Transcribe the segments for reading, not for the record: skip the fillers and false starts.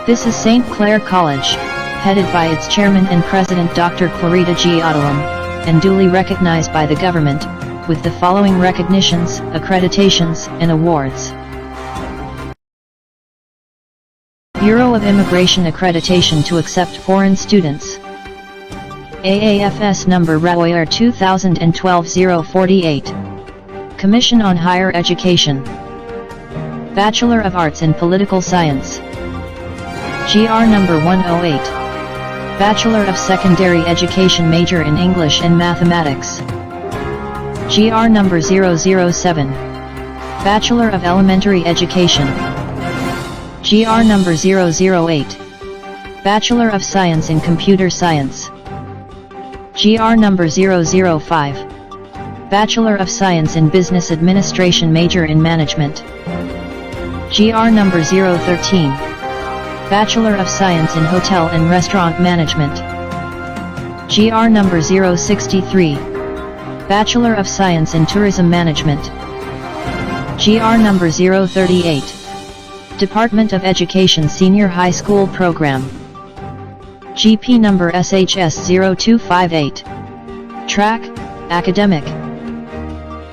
This is St. Clair College, headed by its chairman and president Dr. Clarita G. Ottalam, and duly recognized by the government, with the following recognitions, accreditations, and awards. Bureau of Immigration Accreditation to accept foreign students. AAFS number RAOIR 2012-048. Commission on Higher Education. Bachelor of Arts in Political Science. GR number 108. Bachelor of Secondary Education major in English and Mathematics. GR number 007. Bachelor of Elementary Education. GR number 008. Bachelor of Science in Computer Science. GR number 005. Bachelor of Science in Business Administration major in Management. GR number 013. Bachelor of Science in Hotel and Restaurant Management. GR number 063. Bachelor of Science in Tourism Management. GR number 038. Department of Education Senior High School Program. GP number SHS 0258. Track, Academic.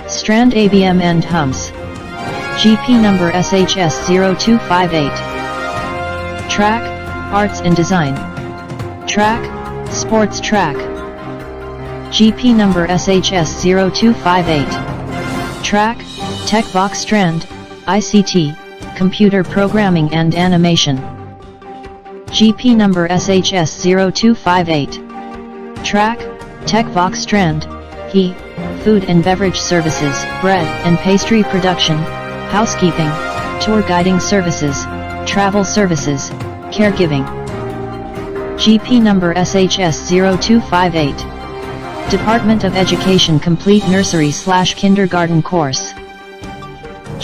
Strand ABM and HUMS. GP number SHS 0258. Track, Arts and Design. Track, Sports Track. GP number SHS 0258. Track, Tech Box Strand, ICT, Computer Programming and Animation. GP number SHS 0258. Track, Tech Box Strand, HE, Food and Beverage Services, Bread and Pastry Production, Housekeeping, Tour Guiding Services, Travel Services, Caregiving. GP number SHS 0258. Department of Education Complete Nursery/Kindergarten Course.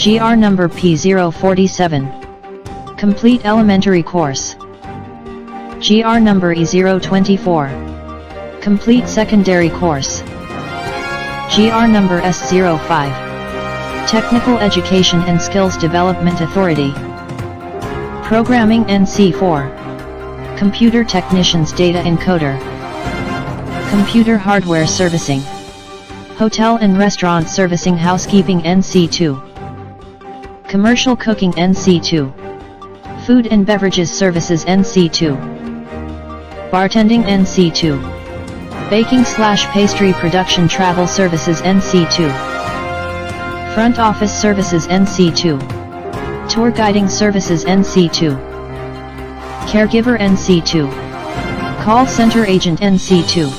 GR number P047. Complete Elementary Course. GR number E024. Complete Secondary Course. GR number S05. Technical Education and Skills Development Authority. Programming NC4. Computer Technicians Data Encoder. Computer Hardware Servicing. Hotel and Restaurant Servicing Housekeeping NC2. Commercial Cooking NC2. Food and Beverages Services NC2. Bartending NC2. Baking/Pastry Production Travel Services NC2. Front Office Services NC2. Tour Guiding Services NC2. Caregiver NC2. Call Center Agent NC2.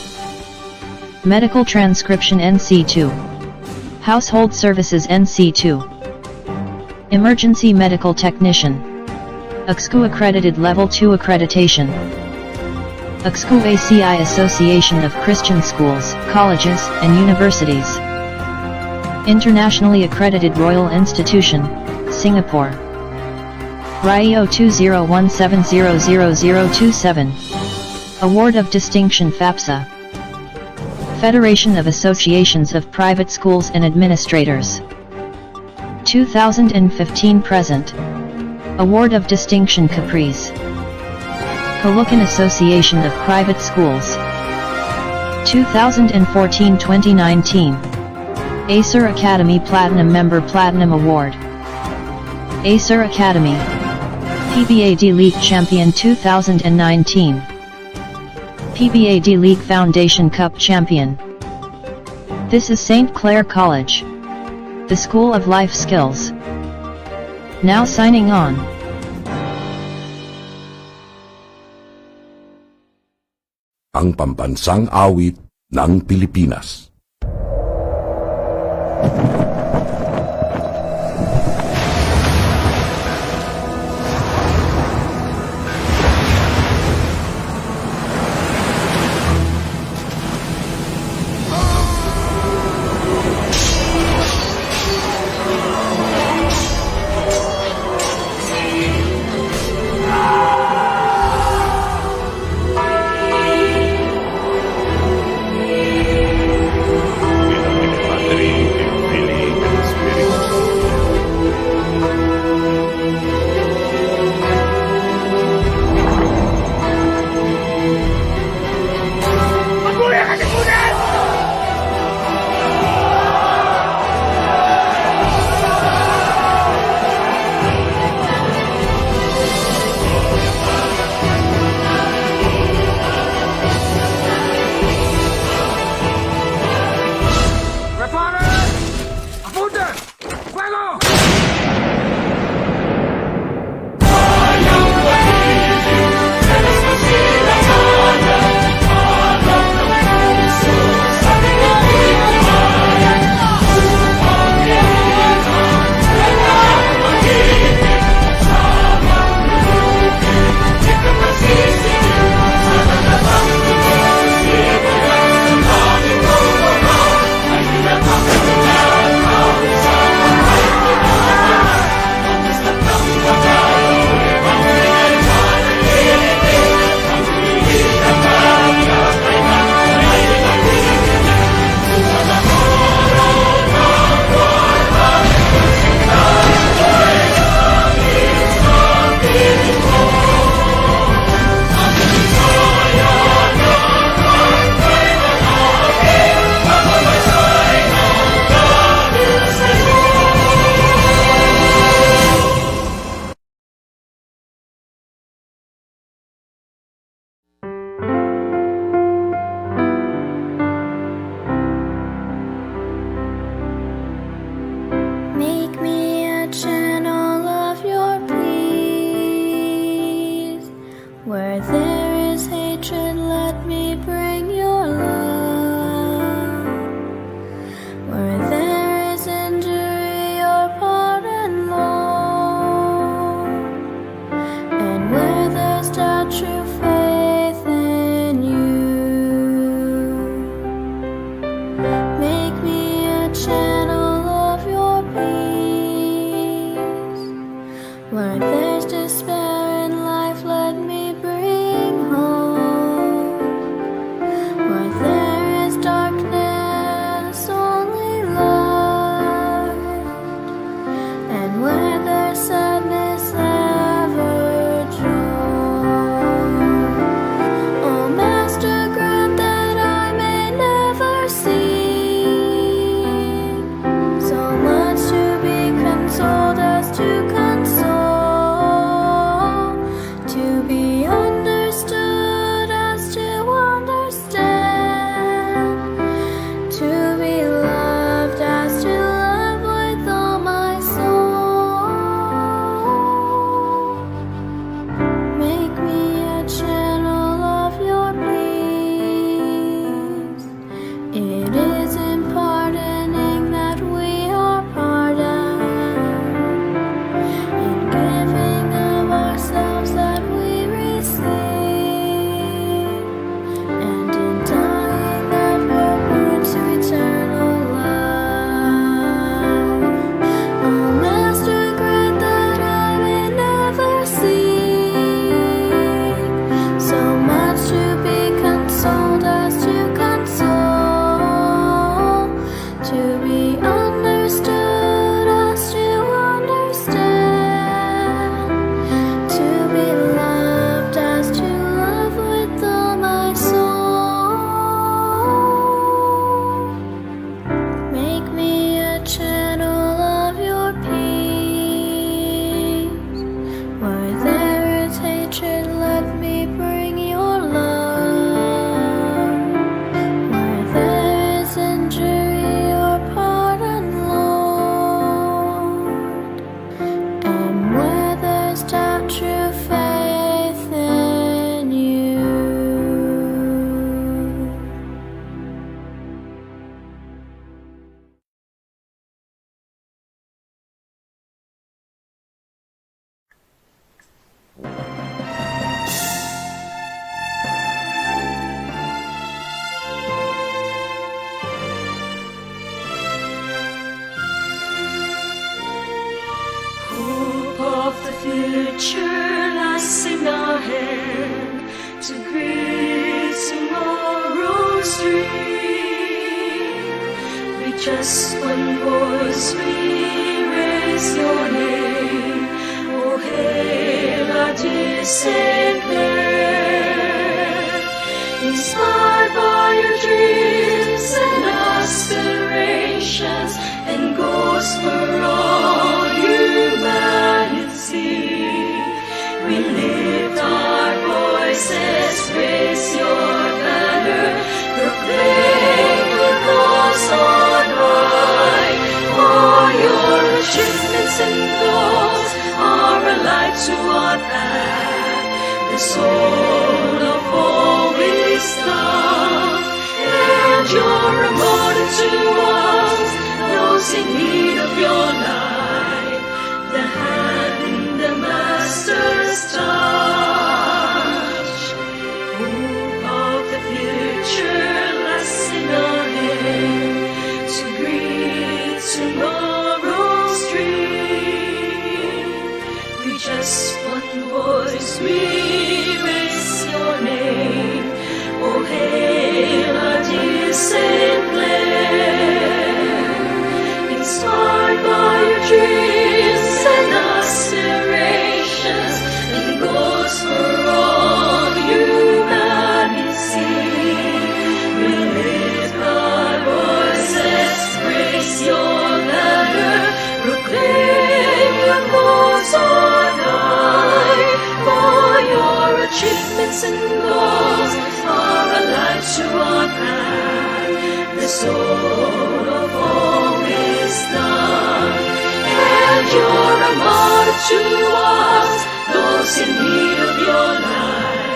Medical Transcription NC2. Household Services NC2. Emergency Medical Technician. ACSCU Accredited Level 2 Accreditation. ACSCU ACI Association of Christian Schools, Colleges, and Universities. Internationally Accredited Royal Institution, Singapore. RIO 2017000027. Award of Distinction FAPSA. Federation of Associations of Private Schools and Administrators. 2015 present. Award of Distinction Caprice. Colocan Association of Private Schools. 2014-2019. Acer Academy Platinum Member Platinum Award. Acer Academy. PBAD League Champion 2019. PBAD League Foundation Cup Champion. This is St. Clair College, the School of Life Skills. Now signing on. Ang pambansang awit ng Pilipinas. Where there is hatred, let me bring your love. Where there is injury, your pardon, Lord. And where there's doubt, true faith in you. Make me a channel of your peace. Where there's despair in life, let me bring hope. Where there is darkness, only light. And where there's sadness, ever joy. Oh Master, grant that I may never see so much to be consoled as to console, to be understood as to understand, to be loved as to love with all my soul. Make me a channel of your peace. It is in pardoning that we are pardoned, in giving of ourselves that we receive, and in dying that we're born to eternal life. Oh Master, grant that I may never seek so much to be consoled as to console, to be understood as to understand, to be loved as to love with all my soul. Make me a channel of your peace. Where there is hatred, let me bring your love. Where there is injury, your pardon, Lord. And where there's doubt, true faith in you. Hope of the future lies in our hand to greet tomorrow's dream. With just one voice we raise your name. Oh, hail our dear Saint Clair. Inspired by your dreams and aspirations, and goals for all humanity, we lift our voices, raise your banner, proclaim your cause on high. For your achievements and goals are a light to our path, the soul of all wisdom, and you're a model to us, those in need of your light, the hand in the Master's touch. Hope of the future lies in our hand to greet tomorrow's dream. With just one voice we raise your name. Oh, hail our dear Saint Clair. Inspired by your dreams and aspirations, and goals for all humanity, we lift our voices, raise your banner, proclaim your cause on high. For your achievements and goals are a light to our path, the soul of all wisdom, and you're a martyr to us, those in need of your light.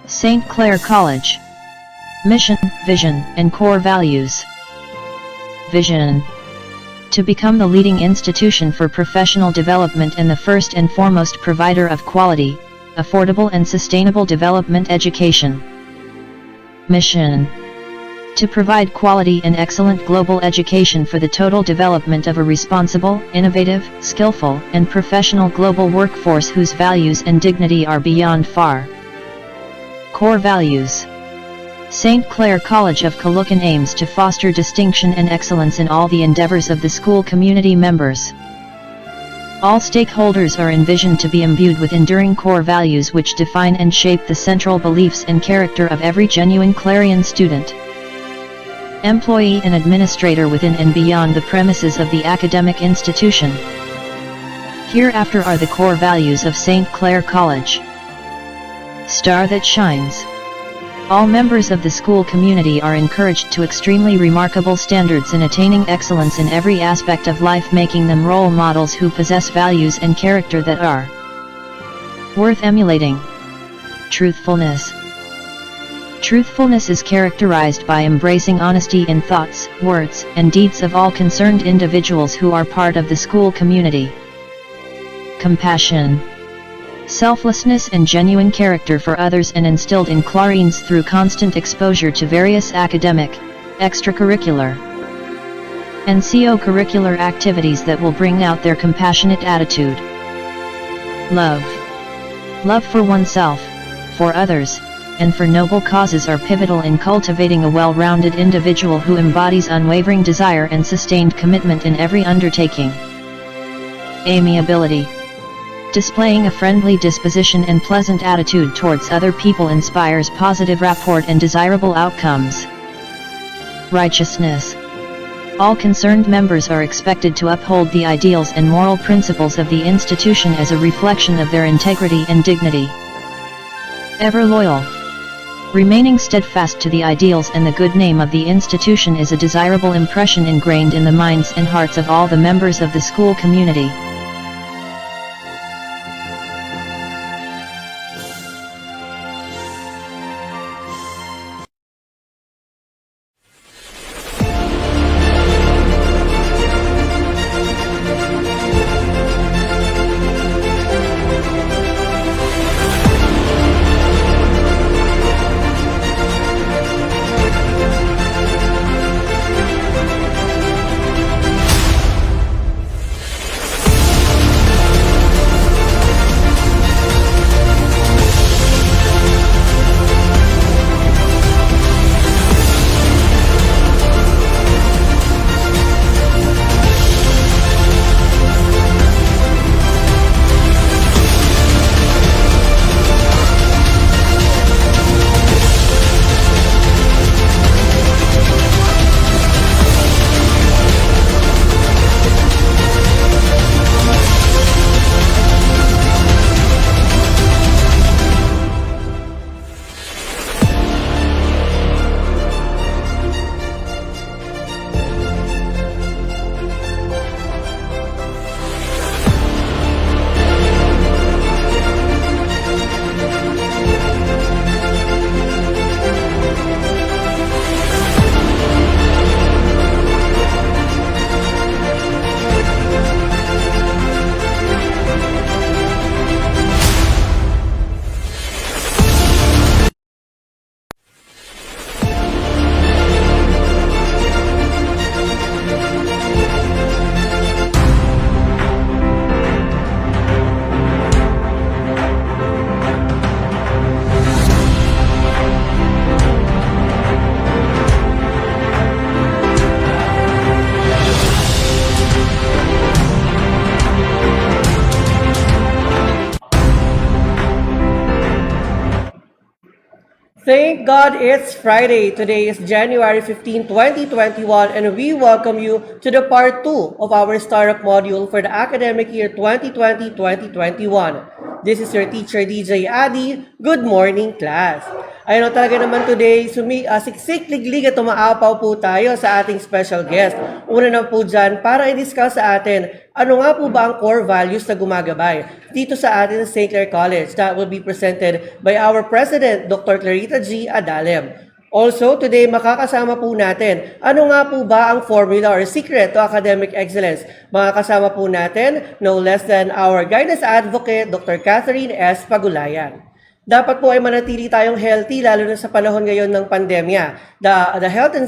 St. Clair College. Mission, vision, and core values. Vision. To become the leading institution for professional development and the first and foremost provider of quality, affordable and sustainable development education. Mission. To provide quality and excellent global education for the total development of a responsible, innovative, skillful, and professional global workforce whose values and dignity are beyond far. Core values. St. Clair College of Caloocan aims to foster distinction and excellence in all the endeavors of the school community members. All stakeholders are envisioned to be imbued with enduring core values which define and shape the central beliefs and character of every genuine Clarion student, employee and administrator within and beyond the premises of the academic institution. Hereafter are the core values of St. Clair College. Star that shines. All members of the school community are encouraged to extremely remarkable standards in attaining excellence in every aspect of life, making them role models who possess values and character that are worth emulating. Truthfulness. Truthfulness is characterized by embracing honesty in thoughts, words, and deeds of all concerned individuals who are part of the school community. Compassion. Selflessness and genuine character for others and instilled in Clarines through constant exposure to various academic, extracurricular, and co-curricular activities that will bring out their compassionate attitude. Love. Love for oneself, for others, and for noble causes are pivotal in cultivating a well-rounded individual who embodies unwavering desire and sustained commitment in every undertaking. Amiability. Displaying a friendly disposition and pleasant attitude towards other people inspires positive rapport and desirable outcomes. Righteousness. All concerned members are expected to uphold the ideals and moral principles of the institution as a reflection of their integrity and dignity. Ever loyal. Remaining steadfast to the ideals and the good name of the institution is a desirable impression ingrained in the minds and hearts of all the members of the school community. Thank God it's Friday. Today is January 15, 2021, and we welcome you to the part 2 of our Startup module for the academic year 2020-2021. This is your teacher DJ Adi. Good morning, class. Ayun talaga naman today, siksik, liglig at umaapaw po tayo sa ating special guest. Una na po dyan, para i-discuss sa atin, ano nga po ba ang core values na gumagabay dito sa atin sa St. Clair College? That will be presented by our President, Dr. Clarita G. Adalem. Also, today makakasama po natin, ano nga po ba ang formula or secret to academic excellence? Makakasama po natin, no less than our guidance advocate, Dr. Catherine S. Pagulayan. Dapat po ay manatili tayong healthy, lalo na sa panahon ngayon ng pandemya. The health and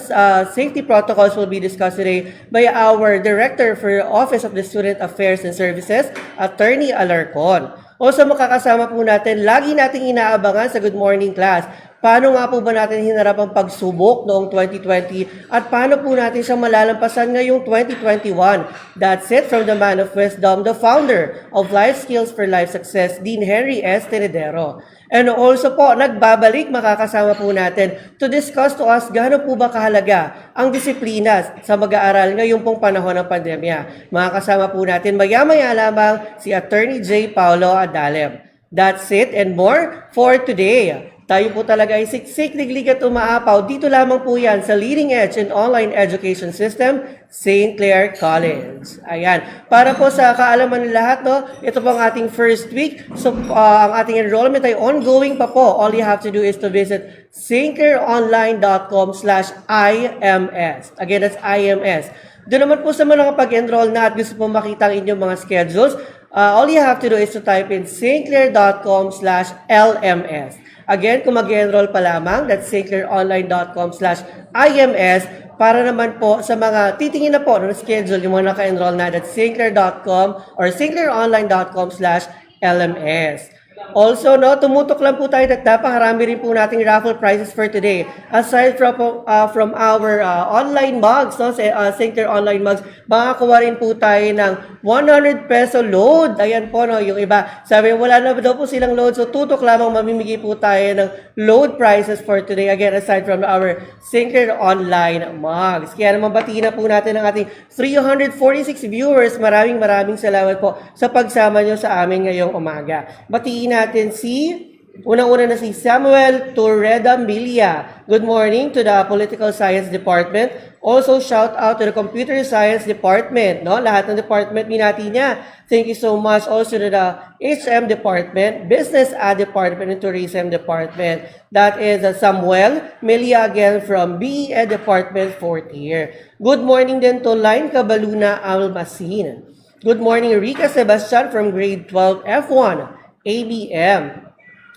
safety protocols will be discussed today by our Director for Office of the Student Affairs and Services, Attorney Alarcon. Also, makakasama po natin, lagi nating inaabangan sa Good Morning Class. Paano nga po ba natin hinarap ang pagsubok noong 2020 at paano po natin siya malalampasan ngayong 2021? That's it from the man of wisdom, the founder of Life Skills for Life Success, Dean Henry S. Tenedero. And also po, nagbabalik, makakasama po natin to discuss to us gaano po ba kahalaga ang disiplina sa mag-aaral ngayong pong panahon ng pandemya. Makakasama po natin maya-maya lamang si Attorney J. Paulo Adalem. That's it and more for today. Tayo po talaga ay siksik, liglig at umaapaw. Dito lamang po yan sa leading edge and online education system, St. Clair College. Ayan. Para po sa kaalaman ng lahat, no, ito po ang ating first week. So, ang ating enrollment ay ongoing pa po. All you have to do is to visit stclaironline.com/IMS. Again, that's IMS. Doon naman po sa mga nakapag-enroll na at gusto po makita ang inyong mga schedules, all you have to do is to type in stclair.com/LMS. Again, kung mag-enroll pa lamang, that's stclaironline.com/IMS para naman po sa mga titingin na po ng schedule, yung mga naka-enroll na, that's stclair.com or stclaironline.com/LMS. Also, no, tumutok lang po tayo at napakarami rin po nating raffle prizes for today. Aside from our online mugs, no, St. Clair online mugs, makakuha rin po tayo ng 100 peso load. Ayan po, no, yung iba. Sabi, wala na daw po silang load, so tutok lamang mamimigay po tayo ng load prizes for today. Again, aside from our St. Clair online mugs. Kaya naman batiin na po natin ang ating 346 viewers. Maraming salamat po sa pagsama nyo sa amin ngayong umaga. Batiin natin unang-una na si Samuel Torreda Milia. Good morning to the Political Science Department. Also, shout out to the Computer Science Department. No? Lahat ng department minati niya. Thank you so much also to the HM Department, Business Ad Department, and Tourism Department. That is Samuel Milia again from BE Department 4th year. Good morning din to Line Cabaluna Almasin. Good morning, Rica Sebastian from grade 12 F1. ABM.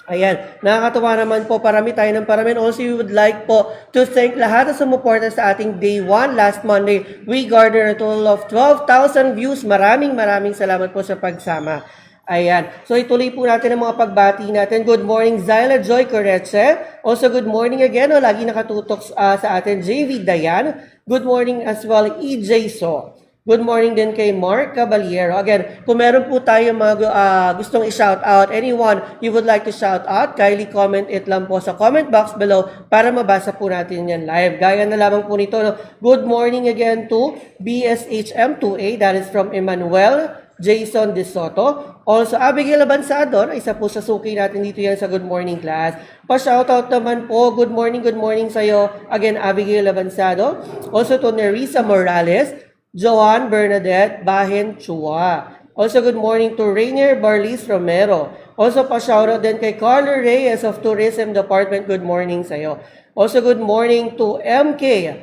Ayan, nakakatuwa naman po, parami tayo ng parami. Also, we would like po to thank lahat na sumuporta sa ating Day 1 last Monday. We garnered a total of 12,000 views. Maraming salamat po sa pagsama. Ayan, so ituloy po natin ang mga pagbati natin. Good morning, Zyla Joy Coreche. Also, good morning again, lagi nakatutok sa atin, JV Dayan. Good morning as well, EJ So. Good morning din kay Mark Caballero. Again, kung meron po tayo mga gustong i-shout out, anyone you would like to shout out, kindly comment it lang po sa comment box below para mabasa po natin yan live. Gaya na lamang po nito. No? Good morning again to BSHM2A, that is from Emmanuel Jason De Soto. Also, Abigail Abansado, isa po sa suki natin dito yan sa Good Morning Class. Pa-shoutout naman po, good morning sa'yo. Again, Abigail Abansado. Also to Nerissa Morales, Joanne Bernadette Bahen Chua. Also, good morning to Rainier Barlis Romero. Also, pa-shoutout din kay Carlo Reyes of Tourism Department. Good morning sa'yo. Also, good morning to MK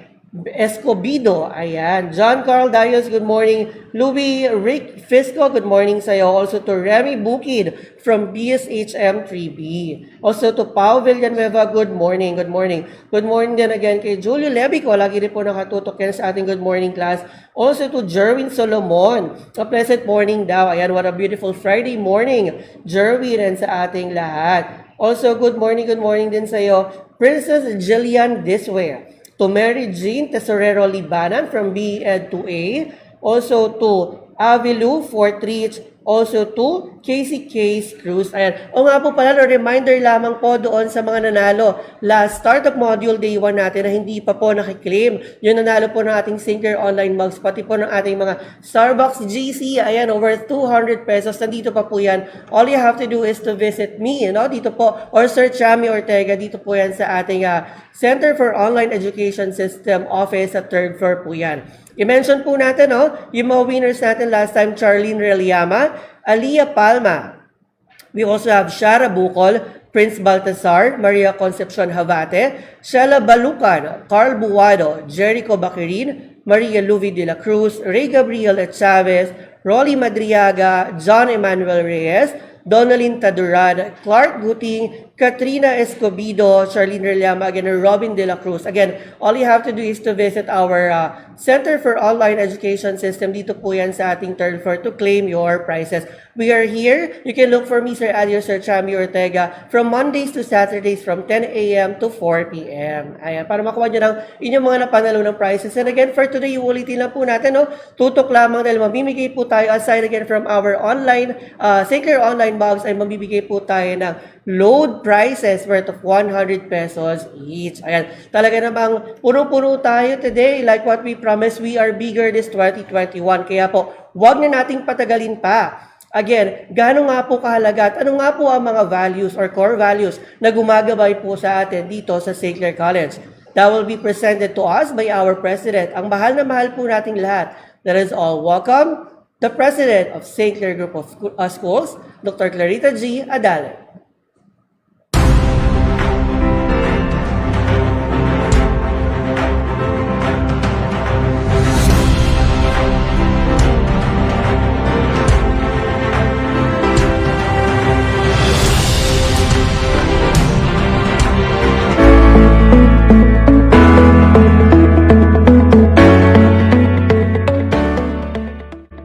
Escobido. Ayan. John Carl Dayos, good morning. Louis Rick Fisco, good morning sa'yo. Also to Remy Bukid from BSHM 3B. Also to Pao Villanueva, good morning. Good morning. Good morning din again kay Julio Lebico. Lagi rin po nakatutok yan sa ating good morning class. Also to Jerwin Solomon. A pleasant morning daw. Ayan, what a beautiful Friday morning. Jerwin and sa ating lahat. Also, good morning din sa'yo. Princess Jillian Disware. To Mary Jean Tesorero Libanan from BEd 2A. Also to Avilu 4th also to Casey Case Cruz. Ayan. O nga po pala, no, reminder lamang po doon sa mga nanalo. Last start of module day 1 natin na hindi pa po nakiklaim. Yung nanalo po ng ating Sinclair Online Mugs, pati po ng ating mga Starbucks GC. Ayan, over 200 pesos. Nandito pa po yan. All you have to do is to visit me, no? Dito po, or Sir Chami Ortega. Dito po yan sa ating Center for Online Education System office sa 3rd floor po yan. I-mention po natin, no, yung mga winners natin last time, Charlene Reliama, Aliyah Palma. We also have Shara Bukol, Prince Baltasar, Maria Concepcion Havate, Sheila Balucan, Carl Buwado, Jericho Baquirin, Maria Luvi de la Cruz, Ray Gabriel Chavez, Rolly Madriaga, John Emmanuel Reyes, Donalyn Tadurad, Clark Guting, Katrina Escobido, Charlene Reliama, again, and Robin De La Cruz. Again, all you have to do is to visit our Center for Online Education System. Dito po yan sa ating 3rd floor to claim your prizes. We are here. You can look for me, Sir Adio, Sir Chami Ortega, from Mondays to Saturdays from 10 a.m. to 4 p.m. Ayan, para makuha nyo ng inyong mga napanalo ng prizes. And again, for today, ulitin lang po natin, no? Tutok lamang dahil mamimigay po tayo aside again from our online, Sinclair Online Mugs, ay mamibigay po tayo ng load prizes worth of 100 pesos each. Ayan, talaga namang puno-puno tayo today. Like what we promised, we are bigger this 2021. Kaya po, wag na nating patagalin pa. Again, gaano nga po kahalaga at ano nga po ang mga values or core values na gumagabay po sa atin dito sa Sinclair College. That will be presented to us by our President. Ang mahal na mahal po nating lahat. That is all. Welcome, the President of Sinclair Group of Schools, Dr. Clarita G. Adale.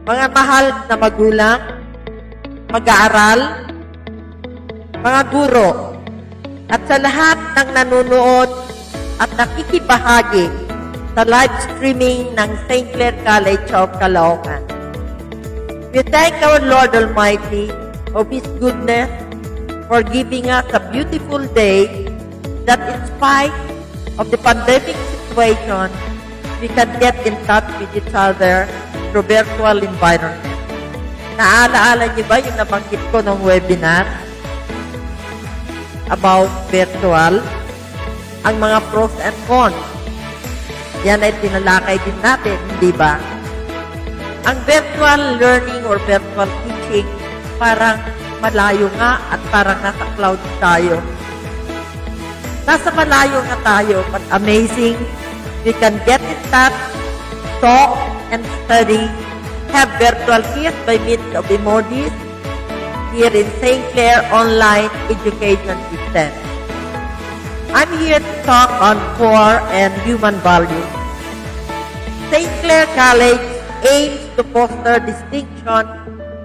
Mga mahal na magulang, mag-aaral, mga guro, at sa lahat ng nanonood at nakikibahagi sa live streaming ng St. Clair College of Caloocan. We thank our Lord Almighty of His goodness for giving us a beautiful day that in spite of the pandemic situation, we can get in touch with each other through virtual environment. Naalaala niyo ba yung nabanggit ko ng webinar about virtual? Ang mga pros and cons. Yan ay tinalakay din natin, hindi ba? Ang virtual learning or virtual teaching, parang malayo nga at parang nasa cloud tayo. Nasa malayo nga tayo, but amazing. We can get in touch, talk, and study, have virtual kids by means of emojis here in St. Clair Online Education System. I'm here to talk on core and human values. St. Clair College aims to foster distinction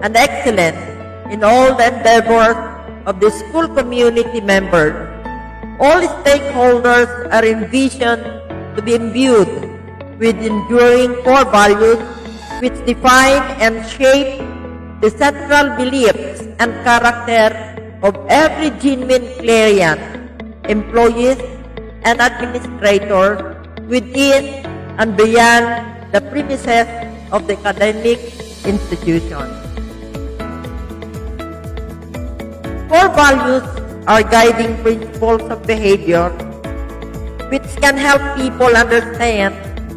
and excellence in all the endeavors of the school community members. All stakeholders are envisioned to be imbued with enduring core values which define and shape the central beliefs and character of every genuine Clarion, employees, and administrators within and beyond the premises of the academic institution. Core values are guiding principles of behavior which can help people understand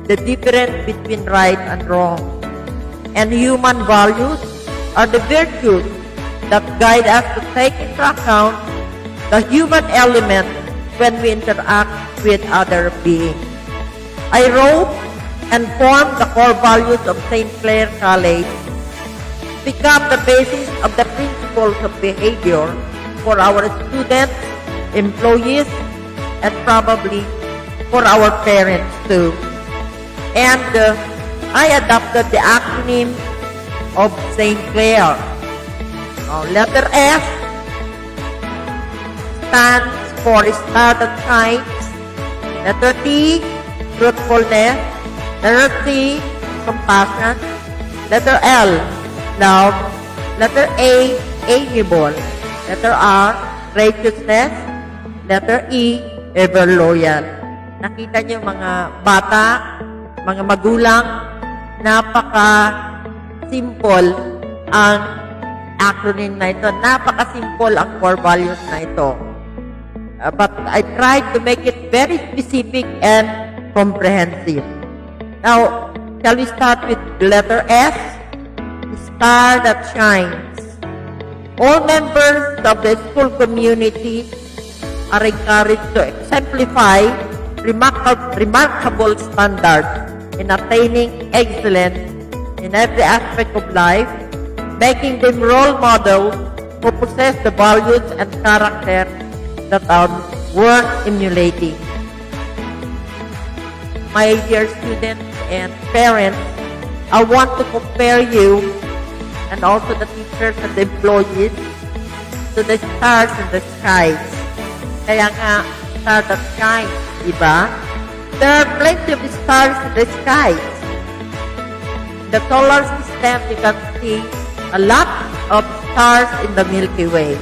the difference between right and wrong. And human values are the virtues that guide us to take into account the human element when we interact with other beings. I wrote and formed the core values of St. Clair College, become the basis of the principles of behavior for our students, employees, and probably for our parents too. And I adopted the acronym of St. Clair. Now, letter S stands for Start at Science. Letter T, truthfulness. Letter C, compassion. Letter L, love. Letter A, amiable. Letter R, righteousness. Letter E, ever loyal. Nakita niyo mga bata, mga magulang, napaka-simple ang acronym na ito. Napaka-simple ang core values na ito. But I tried to make it very specific and comprehensive. Now, shall we start with letter S? Star that shines. All members of the school community are encouraged to exemplify remarkable standards in attaining excellence in every aspect of life, making them role models who possess the values and character that are worth emulating. My dear students and parents, I want to compare you and also the teachers and the employees to the stars in the skies. Kaya nga, star that shines, diba? There are plenty of stars in the skies. In the solar system, you can see a lot of stars in the Milky Way.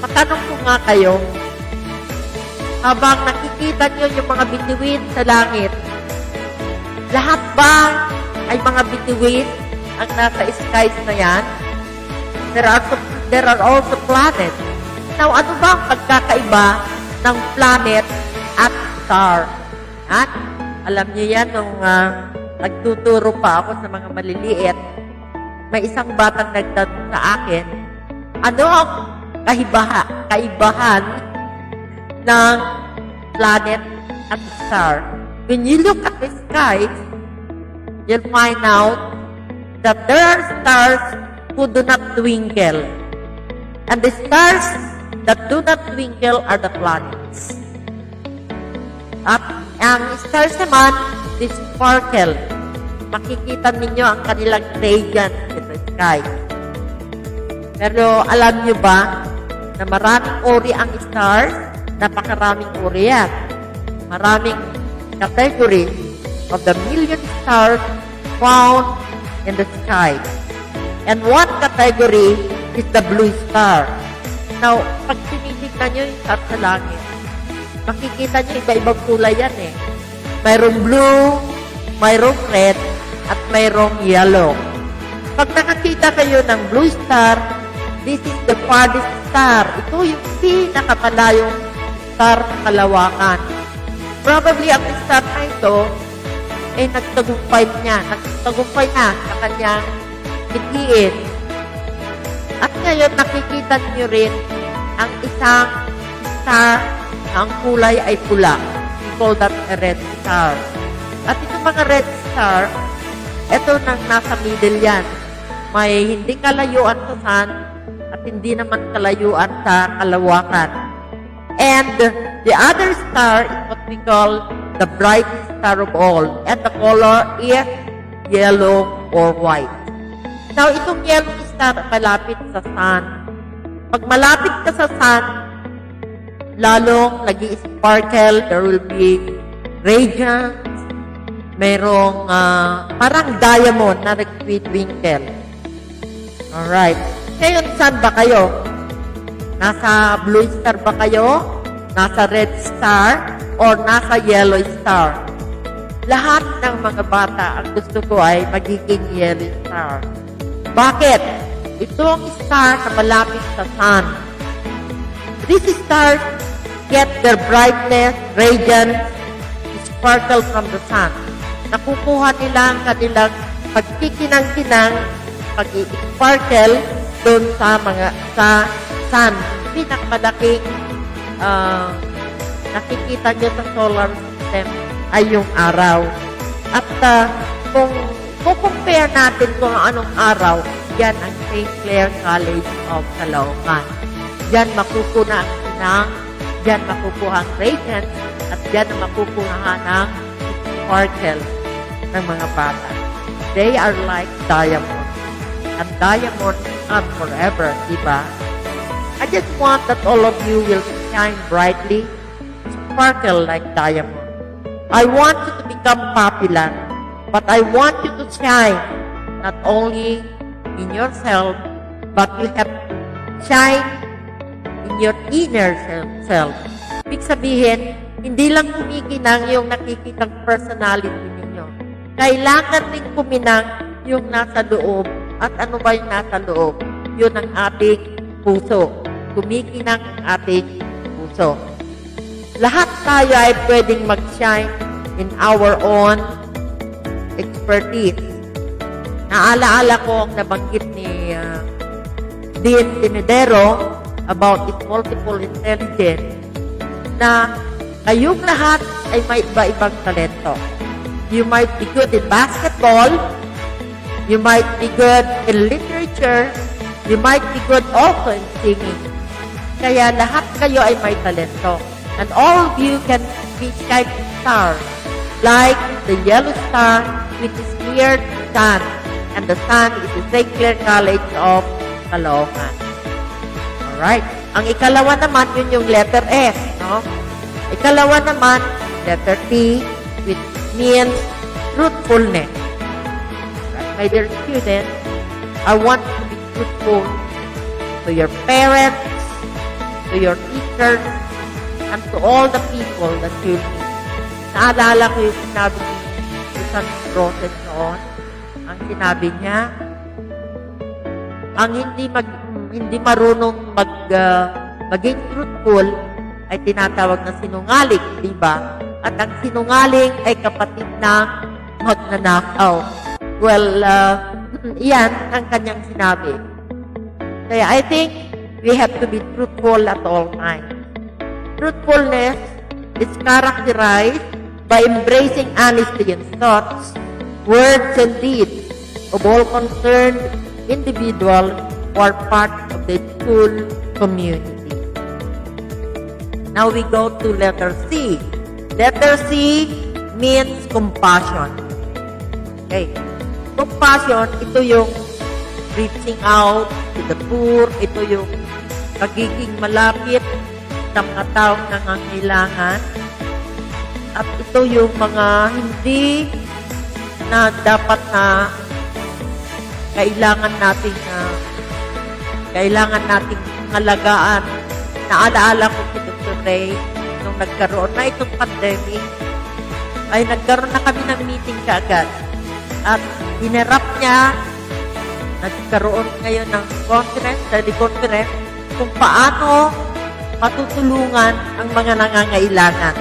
Matanong ko nga kayo, habang nakikita niyo yung mga bituin sa langit, lahat ba ay mga bituin ang nasa skies na yan? There are also planets. Now, ano ba ang pagkakaiba ng planet at star? At alam niyo yan, nung nagtuturo pa ako sa mga maliliit, may isang batang nagtanong sa akin, ano ang kaibahan ng planet at star? When you look at the skies, you'll find out that there are stars who do not twinkle. And the stars that do not twinkle are the planets. At ang stars naman, they sparkle. Makikita ninyo ang kanilang radiance in the sky. Pero alam nyo ba na maraming uri ang stars? Napakaraming uri yan. Maraming category of the million stars found in the sky. And one category is the blue star. Now, pag tinitignan nyo yung star sa langit, makikita nyo iba-ibang kulay yan eh. Mayroong blue, mayroong red, at mayroong yellow. Pag nakakita kayo ng blue star, this is the farthest star. Ito yung pinakamalayong star sa kalawakan. Probably ang star na ito ay nagtagumpay na sa kanyang itiin. At ngayon, nakikita niyo rin ang isang star na ang kulay ay pula. We call that a red star. At itong mga red star, ito nang nasa middle yan. May hindi kalayuan sa sun at hindi naman kalayuan sa kalawakan. And the other star is what we call the brightest star of all. And the color is yellow or white. Now, itong yellow star malapit sa sun. Pag malapit ka sa sun, lalong nag-i-sparkle, there will be radiance, mayroong parang diamond na nag-twinkle. Alright. Ngayon, saan ba kayo? Nasa blue star ba kayo? Nasa red star? Or nasa yellow star? Lahat ng mga bata, ang gusto ko ay magiging yellow star. Bakit? Ito ang star na malapit sa sun. These stars get their brightness, radiance, sparkle from the sun. Nakukuha nila ang kanilang pagkikinang-kinang, pag-i-sparkle doon sa sun. Pinakamalaking nakikita nyo sa solar system ay yung araw. At kung compare natin kung anong araw, yan ang St. Clair College of Caloocan. Yan makukuha ang sinang, yan makukuha ang radiance, at yan makukuha ng sparkle ng mga bata. They are like diamonds. And diamonds are forever, diba? I just want that all of you will shine brightly, sparkle like diamond. I want you to become popular, but I want you to shine not only in yourself, but you have to shine in your inner self. Ibig sabihin, hindi lang kumikinang yung nakikitang personality ninyo. Kailangan rin kuminang yung nasa loob. At ano ba yung nasa loob? Yun ang ating puso. Kumikinang ang ating puso. Lahat tayo ay pwedeng mag-shine in our own expertise. Naalaala ko ang nabanggit ni Dean Timidero about its multiple intelligence na kayong lahat ay may iba-ibang talento. You might be good in basketball, you might be good in literature, you might be good also in singing. Kaya lahat kayo ay may talento. And all of you can be shining stars, like the yellow star which is near the sun. And the sun is the St. Clair College of Caloocan. Alright. Ang ikalawa naman, yun yung letter S, no? Ikalawa naman, letter T, which means truthfulness. Right? My dear students, I want you to be truthful to your parents, to your teachers, and to all the people that you meet. Naalala ko yung sinabi ni isang process noon. Ang sinabi niya, ang hindi marunong maging truthful ay tinatawag na sinungaling, di ba? At ang sinungaling ay kapatid ng magnanakaw. Well, yan ang kanyang sinabi. Kaya I think we have to be truthful at all times. Truthfulness is characterized by embracing honesty in thoughts, words, and deeds of all concerned individuals who are part of the school community. Now we go to letter C. Letter C means compassion. Okay. Compassion, ito yung reaching out to the poor, ito yung pagiging malapit sa mga taong nangangailangan. At ito yung mga hindi na dapat na kailangan nating halagaan. Naalaala ko si Dr. Ray nung nagkaroon na itong pandemic, ay nagkaroon na kami ng meeting kaagad. At hinarap niya, nagkaroon ngayon ng conference, teleconference, kung paano matutulungan ang mga nangangailangan.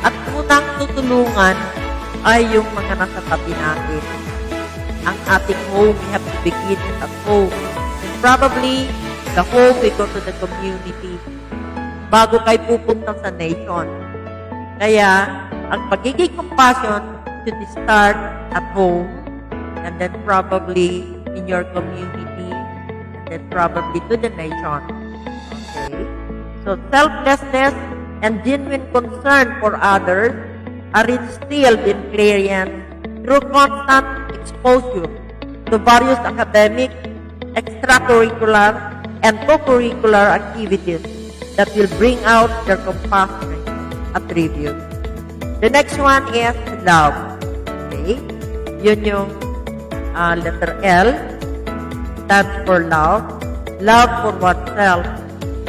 At unang tutulungan ay yung mga nasa tabi natin. Ang ating home, we have to begin at home. And probably, the home, we go to the community bago kayo pupunta sa nation. Kaya, ang pagiging compassion should start at home and then probably in your community and then probably to the nation. Okay? So, selflessness and genuine concern for others are instilled in Clarion through constant exposure to various academic, extracurricular, and co-curricular activities that will bring out their compassionate attributes. The next one is love. Okay? Yun yung letter L. Stands for love. Love for oneself.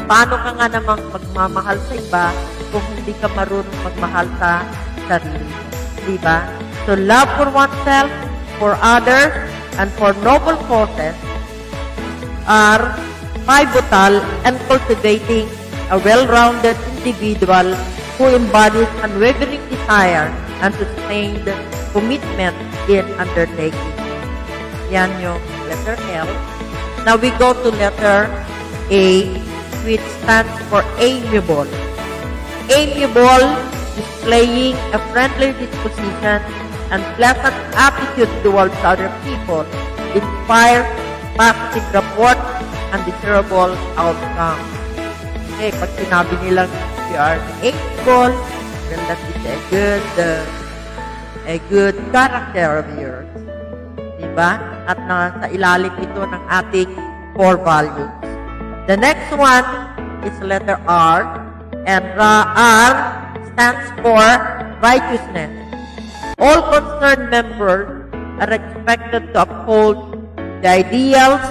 Paano ka nga namang magmamahal sa iba kung hindi ka marunong magmahal sa sarili mo? Diba? So, love for oneself, for others, and for noble causes are pivotal in cultivating a well-rounded individual who embodies unwavering desire and sustained commitment in undertaking. Yan yung letter L. Now we go to letter A, which stands for amiable. Amiable, displaying a friendly disposition and pleasant attitude towards other people, inspire positive rapport and desirable outcomes. Okay, pag sinabi nilang you are amiable, then that is a good character of yours. Diba? At nasa ilalim ito ng ating core values. The next one is letter R, and R stands for righteousness. All concerned members are expected to uphold the ideals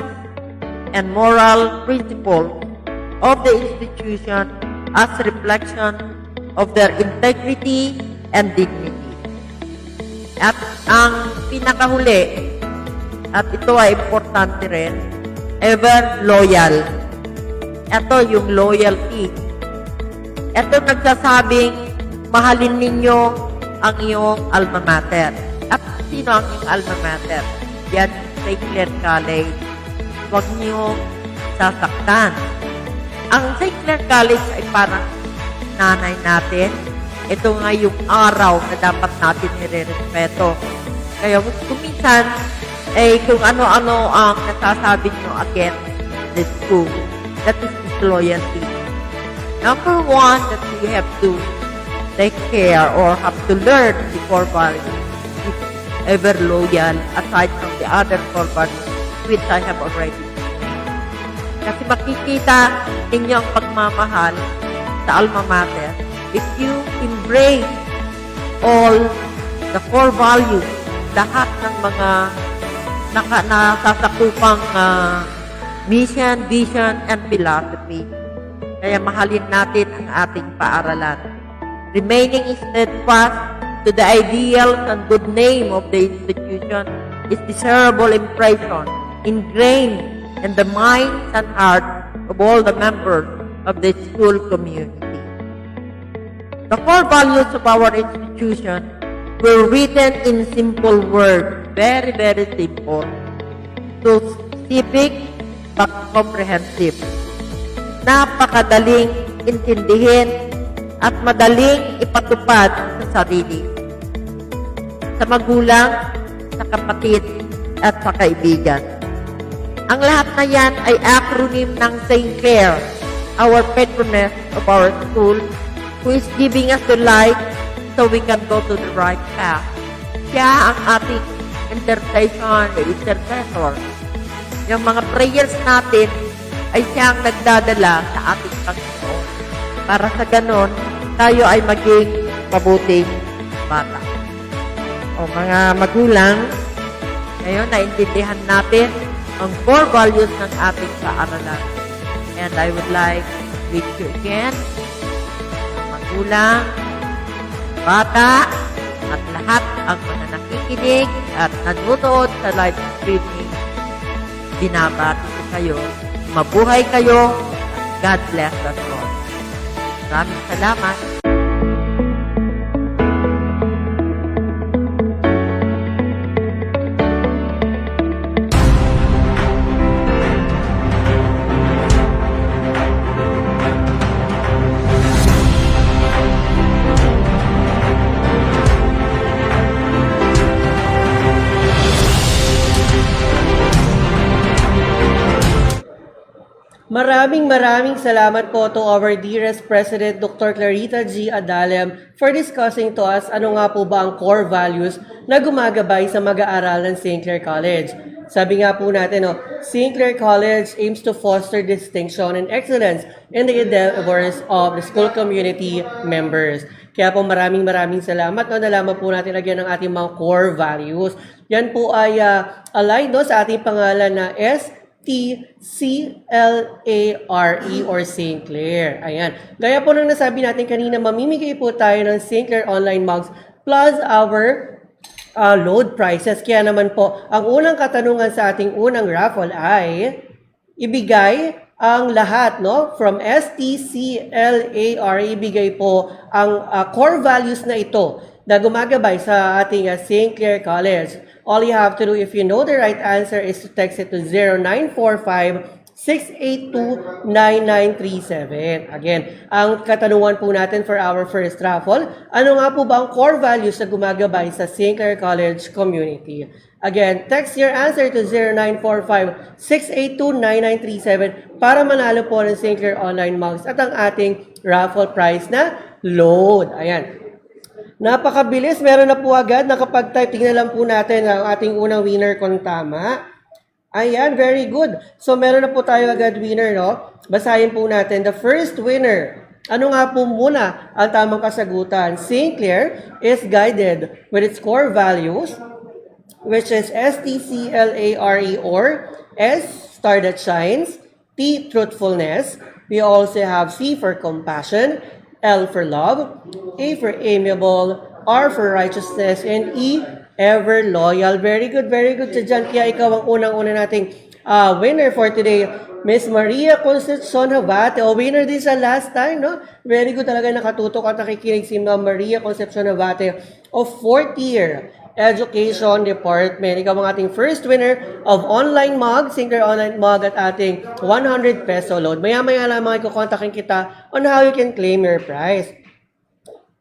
and moral principles of the institution as reflection of their integrity and dignity. At ang pinakahuli, at ito ay importante rin, ever loyal. Ito yung loyalty. Ito nagsasabing, mahalin ninyo ang iyong alma mater. At sino ang iyong alma mater? Yan, St. Clair College. Huwag niyo sasaktan. Ang St. Clair College ay parang nanay natin. Ito nga yung araw na dapat natin nire-respeto. Kaya kung minsan, kung ano-ano ang nasasabi nyo against the school, that is disloyalty. Number one, that you have to take care or have to learn the core values is ever loyal aside from the other core values which I have already mentioned. Kasi makikita ninyo ang pagmamahal sa alma mater if you embrace all the core values, lahat ng mga nasasakupang mission, vision, and philosophy. Kaya mahalin natin ang ating paaralan. Remaining steadfast to the ideals and good name of the institution is desirable impression ingrained in the minds and hearts of all the members of the school community. The core values of our institution were written in simple words, very, very simple, so civic but comprehensive. Napakadaling intindihin at madaling ipatupad sa sarili, sa magulang, sa kapatid, at sa kaibigan. Ang lahat na yan ay acronym ng St. Clair, our patroness of our school, who is giving us the light so we can go to the right path. Siya ang ating intercessor. Yung mga prayers natin ay siyang nagdadala sa ating Panginoon. Para sa ganon, tayo ay maging mabuting bata. O mga magulang, ngayon naintindihan natin ang core values ng ating paaralan. And I would like to wish you again, magulang, bata, at lahat ang mga nakikinig at nanonood sa live streaming, binabati ko kayo. Mabuhay kayo. God bless us all. Maraming salamat. Maraming salamat po to our dearest President Dr. Clarita G. Adalem for discussing to us ano nga po ba ang core values na gumagabay sa mag-aaral ng St. Clair College. Sabi nga po natin, St. Clair College aims to foster distinction and excellence in the endeavors of the school community members. Kaya po maraming salamat. Nalaman po natin again ang ating mga core values. Yan po ay aligned sa ating pangalan na STCLARE or St. Clair. Ayan. Gaya po nang nasabi natin kanina, mamimigay po tayo ng St. Clair online mugs plus our load prices. Kaya naman po, ang unang katanungan sa ating unang raffle ay ibigay ang lahat, from STCLARE, ibigay po ang core values na ito na gumagabay sa ating St. Clair College. All you have to do if you know the right answer is to text it to 0945-682-9937. Again, ang katanungan po natin for our first raffle, ano nga po ba ang core values na gumagabay sa St. Clair College community? Again, text your answer to 0945-682-9937 para manalo po ng St. Clair Online Mugs at ang ating raffle prize na load. Ayan. Napakabilis. Meron na po agad. Nakapag-type. Tingnan lang po natin ang ating unang winner kung tama. Ayan, very good. So, meron na po tayo agad winner, Basahin po natin. The first winner. Ano nga po muna ang tamang kasagutan? St. Clair is guided with its core values which is STCLARE, or S, star that shines, T, truthfulness. We also have C for compassion, L for love, A for amiable, R for righteousness, and E, ever loyal. Very good ka dyan. Kaya ikaw ang unang-una nating winner for today, Miss Maria Concepcion Habate. O, winner din sa last time, no? Very good talaga nakatutok at nakikinig si Ma'am Maria Concepcion Habate of 4th year Education Department. Ikaw ang ating first winner of online mug, Sinclair Online Mug at ating 100 peso load. Maya-maya lamang ikukontakin kita on how you can claim your prize.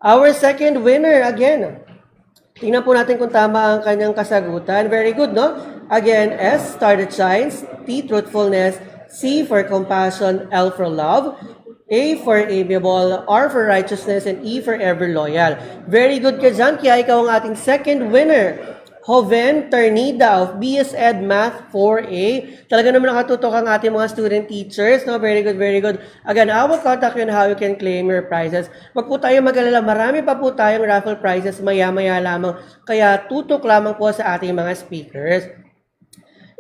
Our second winner, again, tingnan po natin kung tama ang kanyang kasagutan. Very good, no? Again, S, star that shines, T, truthfulness, C for compassion, L for love, A for amiable, R for righteousness, and E for ever loyal. Very good ka dyan, kaya ikaw ang ating second winner. Joven Ternida of BS Ed Math 4A. Talaga naman nakatutok ang ating mga student teachers. No? Very good. Again, I will contact you on how you can claim your prizes. Wag po tayo mag-alala. Marami pa po tayong raffle prizes maya-maya lamang. Kaya tutok lamang po sa ating mga speakers.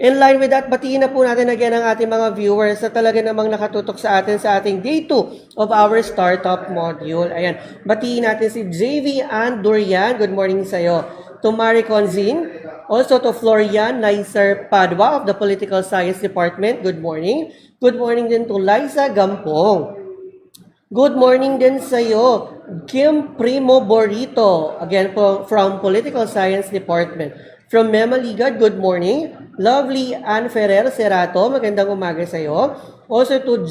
In line with that, batiin na po natin again ang ating mga viewers na talaga namang nakatutok sa atin sa ating day 2 of our startup module. Ayan, batiin natin si JV Ann Durian. Good morning sa'yo. To Marie Conzin, also to Florian Nicer Padua of the Political Science Department. Good morning. Good morning din to Liza Gampong. Good morning din sa'yo, Kim Primo Borito, again from Political Science Department. From Mema Ligad, good morning. Lovely Ann Ferrer Cerato, magandang umaga sa iyo. Also to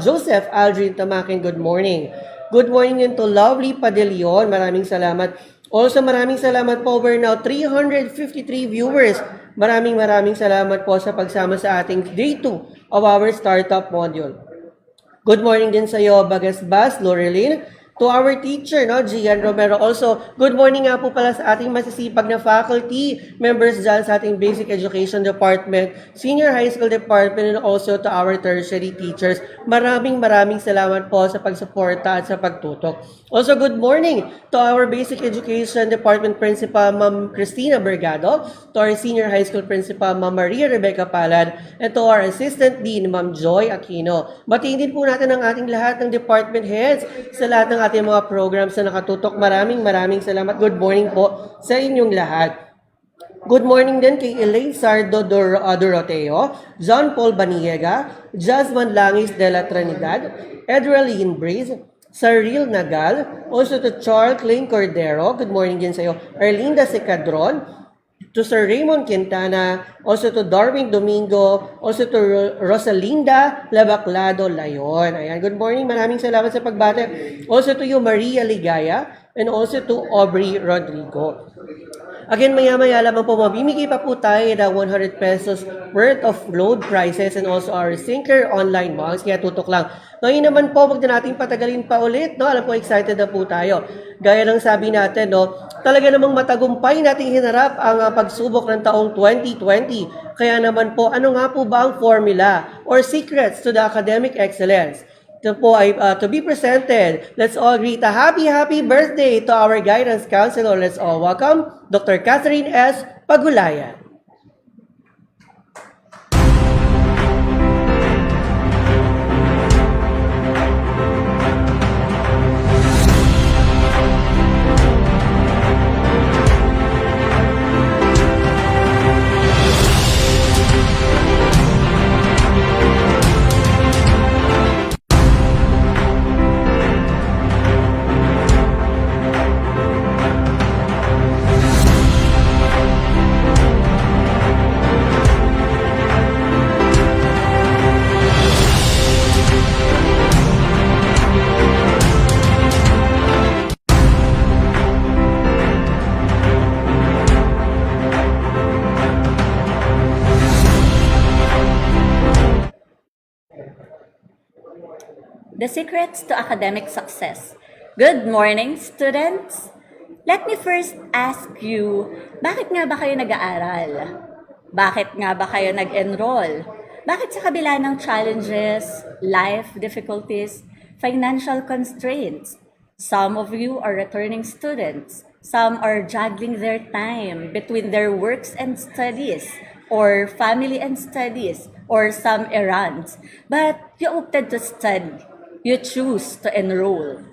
Joseph Aldrin Tamakin, good morning. Good morning din to Lovely Padillion, maraming salamat. Also maraming salamat po, over now 353 viewers. Maraming salamat po sa pagsama sa ating day 2 of our startup module. Good morning din sa iyo, Bagasbas, Loreline. To our teacher, no, Gian Romero. Also, good morning nga po pala sa ating masisipag na faculty members dyan sa ating Basic Education Department, Senior High School Department, and also to our tertiary teachers. Maraming salamat po sa pagsuporta at sa pagtutok. Also, good morning to our Basic Education Department Principal, Ma'am Cristina Bergado, to our Senior High School Principal, Ma'am Maria Rebecca Palad, and to our Assistant Dean, Ma'am Joy Aquino. Batiin din po natin ang ating lahat ng department heads sa lahat ng ating mga programs na nakatutok. Maraming salamat. Good morning po sa inyong lahat. Good morning din kay Elaine Sardo Doroteo, John Paul Baniega, Jasmine Langis de la Trinidad, Edreline Breeze, Saril Nagal, also to Charles Lane Cordero, good morning din sa iyo, Erlinda Secadron, to Sir Raymond Quintana, also to Darwin Domingo, also to Rosalinda Labaclado Layon. Ayan, good morning, maraming salamat sa pagbate. Also to you, Maria Ligaya, and also to Aubrey Rodrigo. Again, maya-maya lamang po, mabimigay pa po tayo ng 100 pesos worth of load prices and also our Sinclair online mugs. Kaya tutok lang. Ngayon naman po, wag na nating patagalin pa ulit. No? Alam po, excited na po tayo. Gaya ng sabi natin, no? Talaga namang matagumpay nating hinarap ang pagsubok ng taong 2020. Kaya naman po, ano nga po ba ang formula or secrets to the academic excellence? Ito po ay to be presented. Let's all greet a happy birthday to our guidance counselor. Let's all welcome Dr. Catherine S. Pagulayan. The secrets to academic success. Good morning, students! Let me first ask you, bakit nga ba kayo nag-aaral? Bakit nga ba kayo nag-enroll? Bakit sa kabila ng challenges, life difficulties, financial constraints? Some of you are returning students. Some are juggling their time between their works and studies, or family and studies, or some errands. But you opted to study. You choose to enroll.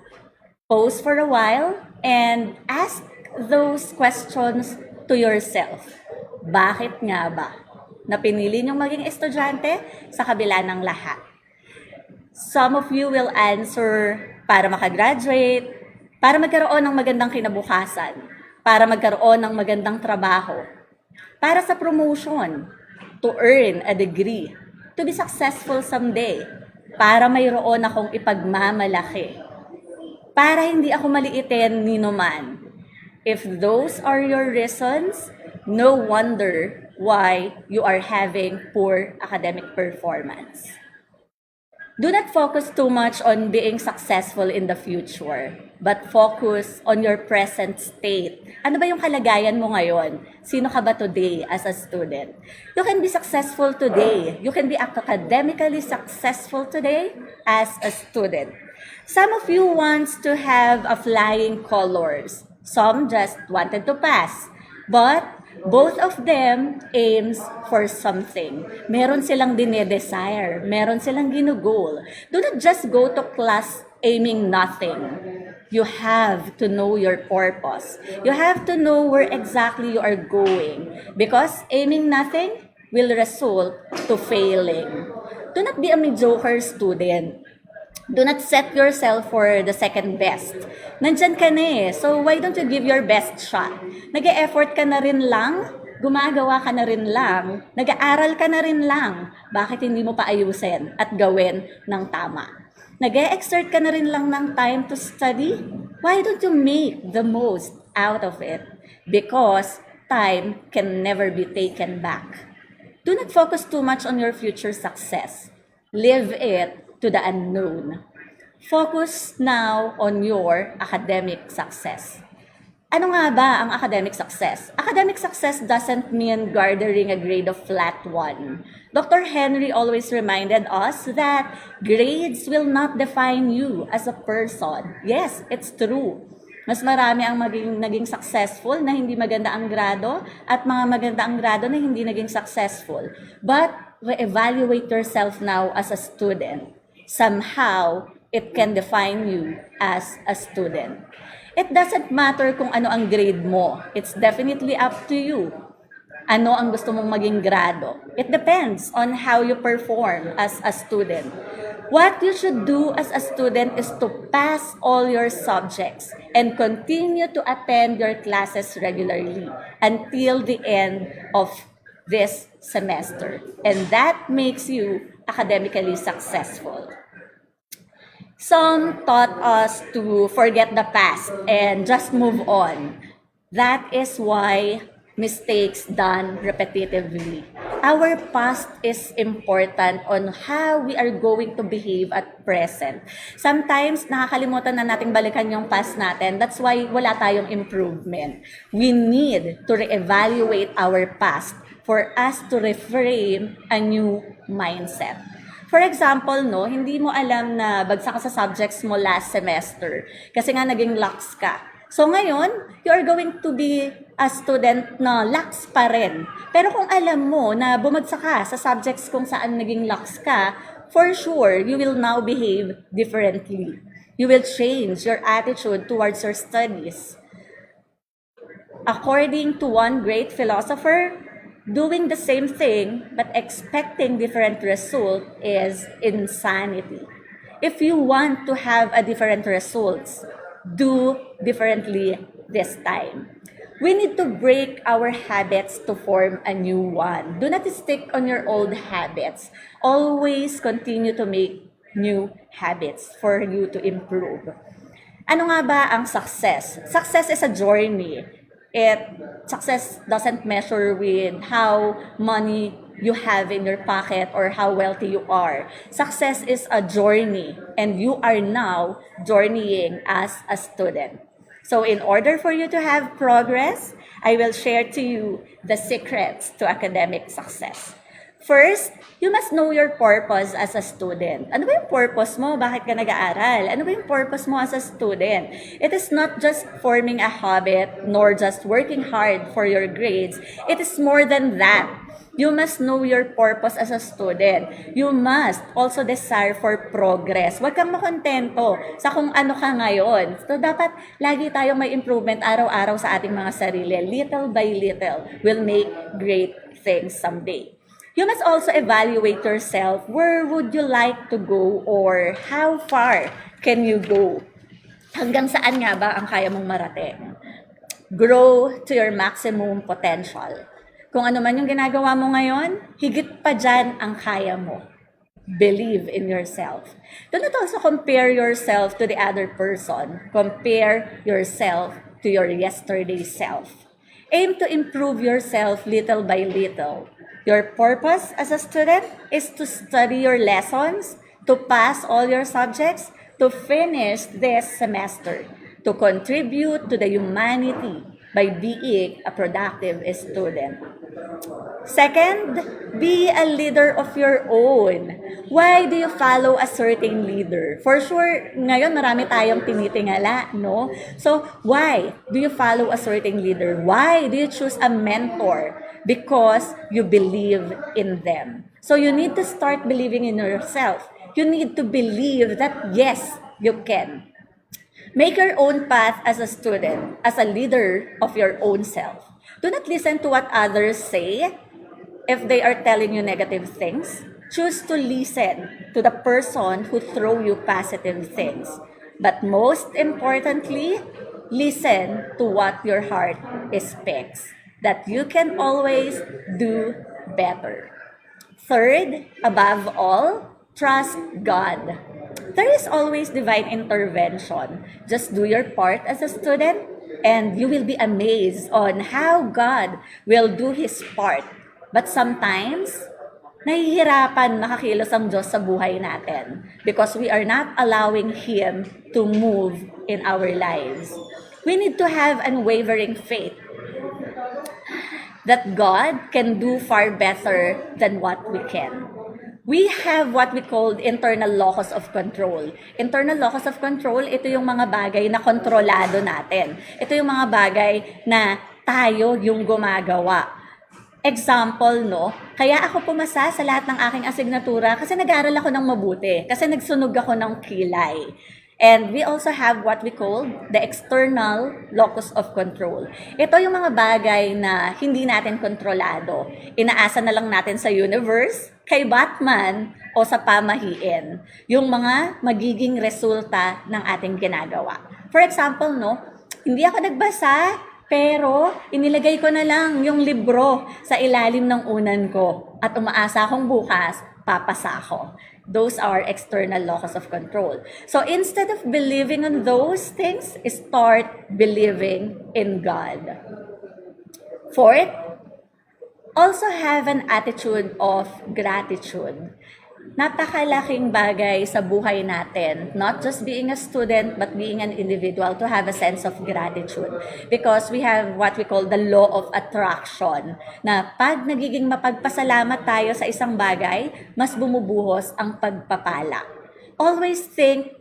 Pause for a while and ask those questions to yourself. Bakit nga ba na pinili niyong maging estudyante sa kabila ng lahat? Some of you will answer para makagraduate, para magkaroon ng magandang kinabukasan, para magkaroon ng magandang trabaho, para sa promotion, to earn a degree, to be successful someday, para mayroon akong ipagmamalaki, para hindi ako maliitin ni numan. If those are your reasons, no wonder why you are having poor academic performance. Do not focus too much on being successful in the future, but focus on your present state. Ano ba yung kalagayan mo ngayon? Sino ka ba today as a student? You can be successful today. You can be academically successful today as a student. Some of you wants to have a flying colors. Some just wanted to pass. But both of them aims for something. Meron silang dinedesire. Meron silang ginugol. Do not just go to class aiming nothing. You have to know your purpose. You have to know where exactly you are going. Because aiming nothing will result to failing. Do not be a mediocre student. Do not set yourself for the second best. Nandyan ka na eh. So why don't you give your best shot? Nag-e-effort ka na rin lang, gumagawa ka na rin lang, nag-aaral ka na rin lang. Bakit hindi mo pa ayusin at gawin ng tama? Nag-e-exert ka na rin lang ng time to study? Why don't you make the most out of it? Because time can never be taken back. Do not focus too much on your future success. Live it to the unknown. Focus now on your academic success. Ano nga ba ang academic success? Academic success doesn't mean garnering a grade of flat 1. Dr. Henry always reminded us that grades will not define you as a person. Yes, it's true. Mas marami ang naging successful na hindi maganda ang grado at mga maganda ang grado na hindi naging successful. But re-evaluate yourself now as a student. Somehow, it can define you as a student. It doesn't matter kung ano ang grade mo. It's definitely up to you. Ano ang gusto mong maging grado? It depends on how you perform as a student. What you should do as a student is to pass all your subjects and continue to attend your classes regularly until the end of this semester. And that makes you academically successful. Some taught us to forget the past and just move on. That is why mistakes done repetitively. Our past is important on how we are going to behave at present. Sometimes, nakakalimutan na nating balikan yung past natin. That's why wala tayong improvement. We need to reevaluate our past for us to reframe a new mindset. For example, no, hindi mo alam na bagsak ka sa subjects mo last semester kasi nga naging lax ka. So ngayon, you are going to be a student na lax pa rin. Pero kung alam mo na bumagsak ka sa subjects kung saan naging lax ka, for sure, you will now behave differently. You will change your attitude towards your studies. According to one great philosopher, doing the same thing but expecting different result is insanity. If you want to have a different results, do differently this time. We need to break our habits to form a new one. Do not stick on your old habits. Always continue to make new habits for you to improve. Ano nga ba ang success? Success is a journey. Success doesn't measure with how money you have in your pocket or how wealthy you are. Success is a journey, and you are now journeying as a student. So in order for you to have progress, I will share to you the secrets to academic success. First, you must know your purpose as a student. Ano ba yung purpose mo? Bakit ka nag-aaral? Ano ba yung purpose mo as a student? It is not just forming a habit, nor just working hard for your grades. It is more than that. You must know your purpose as a student. You must also desire for progress. Huwag kang makontento sa kung ano ka ngayon. So, dapat lagi tayong may improvement araw-araw sa ating mga sarili. Little by little will make great things someday. You must also evaluate yourself. Where would you like to go or how far can you go? Hanggang saan nga ba ang kaya mong marating? Grow to your maximum potential. Kung ano man yung ginagawa mo ngayon, higit pa dyan ang kaya mo. Believe in yourself. Do not also compare yourself to the other person. Compare yourself to your yesterday self. Aim to improve yourself little by little. Your purpose as a student is to study your lessons, to pass all your subjects, to finish this semester, to contribute to the humanity by being a productive student. Second, be a leader of your own. Why do you follow a certain leader? For sure, ngayon marami tayong tinitingala, no? So, why do you follow a certain leader? Why do you choose a mentor? Because you believe in them. So, you need to start believing in yourself. You need to believe that, yes, you can. Make your own path as a student, as a leader of your own self. Do not listen to what others say. If they are telling you negative things, choose to listen to the person who throw you positive things. But most importantly, listen to what your heart speaks, that you can always do better. Third, above all, trust God. There is always divine intervention. Just do your part as a student, and you will be amazed on how God will do His part. But sometimes, nahihirapan makakilos ang Diyos sa buhay natin because we are not allowing Him to move in our lives. We need to have unwavering faith that God can do far better than what we can. We have what we call internal locus of control. Internal locus of control, ito yung mga bagay na kontrolado natin. Ito yung mga bagay na tayo yung gumagawa. Example, no? Kaya ako pumasa sa lahat ng aking asignatura kasi nag-aaral ako ng mabuti. Kasi nagsunog ako ng kilay. And we also have what we call the external locus of control. Ito yung mga bagay na hindi natin kontrolado. Inaasa na lang natin sa universe, kay Batman, o sa pamahiin. Yung mga magiging resulta ng ating ginagawa. For example, no, hindi ako nagbasa, pero inilagay ko na lang yung libro sa ilalim ng unan ko. At umaasa akong bukas, papasa ako. Those are external locus of control. So instead of believing on those things, start believing in God. Fourth, also have an attitude of gratitude. Napakalaking bagay sa buhay natin, not just being a student, but being an individual, to have a sense of gratitude. Because we have what we call the law of attraction, na pag nagiging mapagpasalamat tayo sa isang bagay, mas bumubuhos ang pagpapala. Always thank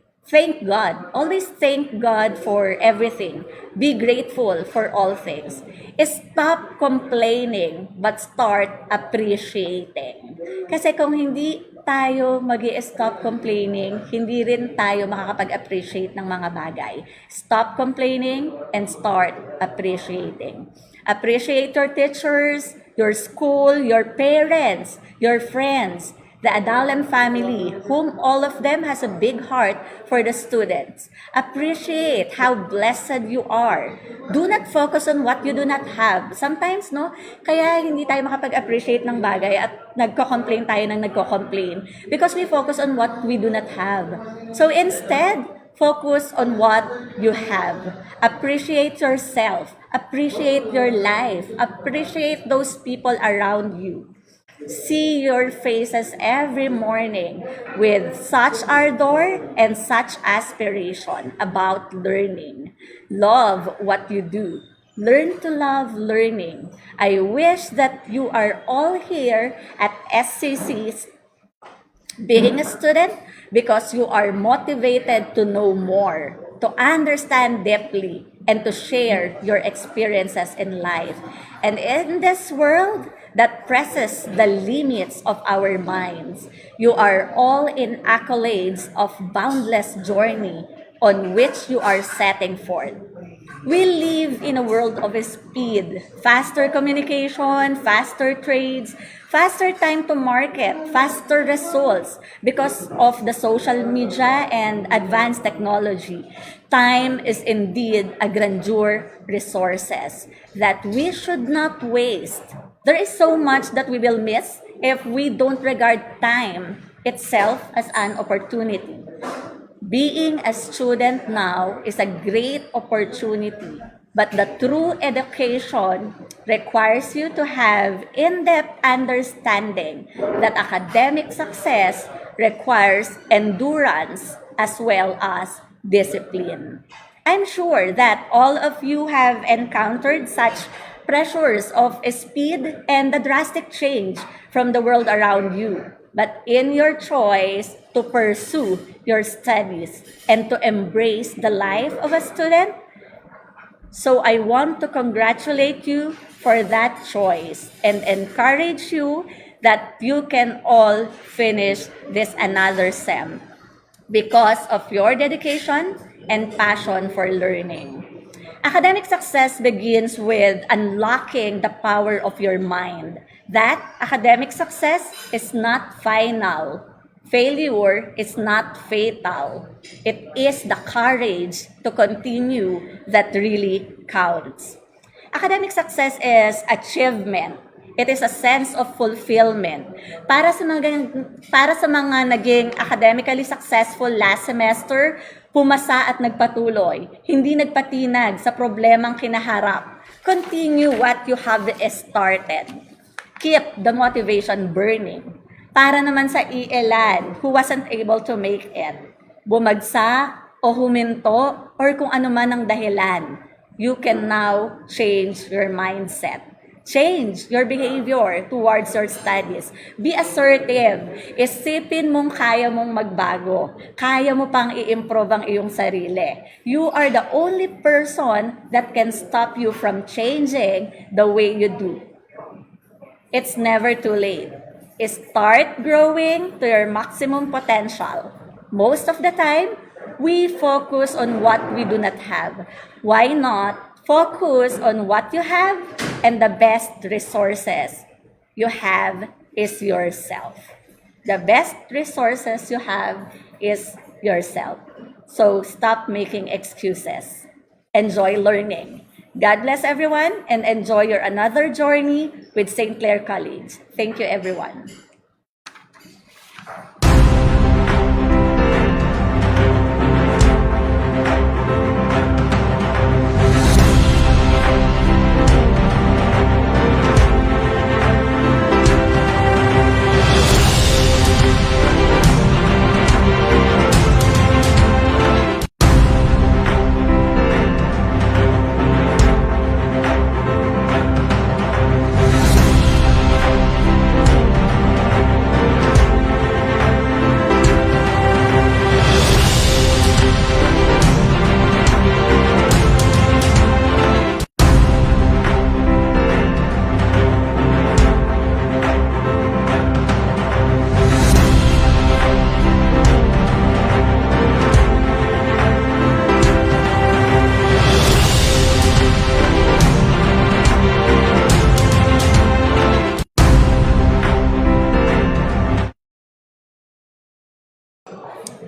God. Always thank God for everything. Be grateful for all things. Stop complaining, but start appreciating. Kasi kung hindi tayo mag-i-stop complaining, hindi rin tayo makakapag-appreciate ng mga bagay. Stop complaining and start appreciating. Appreciate your teachers, your school, your parents, your friends, the Adalam family, whom all of them has a big heart for the students. Appreciate how blessed you are. Do not focus on what you do not have. Sometimes, no, kaya hindi tayo makapag-appreciate ng bagay at nagko-complain tayo ng nagko-complain because we focus on what we do not have. So instead, focus on what you have. Appreciate yourself. Appreciate your life. Appreciate those people around you. See your faces every morning with such ardor and such aspiration about learning. Love what you do. Learn to love learning. I wish that you are all here at SCC's being a student because you are motivated to know more, to understand deeply, and to share your experiences in life. And in this world that presses the limits of our minds, you are all in accolades of boundless journey on which you are setting forth. We live in a world of speed, faster communication, faster trades, faster time to market, faster results because of the social media and advanced technology. Time is indeed a grandeur resources that we should not waste. There is so much that we will miss if we don't regard time itself as an opportunity. Being a student now is a great opportunity, but the true education requires you to have in-depth understanding that academic success requires endurance as well as discipline. I'm sure that all of you have encountered such pressures of speed and the drastic change from the world around you. But in your choice to pursue your studies and to embrace the life of a student, so I want to congratulate you for that choice and encourage you that you can all finish this another SEM because of your dedication and passion for learning. Academic success begins with unlocking the power of your mind. That academic success is not final. Failure is not fatal. It is the courage to continue that really counts. Academic success is achievement. It is a sense of fulfillment. Para sa mga naging academically successful last semester, pumasa at nagpatuloy, hindi nagpatinag sa problemang kinaharap. Continue what you have started. Keep the motivation burning. Para naman sa ELAN who wasn't able to make it, bumagsak o huminto or kung ano man ang dahilan, you can now change your mindset. Change your behavior towards your studies. Be assertive. Isipin mong kaya mong magbago. Kaya mo pang i-improve ang iyong sarili. You are the only person that can stop you from changing the way you do. It's never too late. Start growing to your maximum potential. Most of the time, we focus on what we do not have. Why not focus on what you have, and the best resources you have is yourself. The best resources you have is yourself. So stop making excuses. Enjoy learning. God bless everyone and enjoy your another journey with St. Clair College. Thank you, everyone.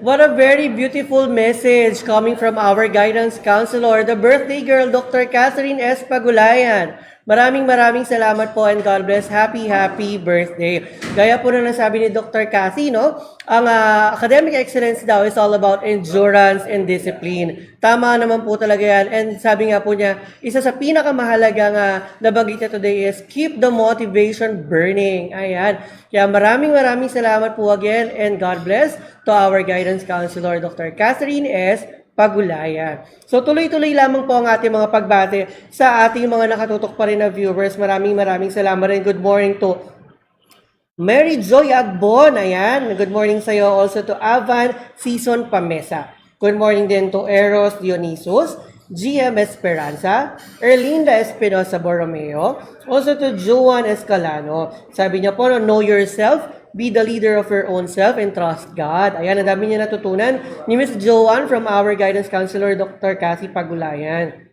What a very beautiful message coming from our guidance counselor, the birthday girl, Dr. Catherine S. Pagulayan. Maraming salamat po and God bless. Happy birthday. Gaya po na nasabi ni Dr. Cathy, no? Ang academic excellence daw is all about endurance and discipline. Tama naman po talaga yan. And sabi nga po niya, isa sa pinakamahalagang nabanggit niya today is keep the motivation burning. Ayan. Kaya maraming salamat po again and God bless to our guidance counselor, Dr. Catherine S. Pagulayan. So tuloy-tuloy lamang po ang ating mga pagbate sa ating mga nakatutok pa rin na viewers. Maraming salamat rin. Good morning to Mary Joy Agbon, ayan. Good morning sa iyo. Also to Avan Season Pamesa. Good morning din to Eros Dionysus, GM Esperanza, Erlinda Espinosa Borromeo, also to Juan Escalano. Sabi niya po, know yourself, be the leader of your own self, and trust God. Ayan, ang dami niya natutunan ni Miss Joanne from our guidance counselor, Dr. Cassie Pagulayan.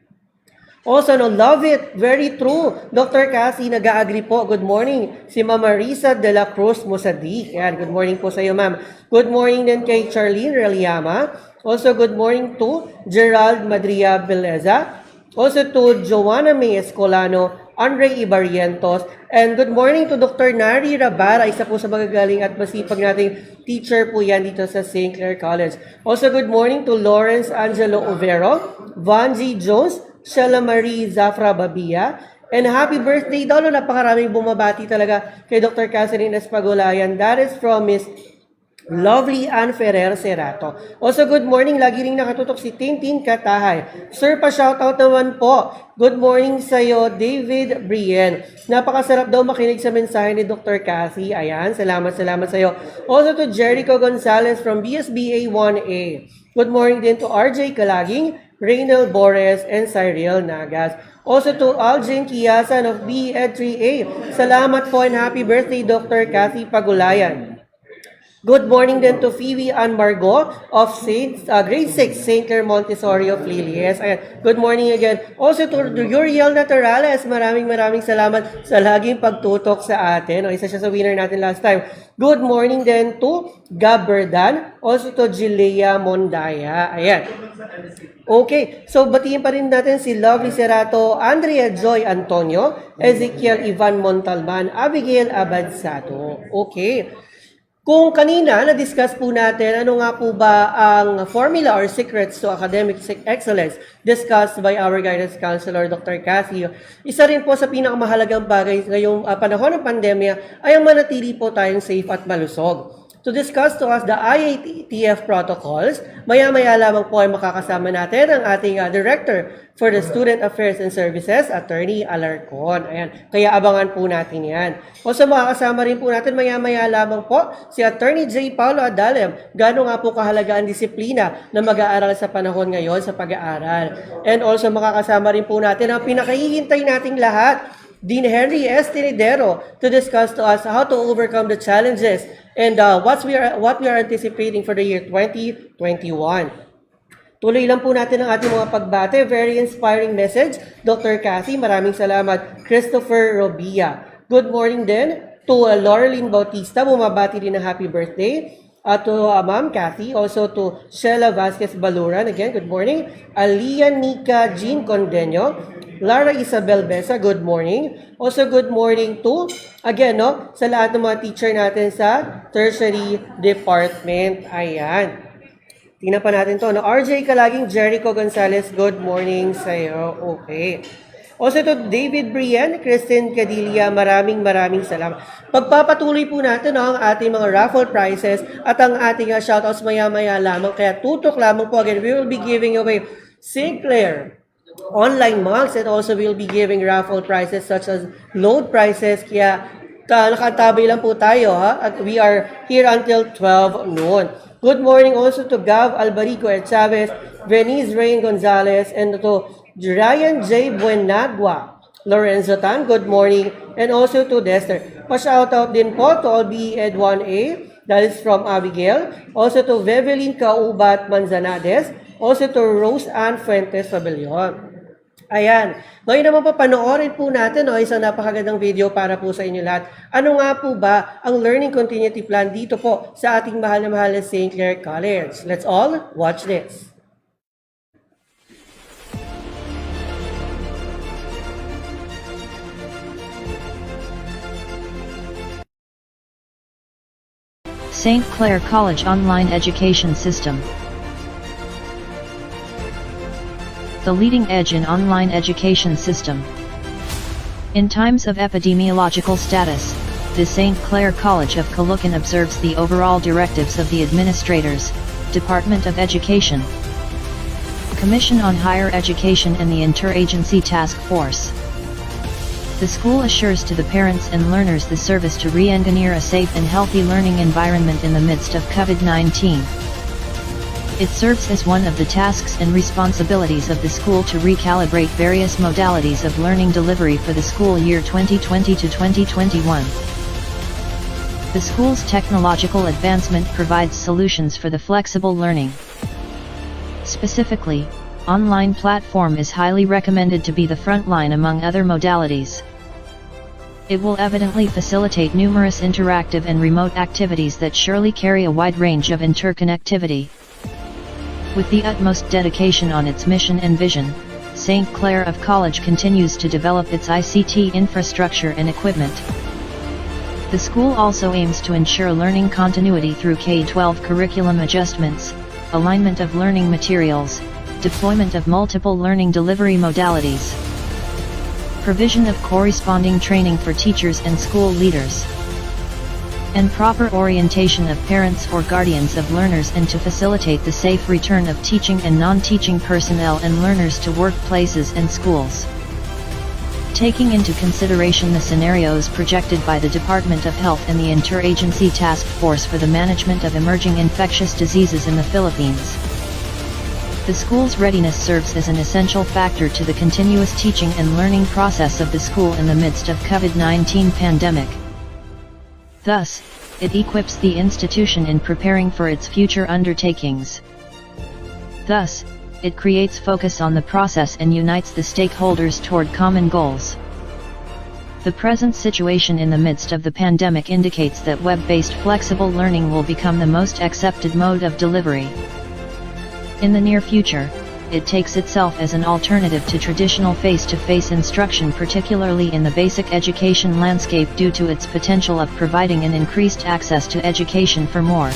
Also, no, love it. Very true. Dr. Cassie, nag-agree po. Good morning. Si Mama Risa de la Cruz Musadik. Yan, good morning po sa iyo, ma'am. Good morning din kay Charlene Reliama. Also, good morning to Gerald Madria Beleza. Also to Joanna May Escolano, Andre Ibarrientos. And good morning to Dr. Nari Rabara, isa po sa magagaling at masipag nating teacher po yan dito sa St. Clair College. Also, good morning to Lawrence Angelo Overo, Vanji Jones, Sheila Marie Zafra Babia, and happy birthday daw. Napakaraming bumabati talaga kay Dr. Catherine Espagulayan. That is from Miss Lovely Ann Ferrer Cerato. Also, good morning. Lagi ring nakatutok si Tintin Katahay. Sir, pa-shoutout naman po. Good morning sa'yo, David Brien. Napakasarap daw makinig sa mensahe ni Dr. Cassie. Ayan, salamat sa'yo. Also to Jericho Gonzalez from BSBA 1A. Good morning din to RJ Kalaging, Reynel Bores, and Cyril Nagas. Also to Aljen Kiyasan of BEd3A. Salamat po and happy birthday, Dr. Cathy Pagulayan. Good morning din to Phoebe and Margot of grade 6, St. Clair Montessori of Lilies. Ayan. Good morning again. Also to Uriel Naturales, maraming salamat sa laging pagtutok sa atin. O, isa siya sa winner natin last time. Good morning din to Gab Berdan, also to Gilea Mondaya. Ayan. Okay, so batiin pa rin natin si Lovely Cerato, Andrea Joy Antonio, Ezekiel Ivan Montalban, Abigail Abadsato. Okay. Kung kanina, na-discuss po natin ano nga po ba ang formula or secrets to academic excellence discussed by our guidance counselor, Dr. Cassie. Isa rin po sa pinakamahalagang bagay ngayong panahon ng pandemya ay ang manatili po tayong safe at malusog. To discuss to us the IATF protocols, maya-maya lamang po ay makakasama natin ang ating Director for the Student Affairs and Services, Attorney Alarcon. Ayan, kaya abangan po natin yan. Also makakasama rin po natin maya-maya lamang po si Attorney J. Paulo Adalem. Gano'n nga po kahalaga ang disiplina na mag-aaral sa panahon ngayon sa pag-aaral. And also makakasama rin po natin ang pinakahihintay nating lahat, Dean Henry S. Tinidero, to discuss to us how to overcome the challenges and what we are anticipating for the year 2021. Tuloy lang po natin ang ating mga pagbate. Very inspiring message, Dr. Cassie. Maraming salamat. Christopher Robia. Good morning din to Laureline Bautista. Bumabati din ng happy birthday. To Ma'am Cathy. Also to Sheila Vasquez Baluran. Again, good morning. Alia Nika Jean Condenio. Lara Isabel Besa, good morning. Also, good morning to, again, no, sa lahat ng mga teacher natin sa tertiary department. Ayan. Tingnan pa natin to. No? RJ Kalaging, Jericho Gonzalez, good morning sa'yo. Okay. Also to David Brian, Christine Cadilla, maraming salamat. Pagpapatuloy po natin no, ang ating mga raffle prizes at ang ating shoutouts maya-maya lamang. Kaya tutok lamang po. Again, we will be giving away St. Clair online mugs, and also we'll be giving raffle prizes such as load prizes. Kaya nakatabay lang po tayo. Ha? We are here until 12 noon. Good morning also to Gav Albarico at Chavez, Venice Rain Gonzalez, and to Ryan J. Buenagua, Lorenzo Tan, good morning, and also to Dester. Pa-shoutout din po to all BEd 1A, that is from Abigail, also to Vevelin Kaubat Manzanades, also to Rose Ann Fuentes Fabellion. Ayan. Ngayon naman po, panoorin po natin isang napakagandang video para po sa inyo lahat. Ano nga po ba ang Learning Continuity Plan dito po sa ating mahal na St. Clair College? Let's all watch this. St. Clair College Online Education System. The leading edge in online education system. In times of epidemiological status, the St. Clair College of Caloocan observes the overall directives of the administrators, Department of Education. Commission on Higher Education and the Interagency Task Force. The school assures to the parents and learners the service to re-engineer a safe and healthy learning environment in the midst of COVID-19. It serves as one of the tasks and responsibilities of the school to recalibrate various modalities of learning delivery for the school year 2020 to 2021. The school's technological advancement provides solutions for the flexible learning. Specifically, online platform is highly recommended to be the front line among other modalities. It will evidently facilitate numerous interactive and remote activities that surely carry a wide range of interconnectivity. With the utmost dedication on its mission and vision, St. Clair of College continues to develop its ICT infrastructure and equipment. The school also aims to ensure learning continuity through K-12 curriculum adjustments, alignment of learning materials, deployment of multiple learning delivery modalities, provision of corresponding training for teachers and school leaders, and proper orientation of parents or guardians of learners, and to facilitate the safe return of teaching and non-teaching personnel and learners to workplaces and schools. Taking into consideration the scenarios projected by the Department of Health and the Interagency Task Force for the Management of Emerging Infectious Diseases in the Philippines, the school's readiness serves as an essential factor to the continuous teaching and learning process of the school in the midst of COVID-19 pandemic. Thus, it equips the institution in preparing for its future undertakings. Thus, it creates focus on the process and unites the stakeholders toward common goals. The present situation in the midst of the pandemic indicates that web-based flexible learning will become the most accepted mode of delivery. In the near future, it takes itself as an alternative to traditional face-to-face instruction, particularly in the basic education landscape, due to its potential of providing an increased access to education for more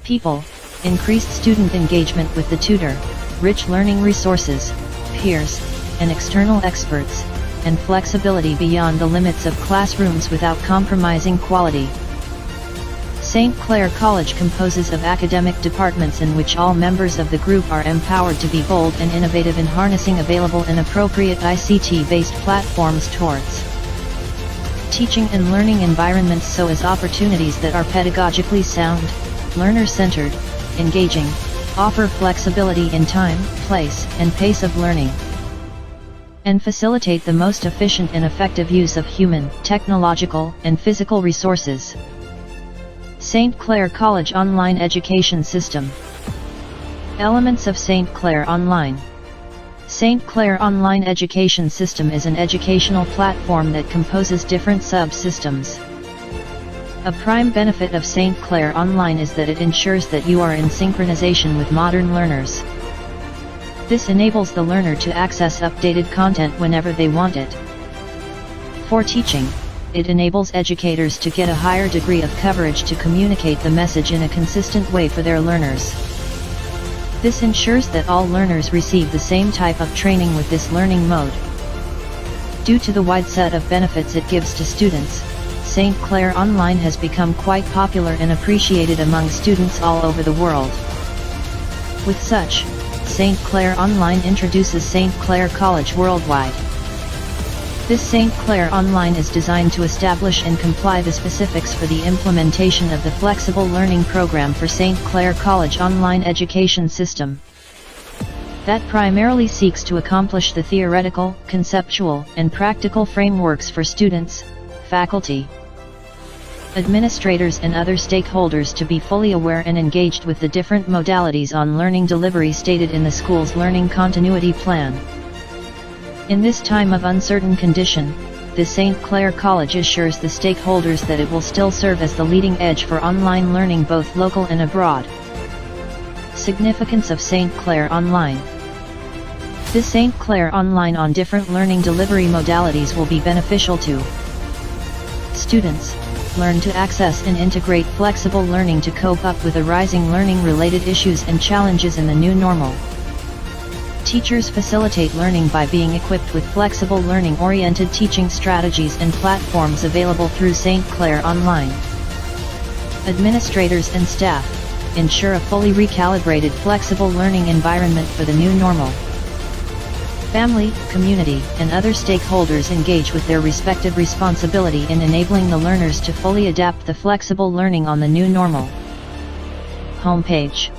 people, increased student engagement with the tutor, rich learning resources, peers, and external experts, and flexibility beyond the limits of classrooms without compromising quality. St. Clair College composes of academic departments in which all members of the group are empowered to be bold and innovative in harnessing available and appropriate ICT-based platforms towards teaching and learning environments so as opportunities that are pedagogically sound, learner-centered, engaging, offer flexibility in time, place, and pace of learning, and facilitate the most efficient and effective use of human, technological, and physical resources. St. Clair College Online Education System. Elements of St. Clair Online. St. Clair Online Education System is an educational platform that composes different subsystems. A prime benefit of St. Clair Online is that it ensures that you are in synchronization with modern learners. This enables the learner to access updated content whenever they want it. For teaching, it enables educators to get a higher degree of coverage to communicate the message in a consistent way for their learners. This ensures that all learners receive the same type of training with this learning mode. Due to the wide set of benefits it gives to students, St. Clair Online has become quite popular and appreciated among students all over the world. With such, St. Clair Online introduces St. Clair College Worldwide. This St. Clair Online is designed to establish and comply the specifics for the implementation of the flexible learning program for St. Clair College Online Education System that primarily seeks to accomplish the theoretical, conceptual, and practical frameworks for students, faculty, administrators and other stakeholders to be fully aware and engaged with the different modalities on learning delivery stated in the school's Learning Continuity Plan. In this time of uncertain condition, the St. Clair College assures the stakeholders that it will still serve as the leading edge for online learning both local and abroad. Significance of St. Clair Online. The St. Clair Online on different learning delivery modalities will be beneficial to students. Learn to access and integrate flexible learning to cope up with arising learning-related issues and challenges in the new normal. Teachers facilitate learning by being equipped with flexible learning-oriented teaching strategies and platforms available through St. Clair Online. Administrators and staff ensure a fully recalibrated flexible learning environment for the new normal. Family, community, and other stakeholders engage with their respective responsibility in enabling the learners to fully adapt the flexible learning on the new normal. Homepage.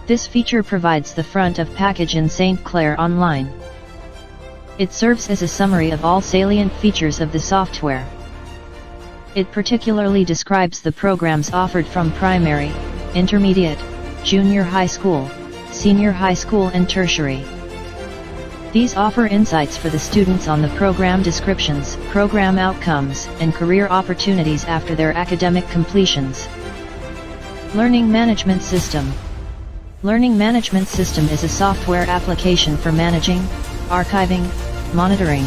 This feature provides the front of package in St. Clair Online. It serves as a summary of all salient features of the software. It particularly describes the programs offered from primary, intermediate, junior high school, senior high school and tertiary. These offer insights for the students on the program descriptions, program outcomes, and career opportunities after their academic completions. Learning Management System. Learning Management System is a software application for managing, archiving, monitoring,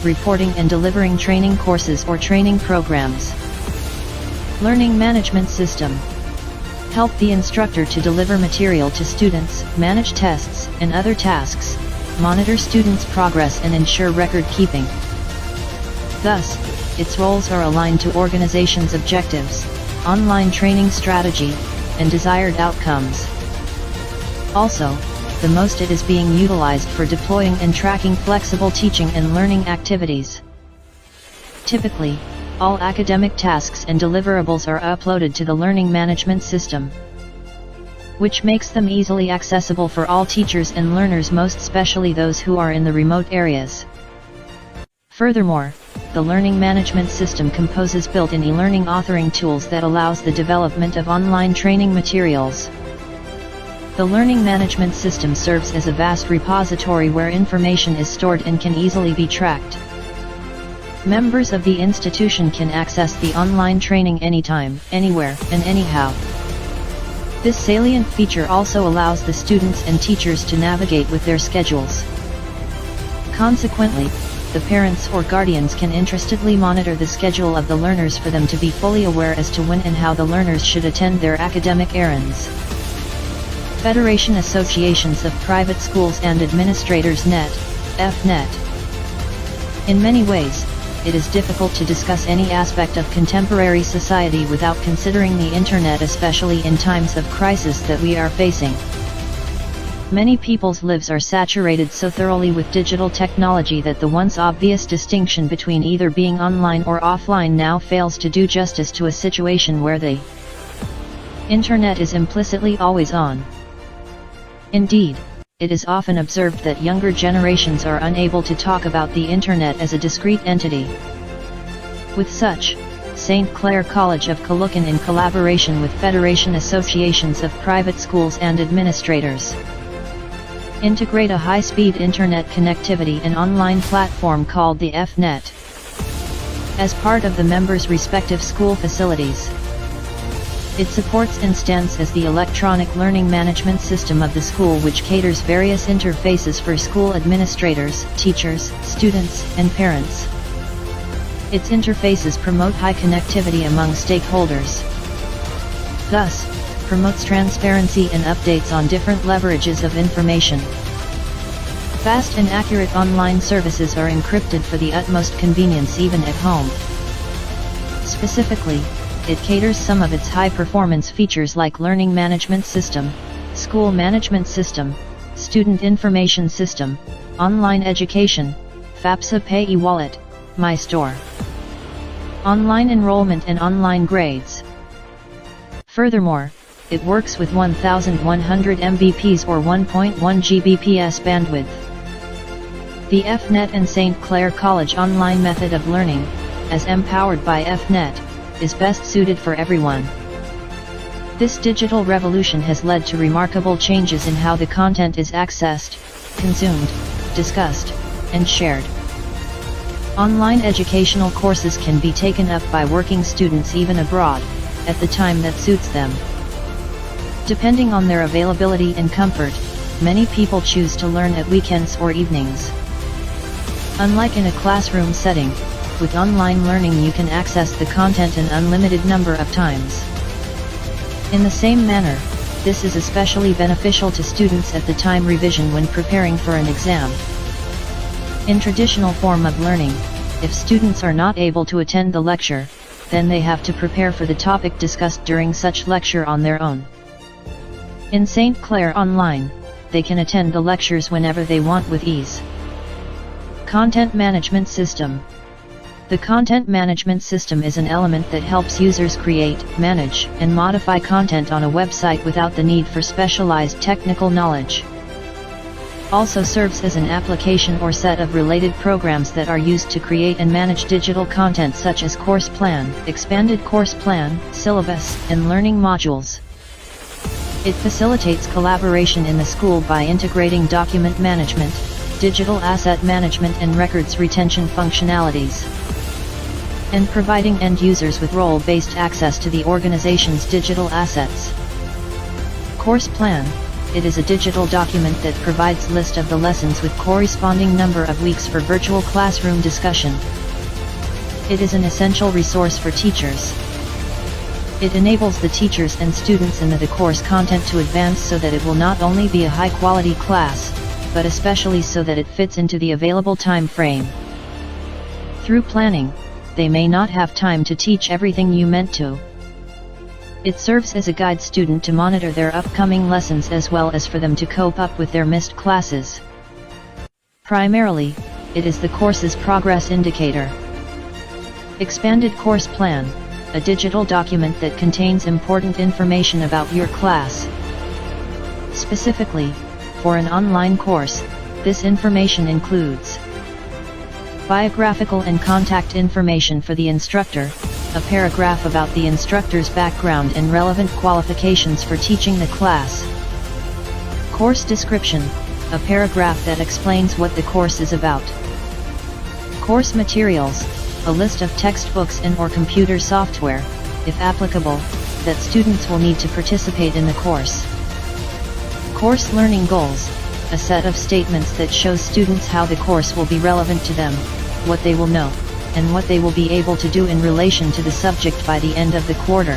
reporting and delivering training courses or training programs. Learning Management System. Help the instructor to deliver material to students, manage tests and other tasks, monitor students' progress and ensure record keeping. Thus, its roles are aligned to organization's objectives, online training strategy, and desired outcomes. Also, the most it is being utilized for deploying and tracking flexible teaching and learning activities. Typically, all academic tasks and deliverables are uploaded to the Learning Management System, which makes them easily accessible for all teachers and learners, most especially those who are in the remote areas. Furthermore, the Learning Management System composes built-in e-learning authoring tools that allows the development of online training materials. The Learning Management System serves as a vast repository where information is stored and can easily be tracked. Members of the institution can access the online training anytime, anywhere, and anyhow. This salient feature also allows the students and teachers to navigate with their schedules. Consequently, the parents or guardians can interestedly monitor the schedule of the learners for them to be fully aware as to when and how the learners should attend their academic errands. Federation Associations of Private Schools and Administrators Net, FNET. In many ways, it is difficult to discuss any aspect of contemporary society without considering the internet, especially in times of crisis that we are facing. Many people's lives are saturated so thoroughly with digital technology that the once obvious distinction between either being online or offline now fails to do justice to a situation where the internet is implicitly always on. Indeed, it is often observed that younger generations are unable to talk about the internet as a discrete entity. With such, St. Clair College of Caloocan, in collaboration with Federation Associations of Private Schools and Administrators, integrate a high-speed internet connectivity and online platform called the FNET as part of the members' respective school facilities. It supports and stands as the electronic learning management system of the school, which caters various interfaces for school administrators, teachers, students, and parents. Its interfaces promote high connectivity among stakeholders. Thus, promotes transparency and updates on different leverages of information. Fast and accurate online services are encrypted for the utmost convenience even at home. Specifically, it caters some of its high-performance features like Learning Management System, School Management System, Student Information System, Online Education, FAFSA Pay e-Wallet, My Store, Online Enrollment and Online Grades. Furthermore, it works with 1100 Mbps or 1.1 Gbps bandwidth. The FNET and St. Clair College online method of learning, as empowered by FNET, is best suited for everyone. This digital revolution has led to remarkable changes in how the content is accessed, consumed, discussed, and shared. Online educational courses can be taken up by working students even abroad, at the time that suits them. Depending on their availability and comfort, many people choose to learn at weekends or evenings. Unlike in a classroom setting, with online learning you can access the content an unlimited number of times. In the same manner, this is especially beneficial to students at the time revision when preparing for an exam. In traditional form of learning, if students are not able to attend the lecture, then they have to prepare for the topic discussed during such lecture on their own. In St. Clair Online, they can attend the lectures whenever they want with ease. Content Management System. The content management system is an element that helps users create, manage, and modify content on a website without the need for specialized technical knowledge. Also serves as an application or set of related programs that are used to create and manage digital content such as course plan, expanded course plan, syllabus, and learning modules. It facilitates collaboration in the school by integrating document management, digital asset management and records retention functionalities, and providing end users with role-based access to the organization's digital assets. Course Plan. It is a digital document that provides list of the lessons with corresponding number of weeks for virtual classroom discussion. It is an essential resource for teachers. It enables the teachers and students in the course content to advance so that it will not only be a high-quality class, but especially so that it fits into the available time frame. Through planning, they may not have time to teach everything you meant to. It serves as a guide student to monitor their upcoming lessons as well as for them to cope up with their missed classes. Primarily, it is the course's progress indicator. Expanded Course Plan, a digital document that contains important information about your class. Specifically, for an online course, this information includes biographical and contact information for the instructor, a paragraph about the instructor's background and relevant qualifications for teaching the class. Course description, a paragraph that explains what the course is about. Course materials, a list of textbooks and/or computer software, if applicable, that students will need to participate in the course. Course learning goals, a set of statements that shows students how the course will be relevant to them, what they will know, and what they will be able to do in relation to the subject by the end of the quarter.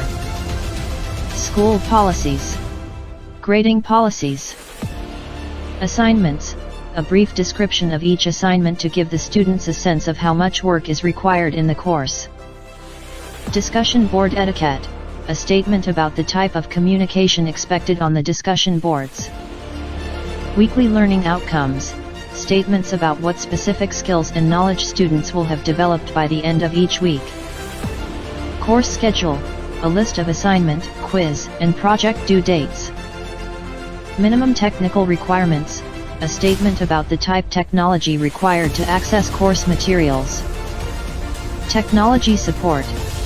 School policies. Grading policies. Assignments, a brief description of each assignment to give the students a sense of how much work is required in the course. Discussion board etiquette, a statement about the type of communication expected on the discussion boards. Weekly learning outcomes, statements about what specific skills and knowledge students will have developed by the end of each week. Course schedule, a list of assignment, quiz, and project due dates. Minimum technical requirements, a statement about the type technology required to access course materials. Technology support,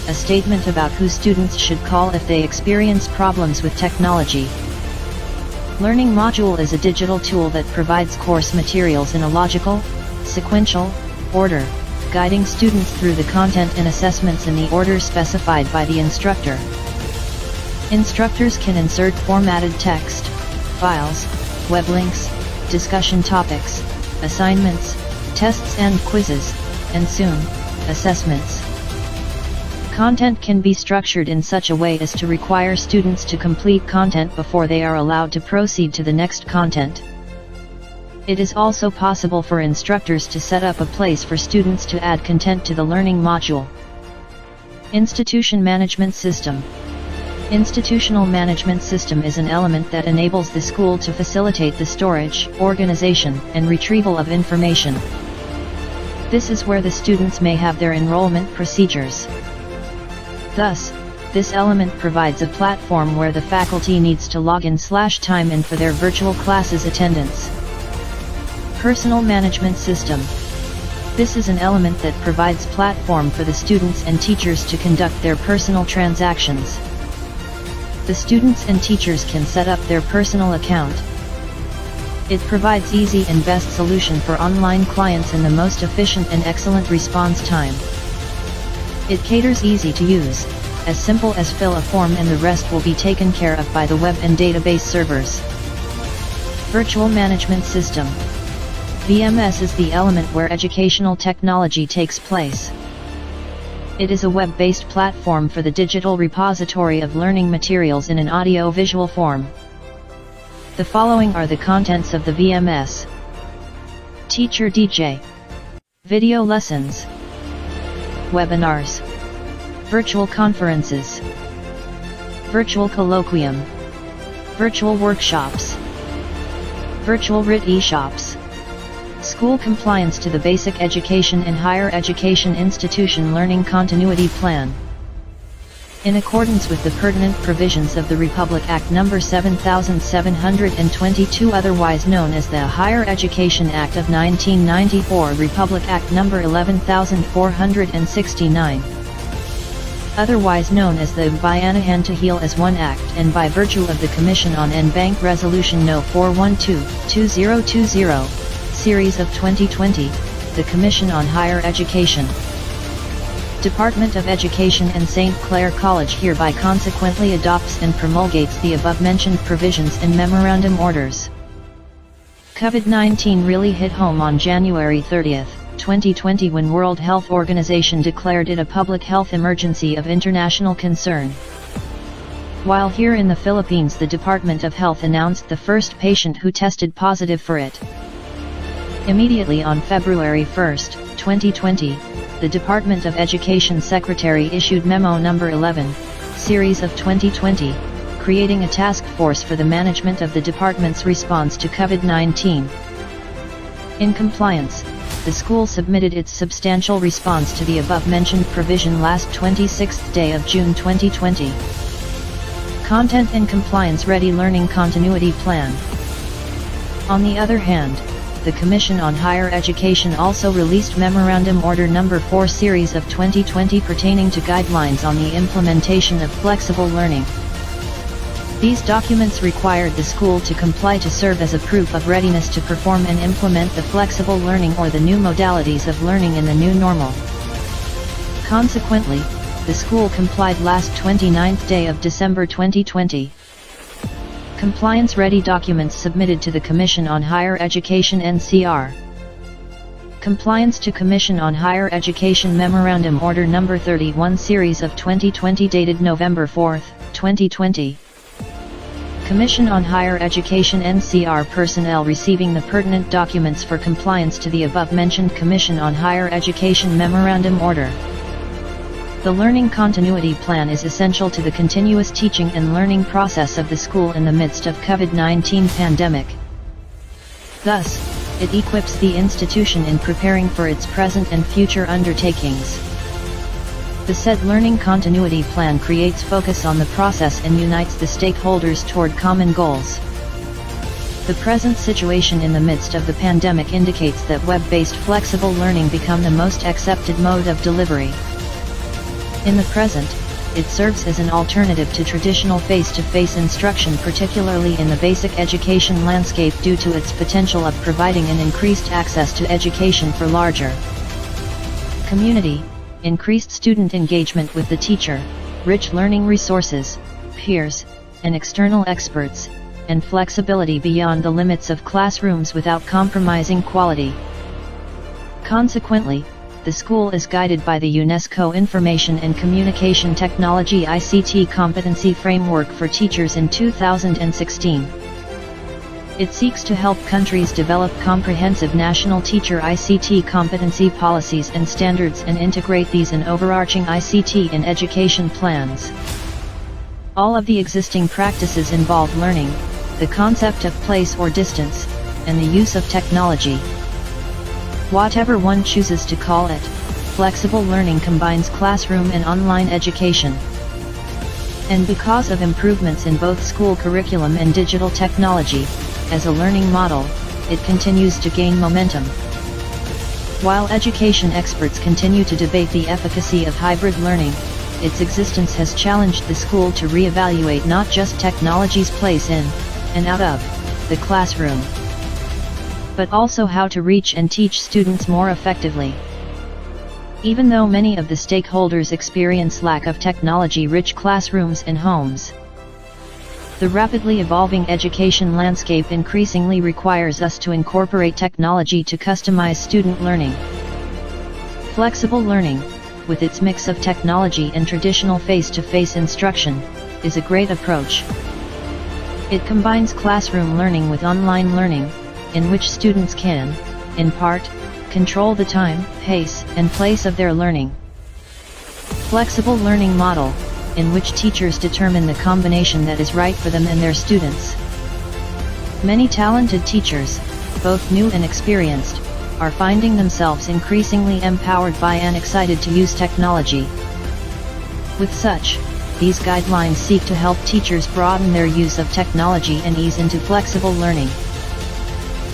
a statement about who students should call if they experience problems with technology. Learning module is a digital tool that provides course materials in a logical, sequential order, guiding students through the content and assessments in the order specified by the instructor. Instructors can insert formatted text, files, web links, discussion topics, assignments, tests and quizzes, and soon, assessments. Content can be structured in such a way as to require students to complete content before they are allowed to proceed to the next content. It is also possible for instructors to set up a place for students to add content to the learning module. Institution Management System. Institutional management system is an element that enables the school to facilitate the storage, organization, and retrieval of information. This is where the students may have their enrollment procedures. Thus, this element provides a platform where the faculty needs to log in/time in for their virtual classes attendance. Personal Management System. This is an element that provides platform for the students and teachers to conduct their personal transactions. The students and teachers can set up their personal account. It provides easy and best solution for online clients in the most efficient and excellent response time. It caters easy to use, as simple as fill a form and the rest will be taken care of by the web and database servers. Virtual Management System. VMS is the element where educational technology takes place. It is a web-based platform for the digital repository of learning materials in an audio-visual form. The following are the contents of the VMS. Teacher DJ. Video lessons. Webinars. Virtual conferences. Virtual colloquium. Virtual workshops. Virtual RIT e-shops. School compliance to the Basic Education and Higher Education Institution Learning Continuity Plan. In accordance with the pertinent provisions of the Republic Act No. 7722, otherwise known as the Higher Education Act of 1994, Republic Act No. 11469, otherwise known as the Bayanihan to Heal as One Act, and by virtue of the Commission on N-Bank Resolution No. 412-2020, Series of 2020, the Commission on Higher Education, Department of Education and St. Clair College hereby consequently adopts and promulgates the above-mentioned provisions and memorandum orders. COVID-19 really hit home on January 30, 2020, when World Health Organization declared it a public health emergency of international concern. While here in the Philippines, the Department of Health announced the first patient who tested positive for it. Immediately on February 1, 2020, the Department of Education Secretary issued Memo No. 11, Series of 2020, creating a task force for the management of the department's response to COVID-19. In compliance, the school submitted its substantial response to the above-mentioned provision last 26th day of June 2020. Content and Compliance Ready Learning Continuity Plan. On the other hand, the Commission on Higher Education also released Memorandum Order No. 4 Series of 2020 pertaining to guidelines on the implementation of flexible learning. These documents required the school to comply to serve as a proof of readiness to perform and implement the flexible learning or the new modalities of learning in the new normal. Consequently, the school complied last 29th day of December 2020. Compliance-ready documents submitted to the Commission on Higher Education NCR. Compliance to Commission on Higher Education Memorandum Order No. 31 Series of 2020 dated November 4, 2020. Commission on Higher Education NCR personnel receiving the pertinent documents for compliance to the above-mentioned Commission on Higher Education Memorandum Order. The Learning Continuity Plan is essential to the continuous teaching and learning process of the school in the midst of COVID-19 pandemic. Thus, it equips the institution in preparing for its present and future undertakings. The said Learning Continuity Plan creates focus on the process and unites the stakeholders toward common goals. The present situation in the midst of the pandemic indicates that web-based flexible learning become the most accepted mode of delivery. In the present, it serves as an alternative to traditional face-to-face instruction, particularly in the basic education landscape, due to its potential of providing an increased access to education for larger community, increased student engagement with the teacher, rich learning resources, peers, and external experts, and flexibility beyond the limits of classrooms without compromising quality. Consequently, the school is guided by the UNESCO Information and Communication Technology ICT Competency Framework for Teachers in 2016. It seeks to help countries develop comprehensive national teacher ICT competency policies and standards and integrate these in overarching ICT and education plans. All of the existing practices involve learning, the concept of place or distance, and the use of technology. Whatever one chooses to call it, flexible learning combines classroom and online education. And because of improvements in both school curriculum and digital technology, as a learning model, it continues to gain momentum. While education experts continue to debate the efficacy of hybrid learning, its existence has challenged the school to re-evaluate not just technology's place in, and out of, the classroom, but also how to reach and teach students more effectively. Even though many of the stakeholders experience lack of technology-rich classrooms and homes, the rapidly evolving education landscape increasingly requires us to incorporate technology to customize student learning. Flexible learning, with its mix of technology and traditional face-to-face instruction, is a great approach. It combines classroom learning with online learning, in which students can, in part, control the time, pace, and place of their learning. Flexible learning model, in which teachers determine the combination that is right for them and their students. Many talented teachers, both new and experienced, are finding themselves increasingly empowered by and excited to use technology. With such, these guidelines seek to help teachers broaden their use of technology and ease into flexible learning.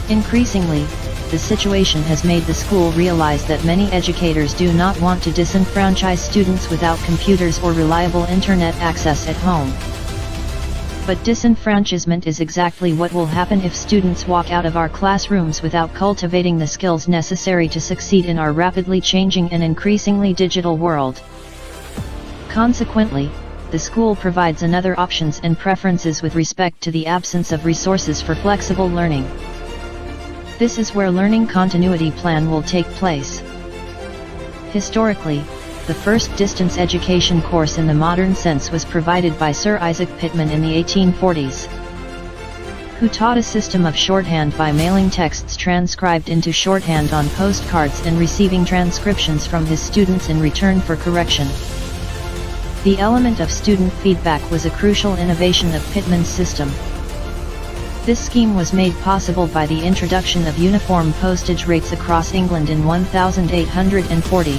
Increasingly, the situation has made the school realize that many educators do not want to disenfranchise students without computers or reliable internet access at home. But disenfranchisement is exactly what will happen if students walk out of our classrooms without cultivating the skills necessary to succeed in our rapidly changing and increasingly digital world. Consequently, the school provides another options and preferences with respect to the absence of resources for flexible learning. This is where Learning Continuity Plan will take place. Historically, the first distance education course in the modern sense was provided by Sir Isaac Pitman in the 1840s, who taught a system of shorthand by mailing texts transcribed into shorthand on postcards and receiving transcriptions from his students in return for correction. The element of student feedback was a crucial innovation of Pitman's system. This scheme was made possible by the introduction of uniform postage rates across England in 1840.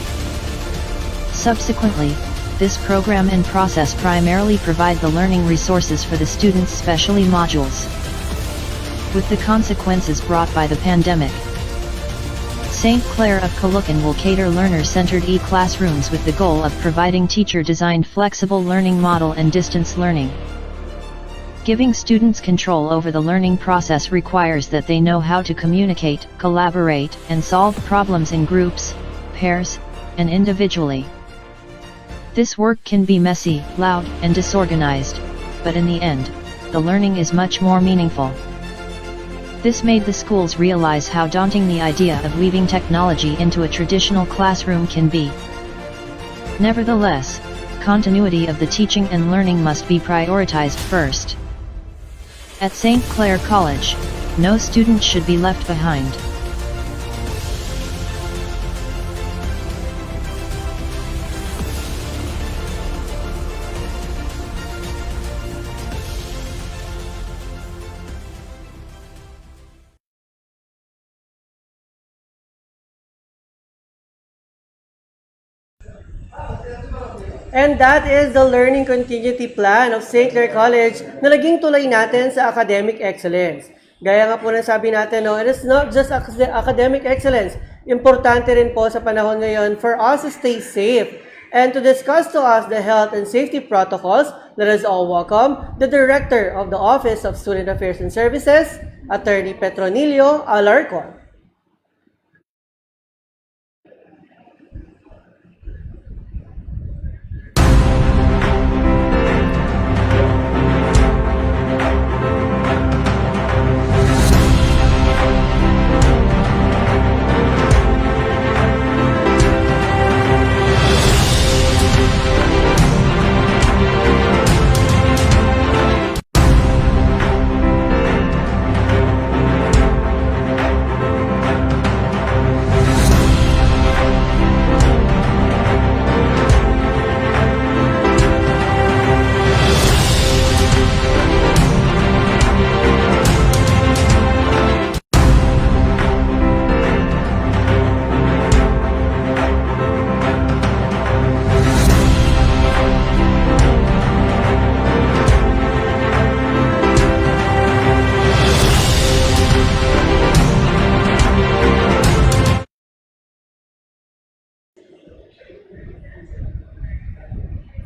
Subsequently, this program and process primarily provide the learning resources for the students' specialty modules. With the consequences brought by the pandemic, St. Clair of Caloocan will cater learner-centered e-classrooms with the goal of providing teacher-designed flexible learning model and distance learning. Giving students control over the learning process requires that they know how to communicate, collaborate, and solve problems in groups, pairs, and individually. This work can be messy, loud, and disorganized, but in the end, the learning is much more meaningful. This made the schools realize how daunting the idea of weaving technology into a traditional classroom can be. Nevertheless, continuity of the teaching and learning must be prioritized first. At St. Clair College, no student should be left behind. And that is the Learning Continuity Plan of St. Clair College na naging tulay natin sa academic excellence. Gaya nga po ng sabi natin, no, it is not just academic excellence. Importante rin po sa panahon ngayon for us to stay safe. And to discuss to us the health and safety protocols, let us all welcome the Director of the Office of Student Affairs and Services, Attorney Petronilio Alarcon.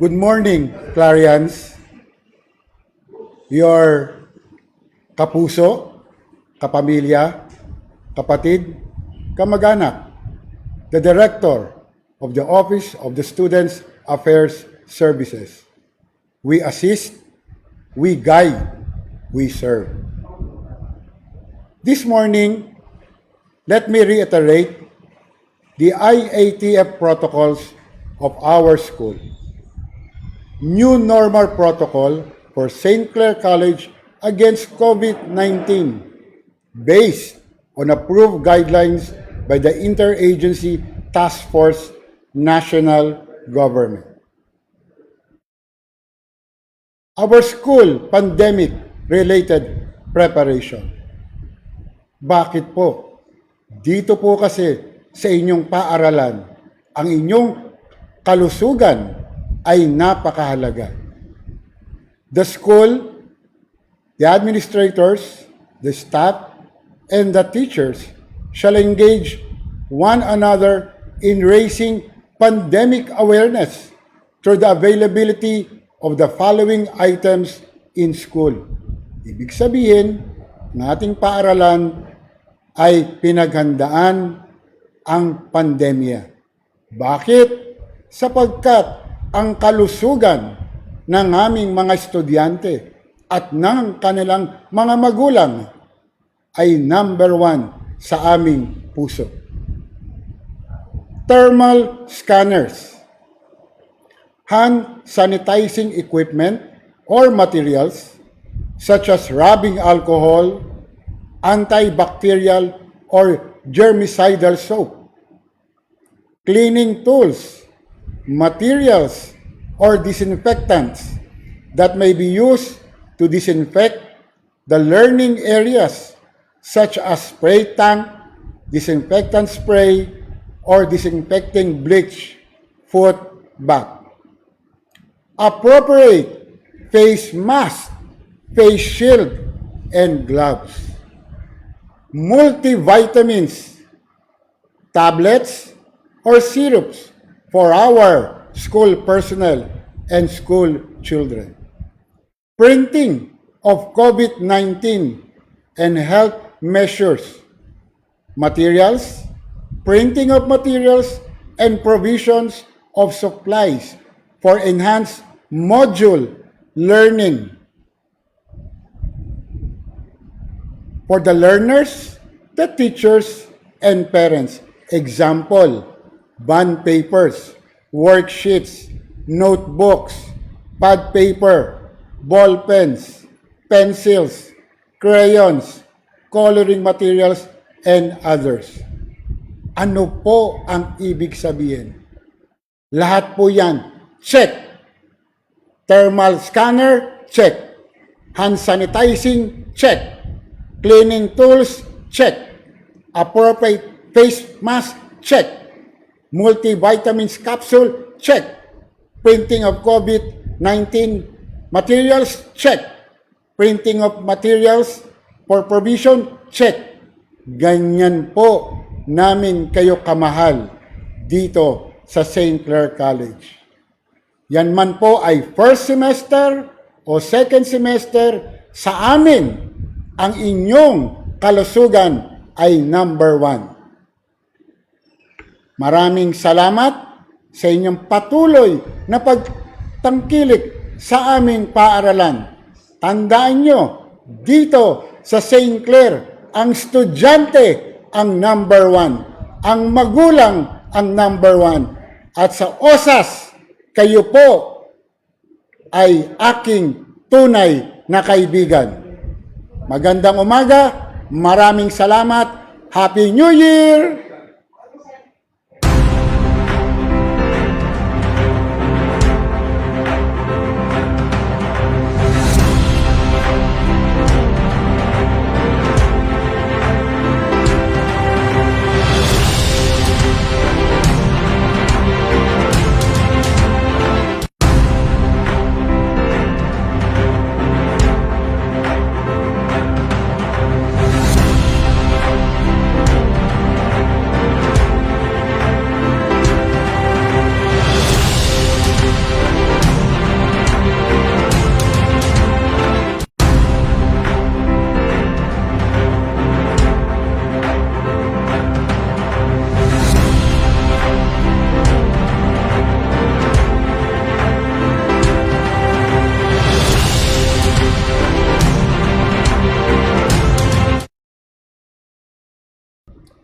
Good morning, Clarians. Your kapuso, kapamilya, kapatid, kamag-anak, the Director of the Office of the Students Affairs Services. We assist, we guide, we serve. This morning, let me reiterate the IATF protocols of our school. New Normal Protocol for St. Clair College against COVID-19 based on approved guidelines by the Interagency Task Force National Government. our school pandemic-related preparation. Bakit po? Dito po kasi sa inyong paaralan, ang inyong kalusugan ay napakahalaga. The school, the administrators, the staff, and the teachers shall engage one another in raising pandemic awareness through the availability of the following items in school. Ibig sabihin, ng ating paaralan ay pinaghandaan ang pandemya. Bakit? Sapagkat ang kalusugan ng aming mga estudyante at ng kanilang mga magulang ay number 1 sa aming puso. Thermal scanners, hand sanitizing equipment or materials such as rubbing alcohol, antibacterial or germicidal soap, cleaning tools, materials, or disinfectants that may be used to disinfect the learning areas such as spray tank, disinfectant spray, or disinfecting bleach, foot bath. Appropriate face mask, face shield, and gloves. Multivitamins, tablets, or syrups for our school personnel and school children. Printing of COVID-19 and health measures, materials, printing of materials, and provisions of supplies for enhanced module learning for the learners, the teachers, and parents. Example, bond papers, worksheets, notebooks, pad paper, ball pens, pencils, crayons, coloring materials, and others. Ano po ang ibig sabihin? Lahat po yan, check. Thermal scanner, check. Hand sanitizing, check. Cleaning tools, check. Appropriate face mask, check. Multivitamins capsule, check. Printing of COVID-19 materials, check. Printing of materials for provision, check. Ganyan po namin kayo kamahal dito sa St. Clair College. Yan man po ay first semester o second semester, sa amin, ang inyong kalusugan ay number 1. Maraming salamat sa inyong patuloy na pagtangkilik sa aming paaralan. Tandaan nyo, dito sa St. Clair, ang estudyante ang number 1. Ang magulang ang number 1. At sa OSAS, kayo po ay aking tunay na kaibigan. Magandang umaga, maraming salamat, Happy New Year!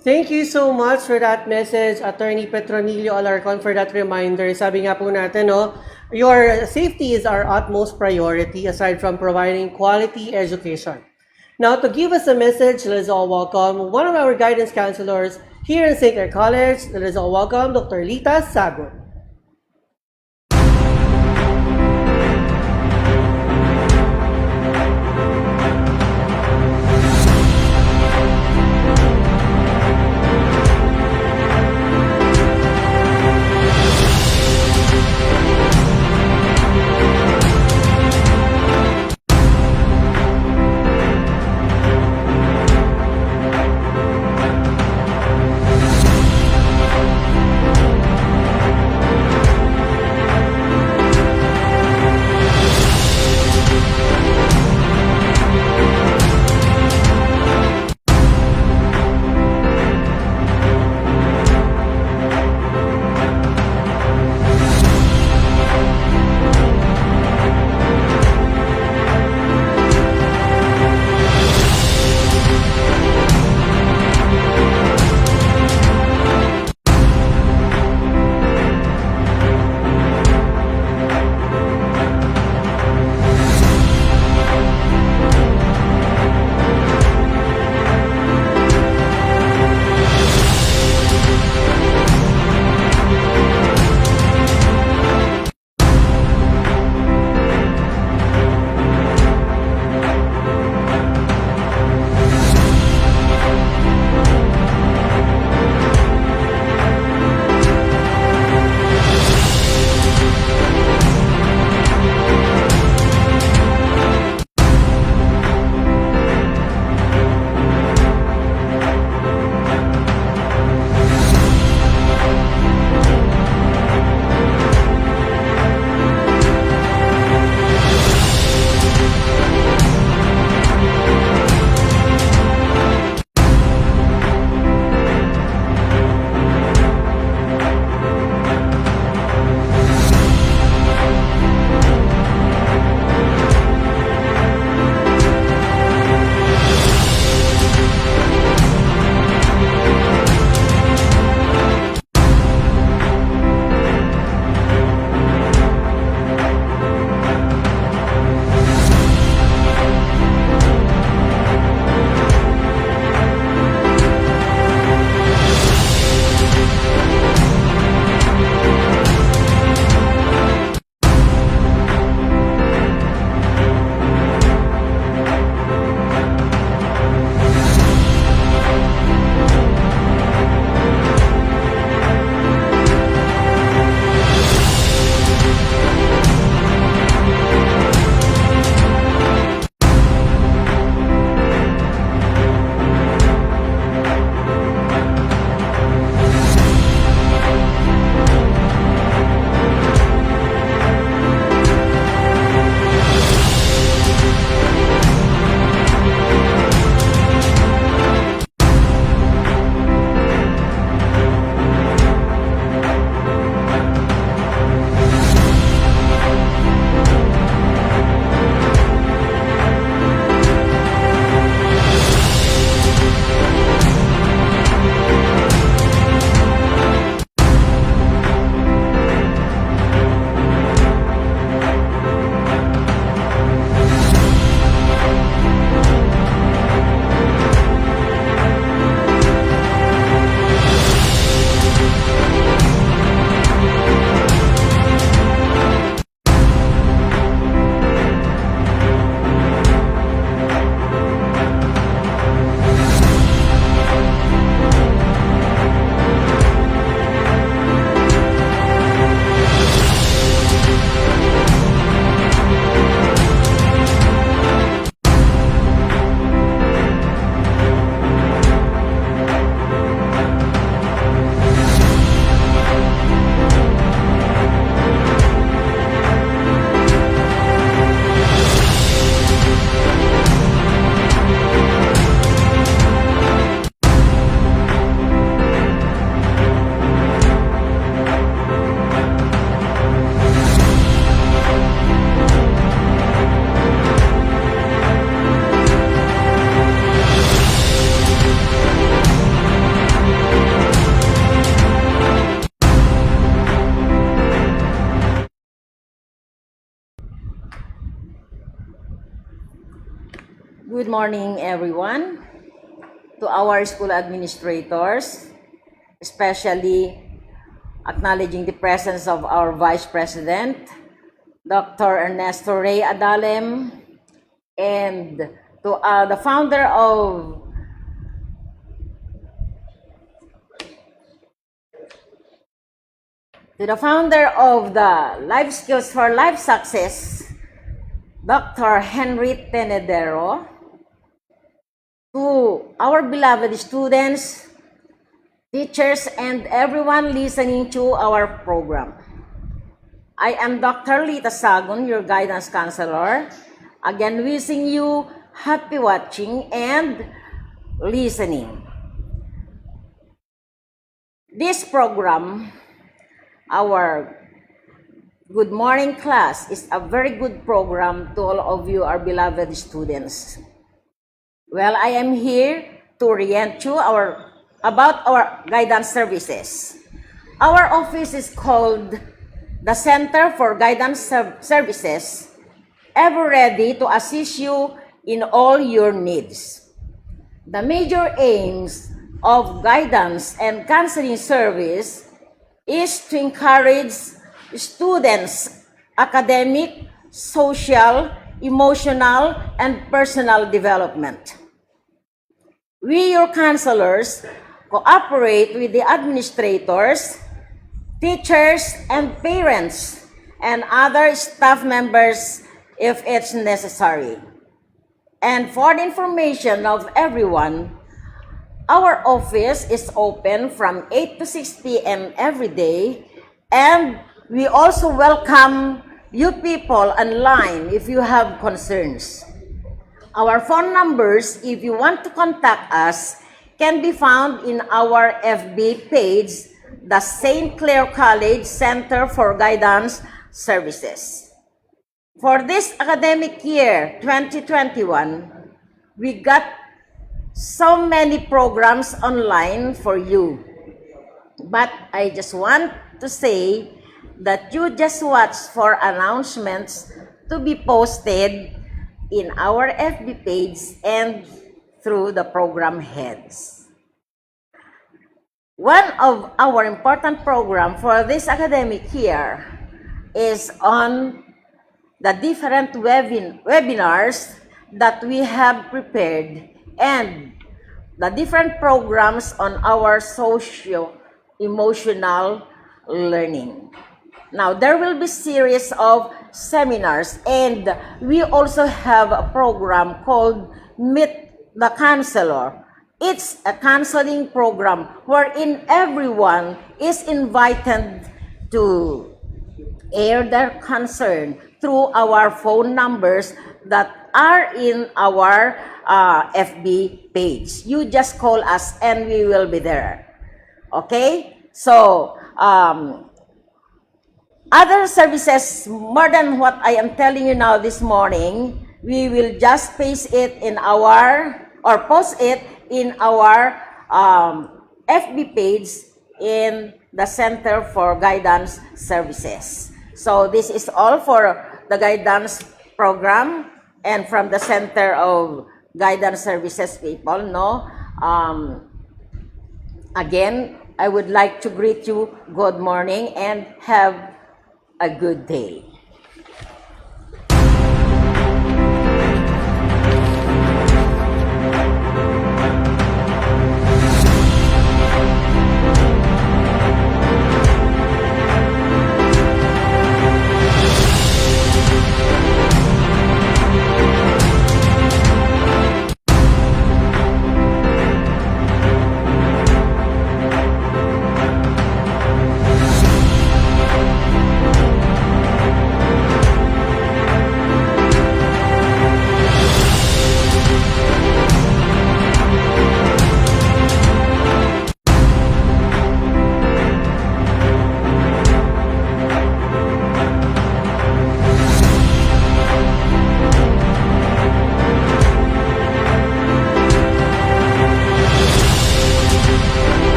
Thank you so much for that message, Attorney Petronilio Alarcon, for that reminder. Sabi nga po natin, no, your safety is our utmost priority aside from providing quality education. Now, to give us a message, let us all welcome one of our guidance counselors here in St. Clair College. Let us all welcome Dr. Lita Sagot. Good morning, everyone. To our school administrators, especially acknowledging the presence of our Vice President, Dr. Ernesto Ray Adalem, and to the founder of the Life Skills for Life Success, Dr. Henry Tenedero, to our beloved students, teachers, and everyone listening to our program. I am Dr. Lita Sagun, your guidance counselor. Again, wishing you happy watching and listening. This program, our Good Morning class, is a very good program to all of you, our beloved students. Well, I am here to orient you about our guidance services. Our office is called the Center for Guidance Services, ever ready to assist you in all your needs. The major aims of guidance and counseling service is to encourage students' academic, social, emotional, and personal development. We, your counselors, cooperate with the administrators, teachers, and parents, and other staff members if it's necessary. And for the information of everyone, our office is open from 8 to 6 p.m. every day, and we also welcome you people online if you have concerns. Our phone numbers, if you want to contact us, can be found in our FB page, the St. Clair College Center for Guidance Services. For this academic year, 2021, we got so many programs online for you. But I just want to say that you just watch for announcements to be posted in our FB page and through the program heads. One of our important programs for this academic year is on the different webinars that we have prepared and the different programs on our socio-emotional learning. Now, there will be series of seminars, and we also have a program called Meet the Counselor. It's a counseling program wherein everyone is invited to air their concern through our phone numbers that are in our FB page. You just call us and we will be there. Okay? So, other services, more than what I am telling you now this morning, we will just post it in our FB page in the Center for Guidance Services. So this is all for the guidance program and from the Center of Guidance Services people, no? Again, I would like to greet you good morning and have a good day.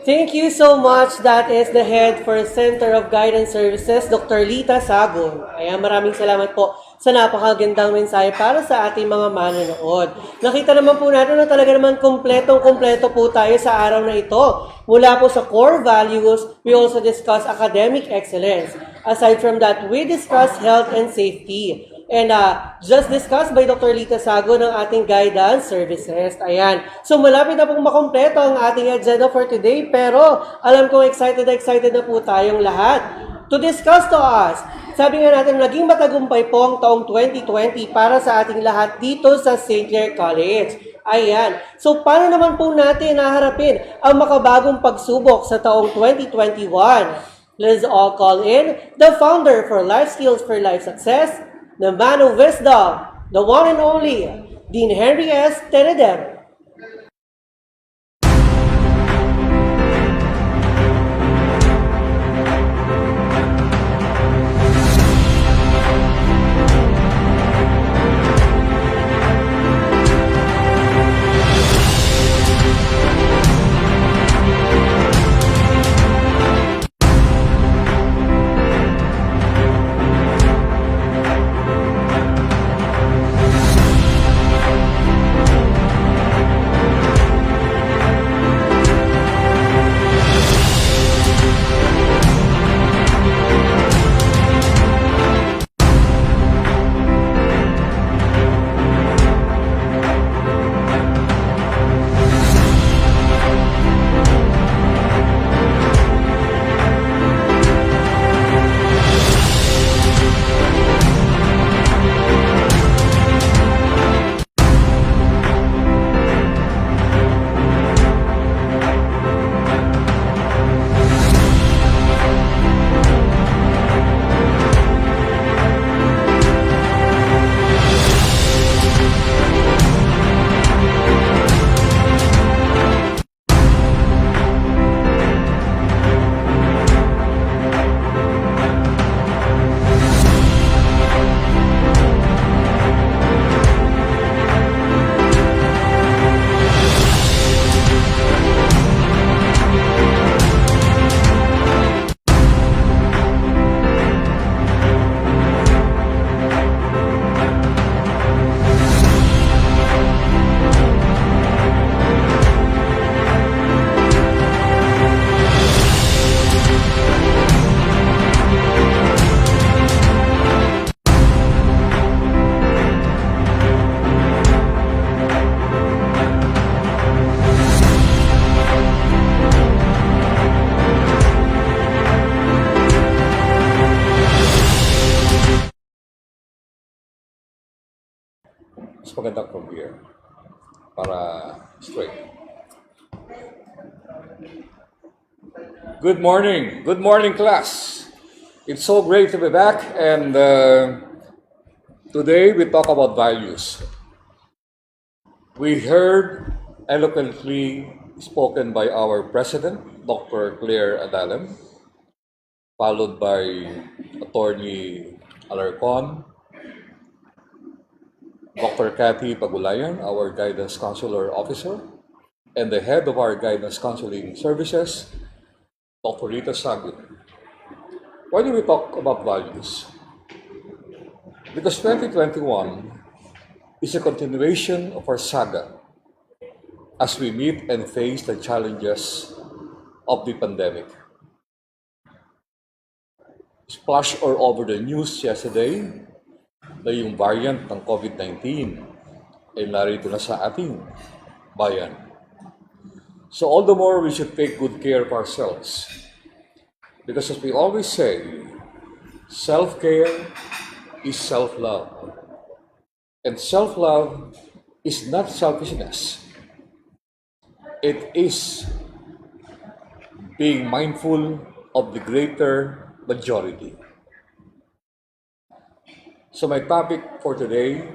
Thank you so much. That is the head for Center of Guidance Services, Dr. Lita Sagon. Ayan, maraming salamat po sa napakagandang mensahe para sa ating mga manonood. Nakita naman po natin na talaga naman kumpletong-kumpleto po tayo sa araw na ito. Mula po sa core values, we also discuss academic excellence. Aside from that, we discuss health and safety. And just discussed by Dr. Lita Sago ng ating guidance services. Ayan. So malapit na pong makompleto ang ating agenda for today. Pero alam kong excited na po tayong lahat to discuss to us. Sabi nga natin, naging matagumpay po ang taong 2020 para sa ating lahat dito sa St. Clair College. Ayan. So paano naman po natin naharapin ang makabagong pagsubok sa taong 2021? Let's all call in the founder for Life Skills for Life Success, the man of wisdom, the one and only, Dean Henry S. Tenedem. Mas maganda from here para straight. Good morning class. It's so great to be back, and today we talk about values. We heard eloquently spoken by our president, Dr. Claire Adalem, followed by Attorney Alarcon, Dr. Cathy Pagulayan, our Guidance Counselor Officer, and the head of our Guidance Counseling Services, Dr. Rita Sagut. Why do we talk about values? Because 2021 is a continuation of our saga as we meet and face the challenges of the pandemic. Splash all over the news yesterday na yung variant ng COVID-19 ay narito na sa ating bayan. So all the more we should take good care of ourselves. Because as we always say, self-care is self-love. And self-love is not selfishness. It is being mindful of the greater majority. So my topic for today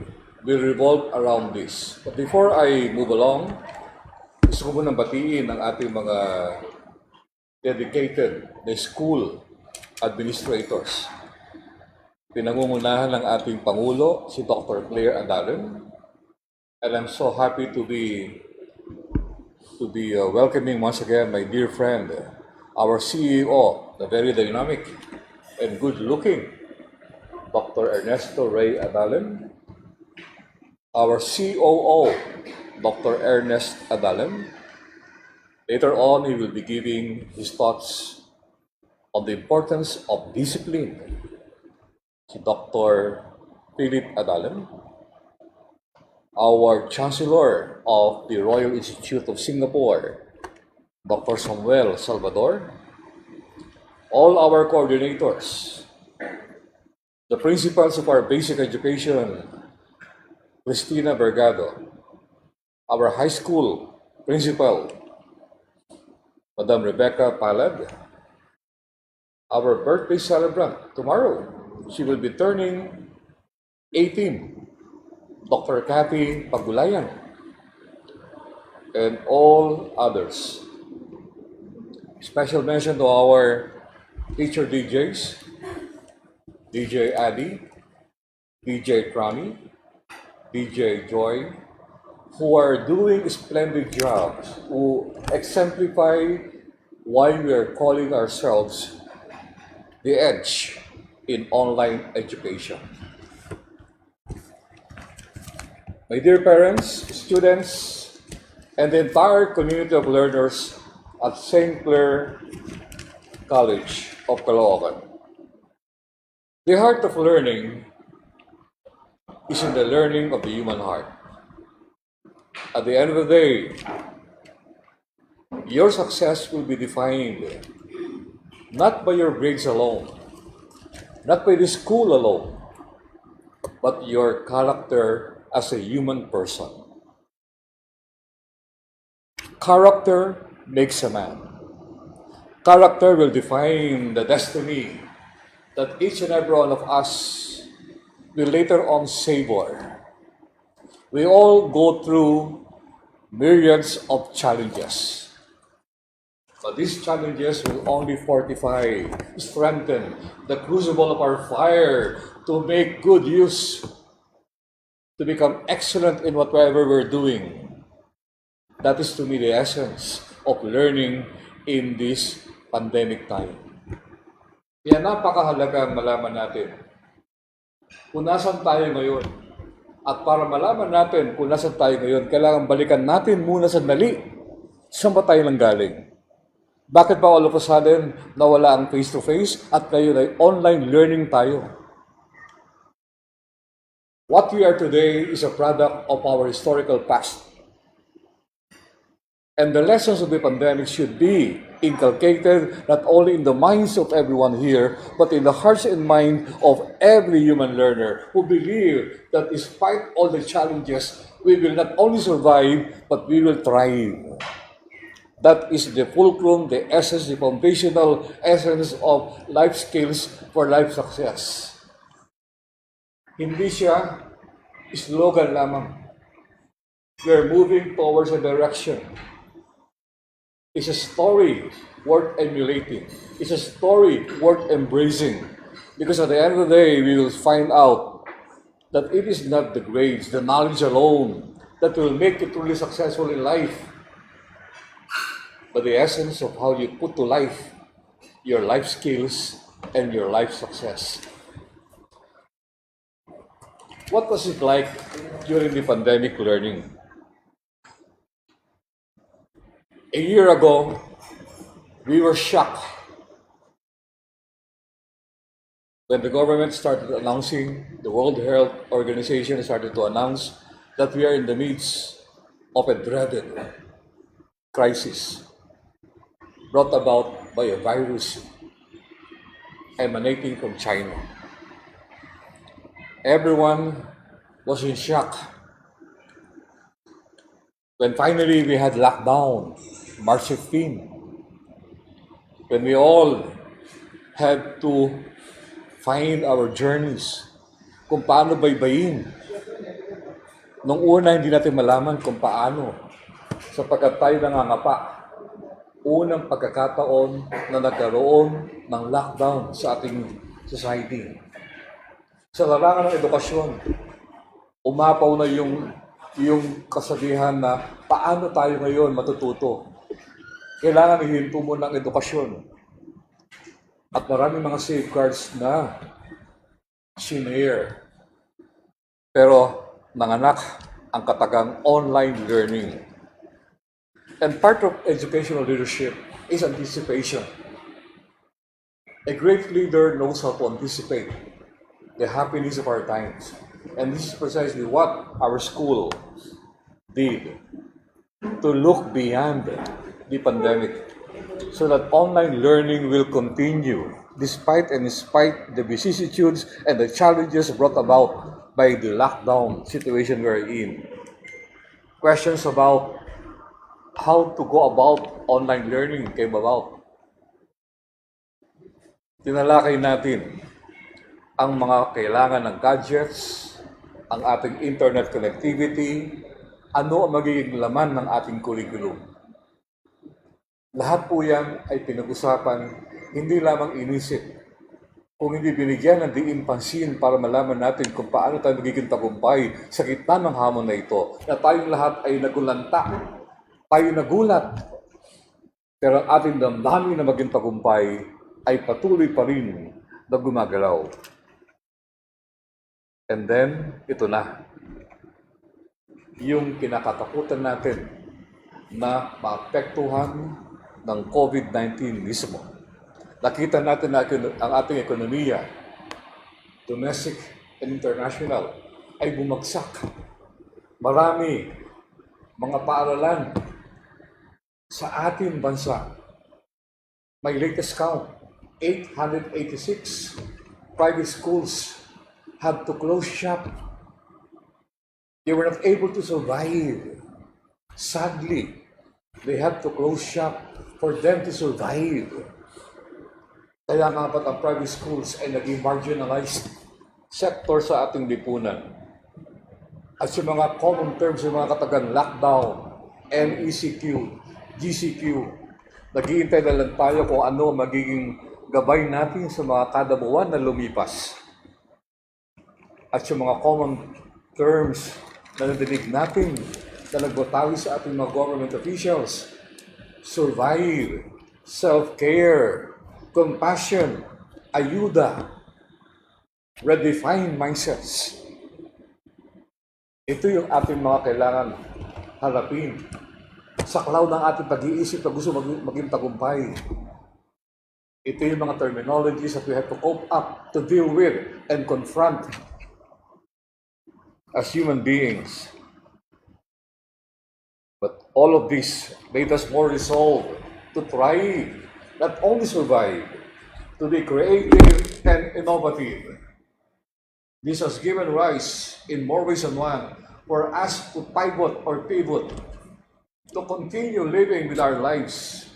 will revolve around this. But before I move along, gusto ko munang batiin ang ating mga dedicated na school administrators. Pinangungunahan ng ating Pangulo, si Dr. Claire Adalem. And I'm so happy to be to be welcoming once again my dear friend, our CEO, the very dynamic and good-looking Dr. Ernesto Ray Adalem, our COO, Dr. Ernest Adalem. Later on, he will be giving his thoughts on the importance of discipline to Dr. Philip Adalem, our Chancellor of the Royal Institute of Singapore, Dr. Samuel Salvador, all our coordinators, the principals of our basic education, Cristina Bergado, our high school principal, Madam Rebecca Palad, our birthday celebrant tomorrow. She will be turning 18, Dr. Kathy Pagulayan, and all others. Special mention to our teacher DJs, DJ Addy, DJ Trami, DJ Joy, who are doing splendid jobs, who exemplify why we are calling ourselves the edge in online education. My dear parents, students, and the entire community of learners at St. Clair College of Caloocan. The heart of learning is in the learning of the human heart. At the end of the day, your success will be defined not by your grades alone, not by the school alone, but your character as a human person. Character makes a man. Character will define the destiny that each and every one of us will later on savor. We all go through myriads of challenges. But these challenges will only fortify, strengthen the crucible of our fire to make good use, to become excellent in whatever we're doing. That is to me the essence of learning in this pandemic time. Kaya napakahalaga malaman natin kung nasan tayo ngayon. At para malaman natin kung nasan tayo ngayon, kailangan balikan natin muna sandali saan ba tayo nanggaling. Bakit ba all of a sudden nawala ang face-to-face at ngayon ay online learning tayo? What we are today is a product of our historical past. And the lessons of the pandemic should be inculcated not only in the minds of everyone here, but in the hearts and mind of every human learner who believe that despite all the challenges, we will not only survive, but we will thrive. That is the fulcrum, the essence, the foundational essence of life skills for life success. Hindi siya slogan lamang. We're moving towards a direction. It's a story worth emulating. It's a story worth embracing. Because at the end of the day, we will find out that it is not the grades, the knowledge alone that will make you truly successful in life, but the essence of how you put to life your life skills and your life success. What was it like during the pandemic learning? A year ago, we were shocked when the government started announcing, the World Health Organization started to announce that we are in the midst of a dreaded crisis brought about by a virus emanating from China. Everyone was in shock. When finally we had lockdown, March 15, when we all had to find our journeys, kung paano baybayin. Nung una, hindi natin malaman kung paano, sapagkat tayo nangangapa. Unang pagkakataon na nagkaroon ng lockdown sa ating society. Sa larangan ng edukasyon, umapaw na yung kasabihan na paano tayo ngayon matututo? Kailangan ihinto mo ng edukasyon. At maraming mga safeguards na sinare. Pero nanganak ang katagang online learning. And part of educational leadership is anticipation. A great leader knows how to anticipate the happiness of our times. And this is precisely what our school did to look beyond the pandemic so that online learning will continue despite and in spite the vicissitudes and the challenges brought about by the lockdown situation we're in. Questions about how to go about online learning came about. Tinalakay natin ang mga kailangan ng gadgets, ang ating internet connectivity, ano ang magiging laman ng ating curriculum. Lahat po yan ay pinag-usapan, hindi lamang inisip, kung hindi binigyan ng diin pansin para malaman natin kung paano tayo magiging tagumpay sa gitna ng hamon na ito, na tayong lahat ay nagulanta, tayo nagulat, pero ang ating damdamin na maging tagumpay ay patuloy pa rin na gumagalaw. And then, ito na. Yung kinakatakutan natin na maapektuhan ng COVID-19 mismo. Nakita natin na ang ating ekonomiya, domestic and international, ay bumagsak. Marami mga paaralan sa ating bansa. May latest count, 886 private schools had to close shop. They were not able to survive. Sadly, they had to close shop for them to survive. Kaya nga ba't ang private schools ay naging marginalized sector sa ating lipunan? At sa mga common terms, yung mga katagang lockdown, NECQ, GCQ, naghihintay na lang tayo kung ano magiging gabay natin sa mga kada buwan na lumipas. At sa mga common terms na nadinig natin na nagbatawi sa ating mga government officials, survive, self-care, compassion, ayuda, redefine mindsets. Ito yung ating mga kailangan harapin sa cloud ng ating pag-iisip na gusto maging tagumpay. Ito yung mga terminologies that we have to cope up, to deal with, and confront as human beings. But all of this made us more resolved to try, not only survive, to be creative and innovative. This has given rise, in more ways than one, for us to pivot, to continue living with our lives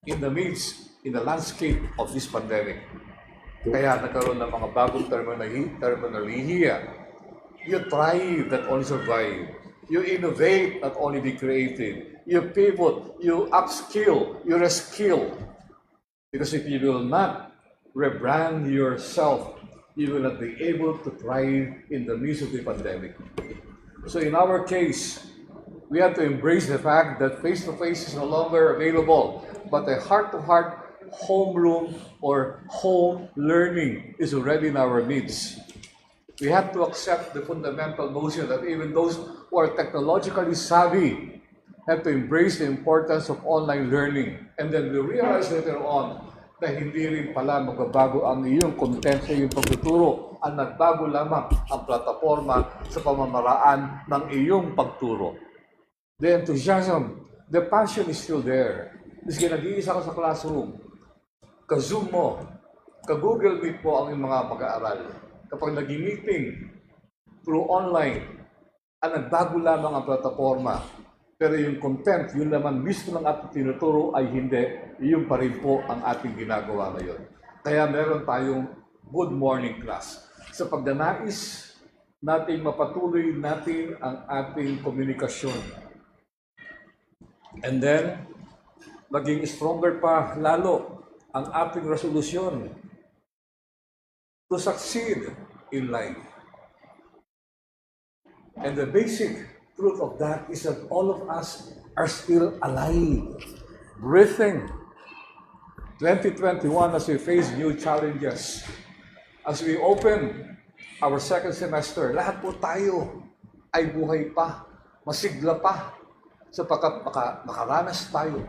in the midst, in the landscape of this pandemic. Kaya nagkaroon ng mga bagong terminolohiya. You thrive, not only survive. You innovate, not only be creative. You pivot, you upskill, you reskill. Because if you will not rebrand yourself, you will not be able to thrive in the midst of the pandemic. So in our case, we have to embrace the fact that face-to-face is no longer available, but a heart-to-heart homeroom or home learning is already in our midst. We have to accept the fundamental notion that even those who are technologically savvy have to embrace the importance of online learning. And then we realize later on na hindi rin pala magbabago ang iyong content sa iyong pagtuturo. Ang nagbago lamang ang plataforma sa pamamaraan ng iyong pagturo. The enthusiasm, the passion is still there. Miski nag-iisa ka sa classroom, ka-Zoom mo, ka-Google Meet mo ang iyong mga mag-aaral. Kapag nag-meeting through online, ang nagbago lamang ang plataforma. Pero yung content, yun naman mismo ng ating tinuturo ay hindi. Yun pa rin po ang ating ginagawa ngayon. Kaya meron tayong good morning class. Sa pagdanais natin mapatuloy natin ang ating komunikasyon. And then, maging stronger pa lalo ang ating resolusyon to succeed in life. And the basic truth of that is that all of us are still alive, breathing. 2021, as we face new challenges, as we open our second semester, lahat po tayo ay buhay pa, masigla pa, sapagkat makaranas tayo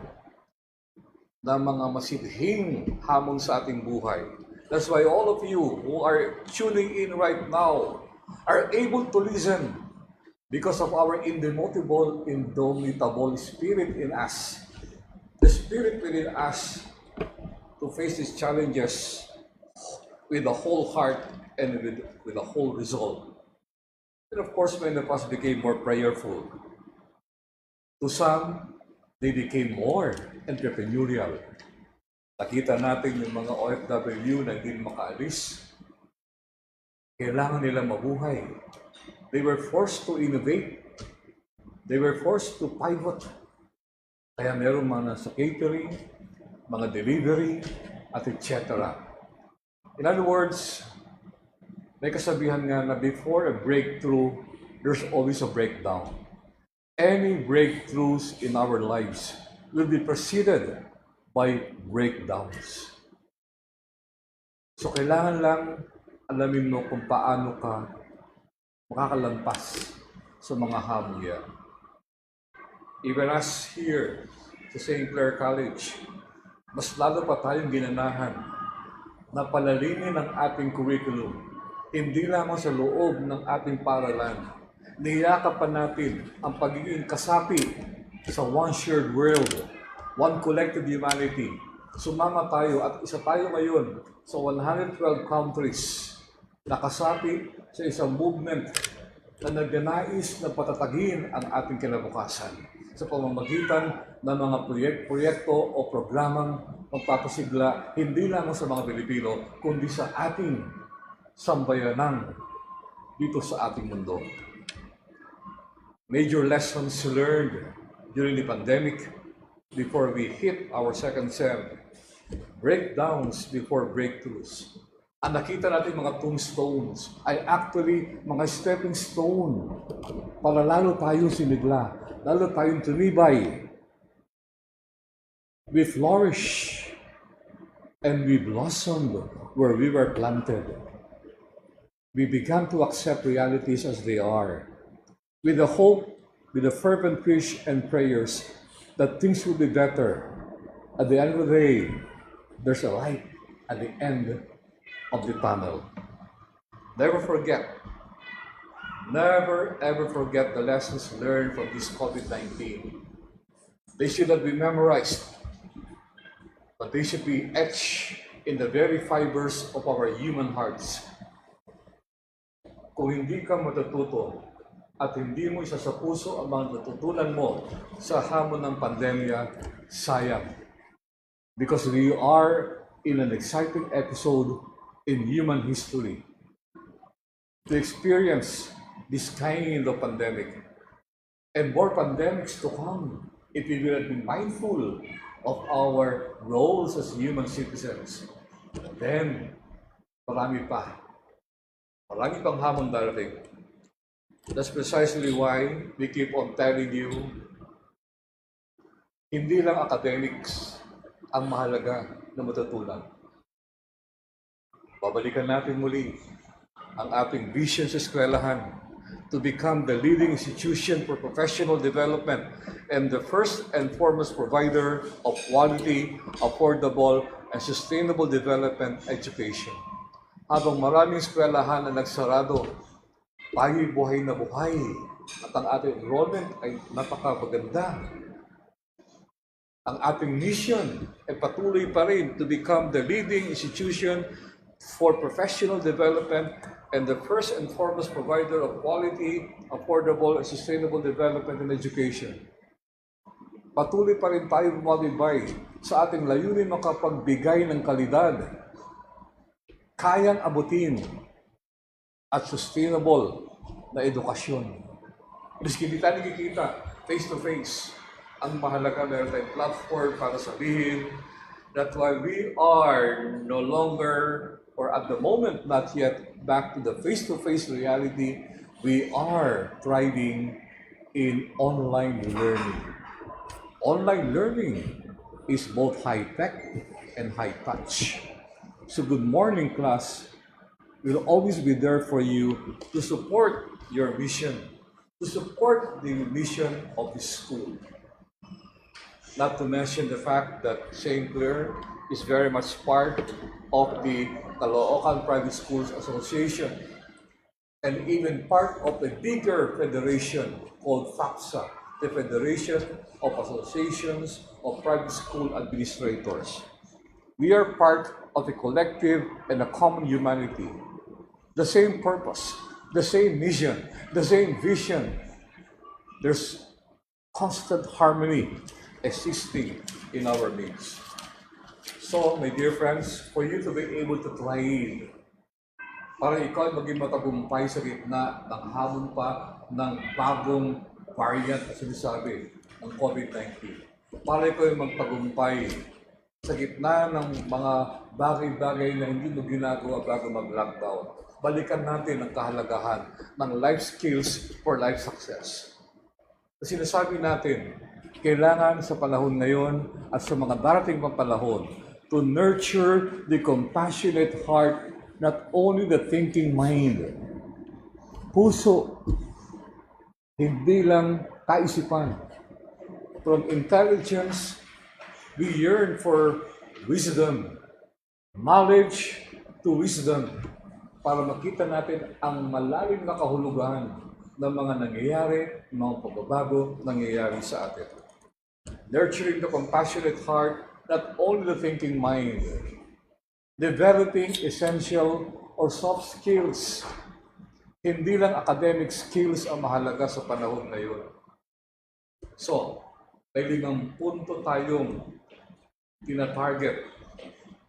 ng mga masidhing hamon sa ating buhay. That's why all of you who are tuning in right now are able to listen because of our indomitable spirit in us. The spirit within us to face these challenges with a whole heart and with a whole resolve. And of course, many of us became more prayerful. To some, they became more entrepreneurial. Nakita natin yung mga OFW na hindi makaalis. Kailangan nila mabuhay. They were forced to innovate. They were forced to pivot. Kaya meron mga sa catering, mga delivery, at etc. In other words, may kasabihan nga na before a breakthrough, there's always a breakdown. Any breakthroughs in our lives will be preceded by breakdowns. So kailangan lang alamin mo kung paano ka makakalampas sa mga hamon yan. Even us here sa St. Clair College, mas lalo pa tayong ginanahan na palalimin ang ating curriculum. Hindi lamang sa loob ng ating paaralan. Niyakap pa natin ang pagiging kasapi sa one shared world, one collective humanity. Sumama tayo at isa tayo ngayon sa 112 countries na kasapi sa isang movement na nagnanais na patatagin ang ating kinabukasan sa pamamagitan ng mga proyekto o programang magpapasigla hindi lamang sa mga Pilipino, kundi sa ating sambayanang dito sa ating mundo. Major lessons learned during the pandemic before we hit our second sem. Breakdowns before breakthroughs. Ang nakita natin mga tombstones ay actually mga stepping stone para lalo tayong sinigla, lalo tayong tumibay. We flourish and we blossomed where we were planted. We began to accept realities as they are, with the hope, with the fervent wish and prayers that things will be better. At the end of the day, there's a light at the end of the tunnel. Never ever forget the lessons learned from this COVID-19. They should not be memorized, but they should be etched in the very fibers of our human hearts. Kung hindi ka matututo at hindi mo isa sa puso ang mga natutunan mo sa hamon ng pandemya, sayang. Because we are in an exciting episode in human history to experience this kind of pandemic and more pandemics to come if we will be mindful of our roles as human citizens. Then, marami pang hamon darating. That's precisely why we keep on telling you, hindi lang academics ang mahalaga na matutunan. Babalikan natin muli ang ating vision sa eskwelahan to become the leading institution for professional development and the first and foremost provider of quality, affordable, and sustainable development education. Habang maraming eskwelahan na nagsarado, tayo'y buhay na buhay at ang ating enrollment ay napakaganda. Ang ating mission ay patuloy pa rin to become the leading institution for professional development and the first and foremost provider of quality, affordable, and sustainable development and education. Patuloy pa rin tayo bumabibay sa ating layunin makapagbigay ng kalidad, kayang abutin, at sustainable na edukasyon. Miski hindi tayo nakikita face-to-face, ang mahalaga meron tayong platform para sabihin that while we are no longer, or at the moment not yet, back to the face-to-face reality, we are thriving in online learning. Online learning is both high-tech and high-touch. So good morning, class. We'll always be there for you to support your mission, to support the mission of the school. Not to mention the fact that St. Clair is very much part of the Caloocan Private Schools Association and even part of a bigger federation called FAPSA, the Federation of Associations of Private School Administrators. We are part of a collective and a common humanity. The same purpose, the same mission, the same vision. There's constant harmony existing in our midst. So, my dear friends, for you to be able to thrive, para ikaw ay maging matagumpay sa gitna ng hamon pa ng bagong variant na sinasabi ng COVID-19. Para ikaw ay magtagumpay sa gitna ng mga bagay-bagay na hindi mo ginagawa bago mag-lockdown. Balikan natin ang kahalagahan ng life skills for life success. Sinasabi natin, kailangan sa panahon ngayon at sa mga darating pang panahon to nurture the compassionate heart, not only the thinking mind. Puso, hindi lang kaisipan. From intelligence, we yearn for wisdom, knowledge to wisdom, para makita natin ang malalim na kahulugan ng mga nangyayari, mga pagbabago nangyayari sa atin. Nurturing the compassionate heart, not only the thinking mind. Developing essential or soft skills. Hindi lang academic skills ang mahalaga sa panahon ngayon. So, may 5 punto tayong tina-target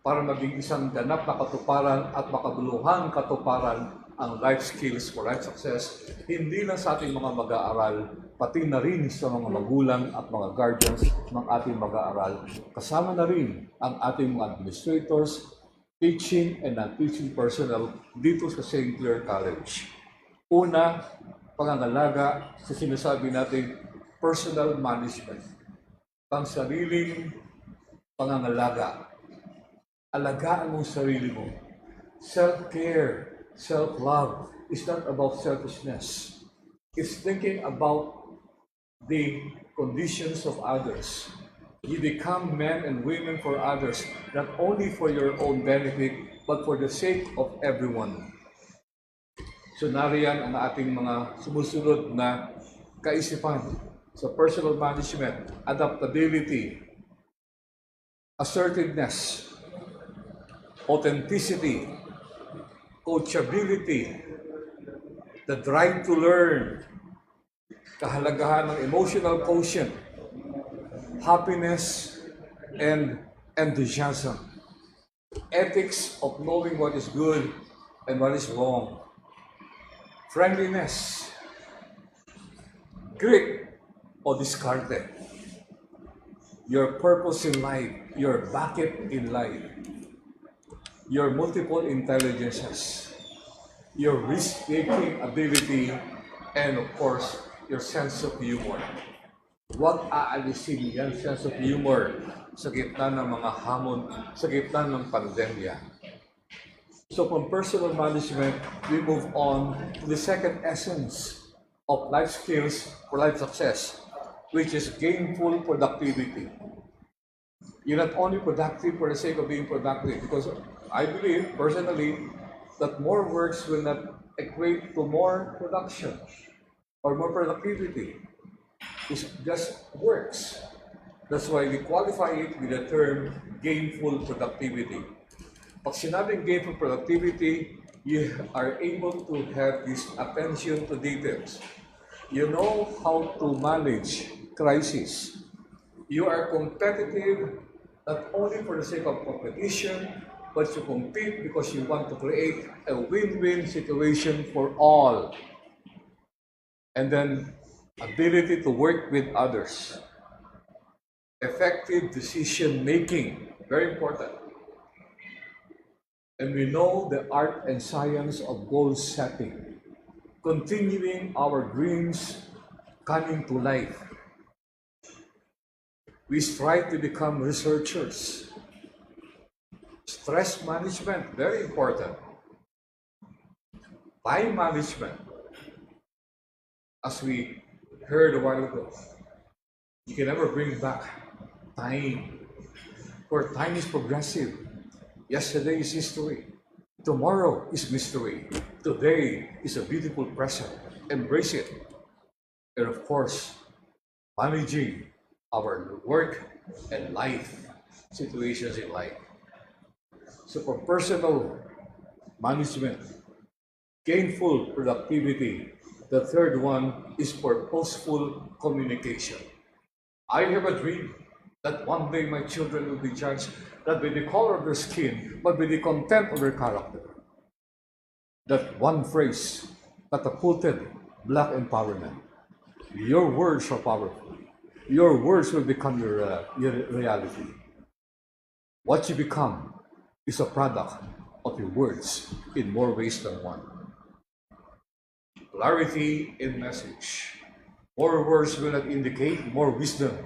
para maging isang ganap na katuparan at makabuluhang katuparan ang life skills for life success, hindi lang sa ating mga mag-aaral, pati na rin sa mga magulang at mga guardians ng ating mag-aaral. Kasama na rin ang ating mga administrators, teaching and non-teaching personnel dito sa St. Clair College. Una, pangangalaga sa sinasabi nating personal management. Pangsariling pangangalaga. Alagaan mo sarili mo. Self-care, self-love is not about selfishness. It's thinking about the conditions of others. You become men and women for others, not only for your own benefit, but for the sake of everyone. So nariyan ang ating mga sumusunod na kaisipan sa personal management, adaptability, assertiveness, authenticity, coachability, the drive to learn, kahalagahan ng emotional quotient, happiness, and enthusiasm, ethics of knowing what is good and what is wrong, friendliness, grit o discarte, your purpose in life, your bucket in life, your multiple intelligences, your risk-taking ability, and of course, your sense of humor. Huwag aalisin yan, sense of humor, sa gitna ng mga hamon, sa gitna ng pandemya. So from personal management, we move on to the second essence of life skills for life success, which is gainful productivity. You're not only productive for the sake of being productive, because I believe, personally, that more works will not equate to more production or more productivity. It just works. That's why we qualify it with the term gainful productivity. Pag sinabing gainful productivity, you are able to have this attention to details. You know how to manage crisis. You are competitive not only for the sake of competition, but you compete because you want to create a win-win situation for all. And then, ability to work with others. Effective decision-making, very important. And we know the art and science of goal setting. Continuing our dreams coming to life. We strive to become researchers. Stress management, very important. Time management, as we heard a while ago, you can never bring back time. For time is progressive. Yesterday is history. Tomorrow is mystery. Today is a beautiful present. Embrace it. And of course, managing our work and life situations in life. So for personal management, gainful productivity, the third one is purposeful communication. I have a dream that one day my children will be judged not by the color of their skin, but by the content of their character. That one phrase catapulted Black empowerment. Your words are powerful. Your words will become your reality. What you become is a product of your words in more ways than one. Clarity in message. More words will not indicate more wisdom.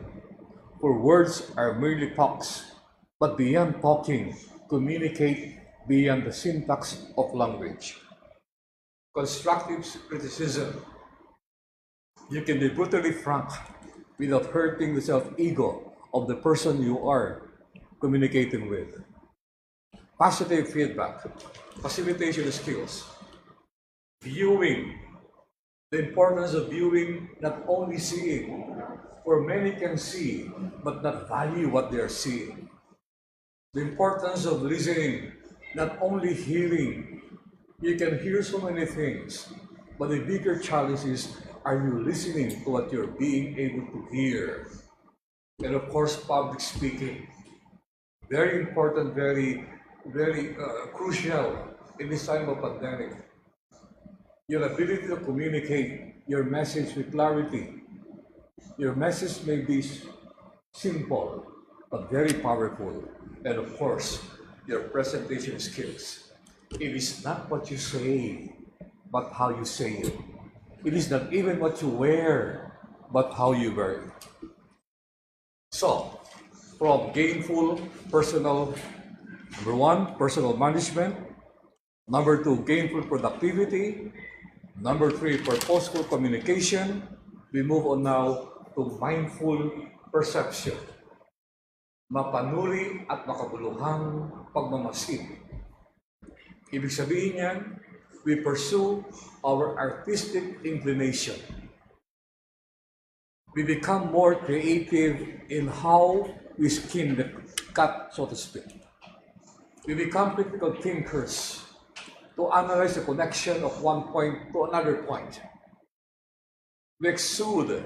For words are merely talks, but beyond talking, communicate beyond the syntax of language. Constructive criticism. You can be brutally frank without hurting the self-ego of the person you are communicating with. Positive feedback, facilitation skills, viewing, the importance of viewing, not only seeing, for many can see but not value what they are seeing. The importance of listening, not only hearing. You can hear so many things, but the bigger challenge is, are you listening to what you're being able to hear? And of course, public speaking. Very important, very crucial in this time of pandemic. Your ability to communicate your message with clarity. Your message may be simple, but very powerful. And of course, your presentation skills. It is not what you say, but how you say it. It is not even what you wear, but how you wear it. So, from gainful personal, number one, personal management. Number two, gainful productivity. Number three, purposeful communication. We move on now to mindful perception. Mapanuri at makabuluhang pagmamasid. Ibig sabihin yan, we pursue our artistic inclination. We become more creative in how we skin the cat, so to speak. We become critical thinkers to analyze the connection of one point to another point. We exude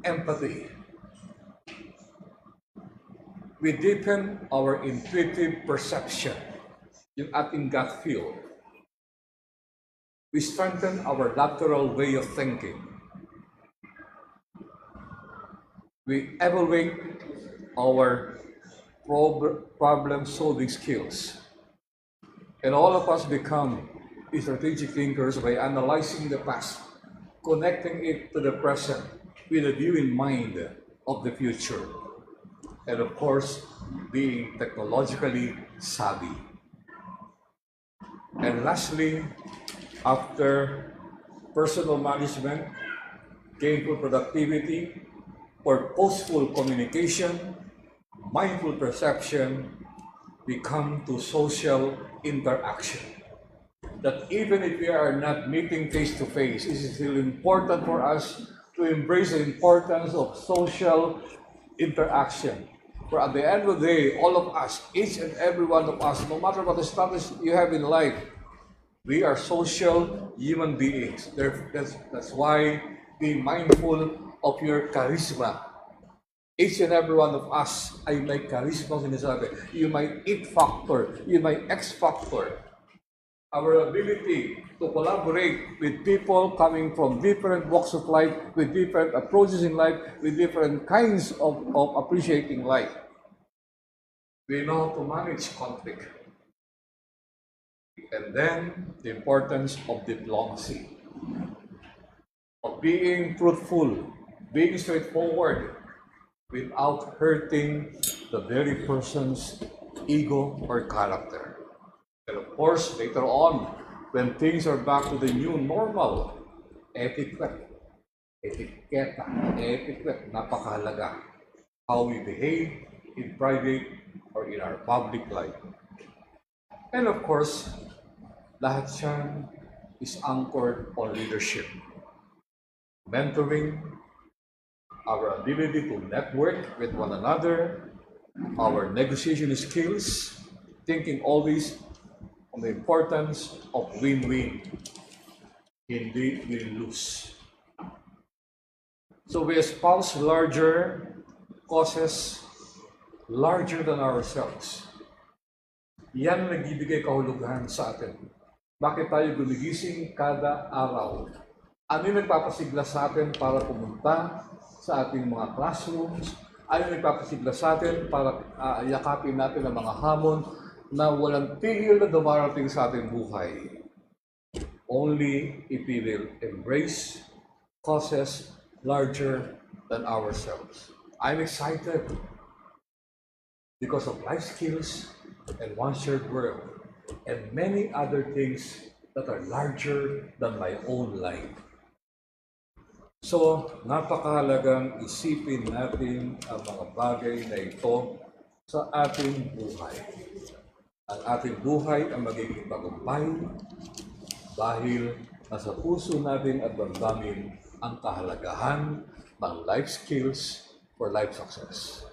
empathy. We deepen our intuitive perception, yung ating gut feel. We strengthen our lateral way of thinking. We evaluate our problem-solving skills. And all of us become strategic thinkers by analyzing the past, connecting it to the present with a view in mind of the future. And of course, being technologically savvy. And lastly, after personal management, gainful productivity, purposeful communication, mindful perception, we come to social interaction. That even if we are not meeting face to face, it is still important for us to embrace the importance of social interaction. For at the end of the day, all of us, each and every one of us, no matter what the status you have in life, we are social human beings. That's why be mindful of your charisma. Each and every one of us ay may charisma sinasabi. You may it factor, you may X factor. Our ability to collaborate with people coming from different walks of life, with different approaches in life, with different kinds of appreciating life. We know how to manage conflict. And then the importance of diplomacy. of being truthful, being straightforward, without hurting the very person's ego or character. And of course, later on, when things are back to the new normal, etiquette, napakahalaga. How we behave in private or in our public life. And of course, lahat siya is anchored on leadership. Mentoring, our ability to network with one another, our negotiation skills, thinking always on the importance of win-win, hindi win-lose. So we espouse larger causes larger than ourselves. Yan ang nagbibigay kahulugan sa atin. Bakit tayo gumigising kada araw? Ano yung nagpapasigla sa atin para pumunta sa ating mga classrooms? Ano yung nagpapasigla sa atin para yakapin natin ang mga hamon na walang tigil na dumarating sa ating buhay? Only if we will embrace causes larger than ourselves. I'm excited because of life skills and one shared world and many other things that are larger than my own life. So, napakahalagang isipin natin ang mga bagay na ito sa ating buhay. Ang ating buhay ang magiging tagumpay dahil nasa puso natin at damdamin ang kahalagahan ng life skills for life success.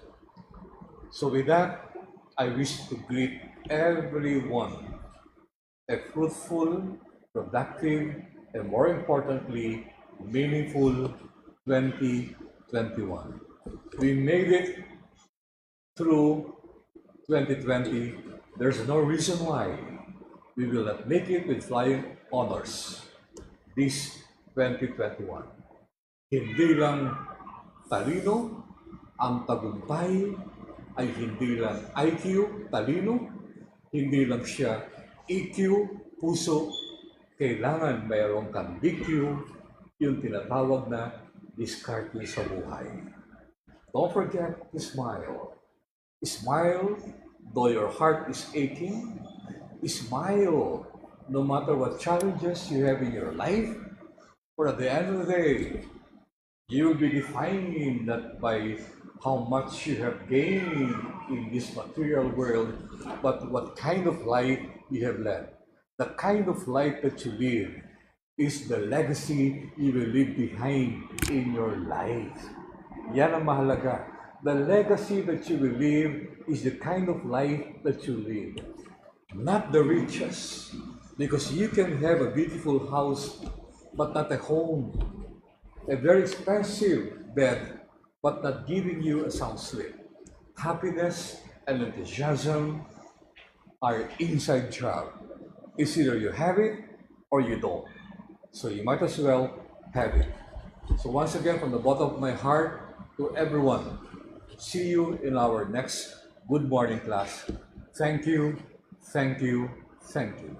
So with that, I wish to greet everyone a fruitful, productive, and more importantly, meaningful 2021. We made it through 2020. There's no reason why we will not make it with flying honors this 2021. Hindi lang talino, ang tagumpay ay hindi lang IQ, talino, hindi lang siya EQ, puso, kailangan mayroong kang DQ, yung tinatawag na diskarte sa buhay. Don't forget to smile. Smile though your heart is aching. Smile no matter what challenges you have in your life. For at the end of the day, you will be defining that by how much you have gained in this material world, but what kind of life you have led. The kind of life that you live is the legacy you will leave behind in your life. Yan ang mahalaga. The legacy that you will leave is the kind of life that you live. Not the riches. Because you can have a beautiful house, but not a home. A very expensive bed, but not giving you a sound sleep. Happiness and enthusiasm are inside job. It's either you have it or you don't. So you might as well have it. So once again, from the bottom of my heart to everyone, see you in our next Good Morning class. Thank you, thank you, thank you.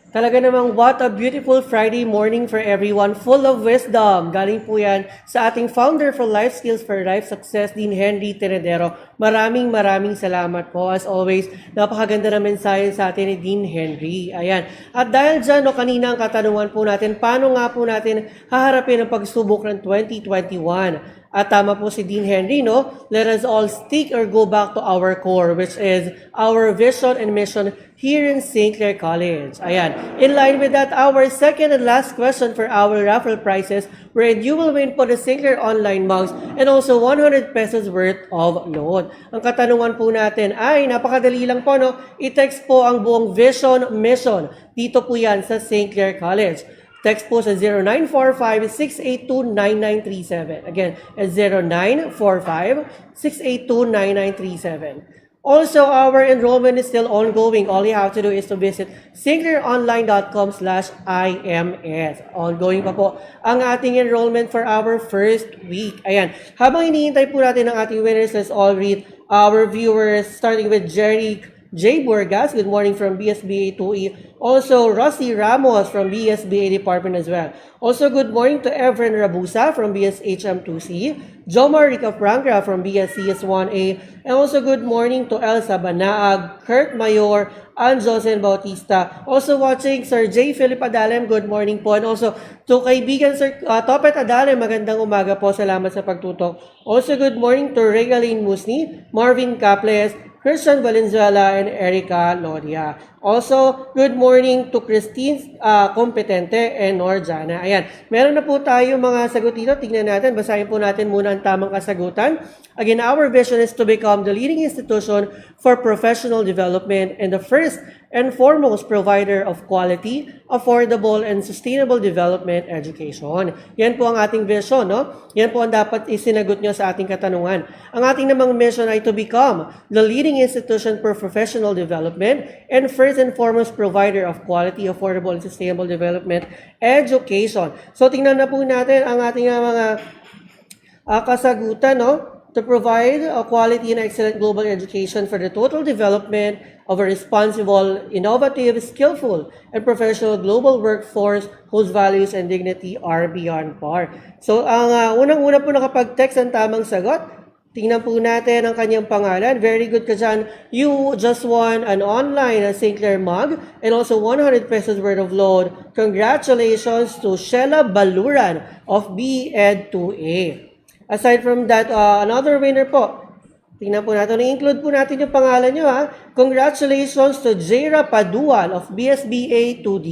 Talaga namang what a beautiful Friday morning for everyone, full of wisdom. Galing po yan sa ating founder for Life Skills for Life Success, Dean Henry Tenedero. Maraming salamat po. As always, napakaganda na mensahe sa atin ni Dean Henry. Ayan. At dahil dyan, no, kanina ang katanungan po natin, paano nga po natin haharapin ang pagsubok ng 2021? At tama po si Dean Henry, no? Let us all stick or go back to our core, which is our vision and mission here in St. Clair College. Ayan. In line with that, our second and last question for our raffle prizes, wherein you will win po the St. Clair online mugs and also 100 pesos worth of load. Ang katanungan po natin ay, napakadali lang po, no? I-text po ang buong vision, mission. Dito po yan sa St. Clair College. Text po sa 0945-682-9937. Again, at 0945-682-9937. Also, our enrollment is still ongoing. All you have to do is to visit singleronline.com/IMS. Ongoing pa po ang ating enrollment for our first week. Ayan. Habang hinihintay po natin ang ating winners, let's all read our viewers, starting with Jerry J. Burgas, good morning from BSBA 2E. Also, Rossi Ramos from BSBA Department as well. Also, good morning to Evren Rabusa from BSHM 2C. Jomar Rica Francra from BSCS 1A. And also, good morning to Elsa Banaag, Kurt Mayor, and Josen Bautista. Also watching Sir J. Philip Adalem, good morning po. And also, to kaibigan Sir Topet Adalem, magandang umaga po. Salamat sa pagtutok. Also, good morning to Regaline Musni, Marvin Caples, Christian Valenzuela, and Erica Lodia. Also, good morning to Christine Competente and Norjana. Ayan, meron na po tayo mga sagot dito. Tingnan natin, basahin po natin muna ang tamang kasagutan. Again, our vision is to become the leading institution for professional development and the first and foremost provider of quality, affordable, and sustainable development education. Yan po ang ating vision, no? Yan po ang dapat isinagot nyo sa ating katanungan. Ang ating namang mission ay to become the leading institution for professional development and first and foremost provider of quality, affordable, and sustainable development education. So, tingnan na po natin ang ating mga kasagutan, no? To provide a quality and excellent global education for the total development of a responsible, innovative, skillful, and professional global workforce whose values and dignity are beyond par. So, ang unang-una po nakapag-text ang tamang sagot. Tingnan po natin ang kanyang pangalan. Very good ka dyan. You just won an online St. Clair mug and also 100 pesos worth of load. Congratulations to Sheila Baluran of BEd 2A. Aside from that, another winner po. Tingnan po natin. I-include po natin yung pangalan nyo, ha. Congratulations to Jaira Padual of BSBA 2D.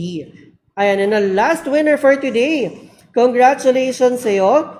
Ayan, and the last winner for today. Congratulations sa iyo.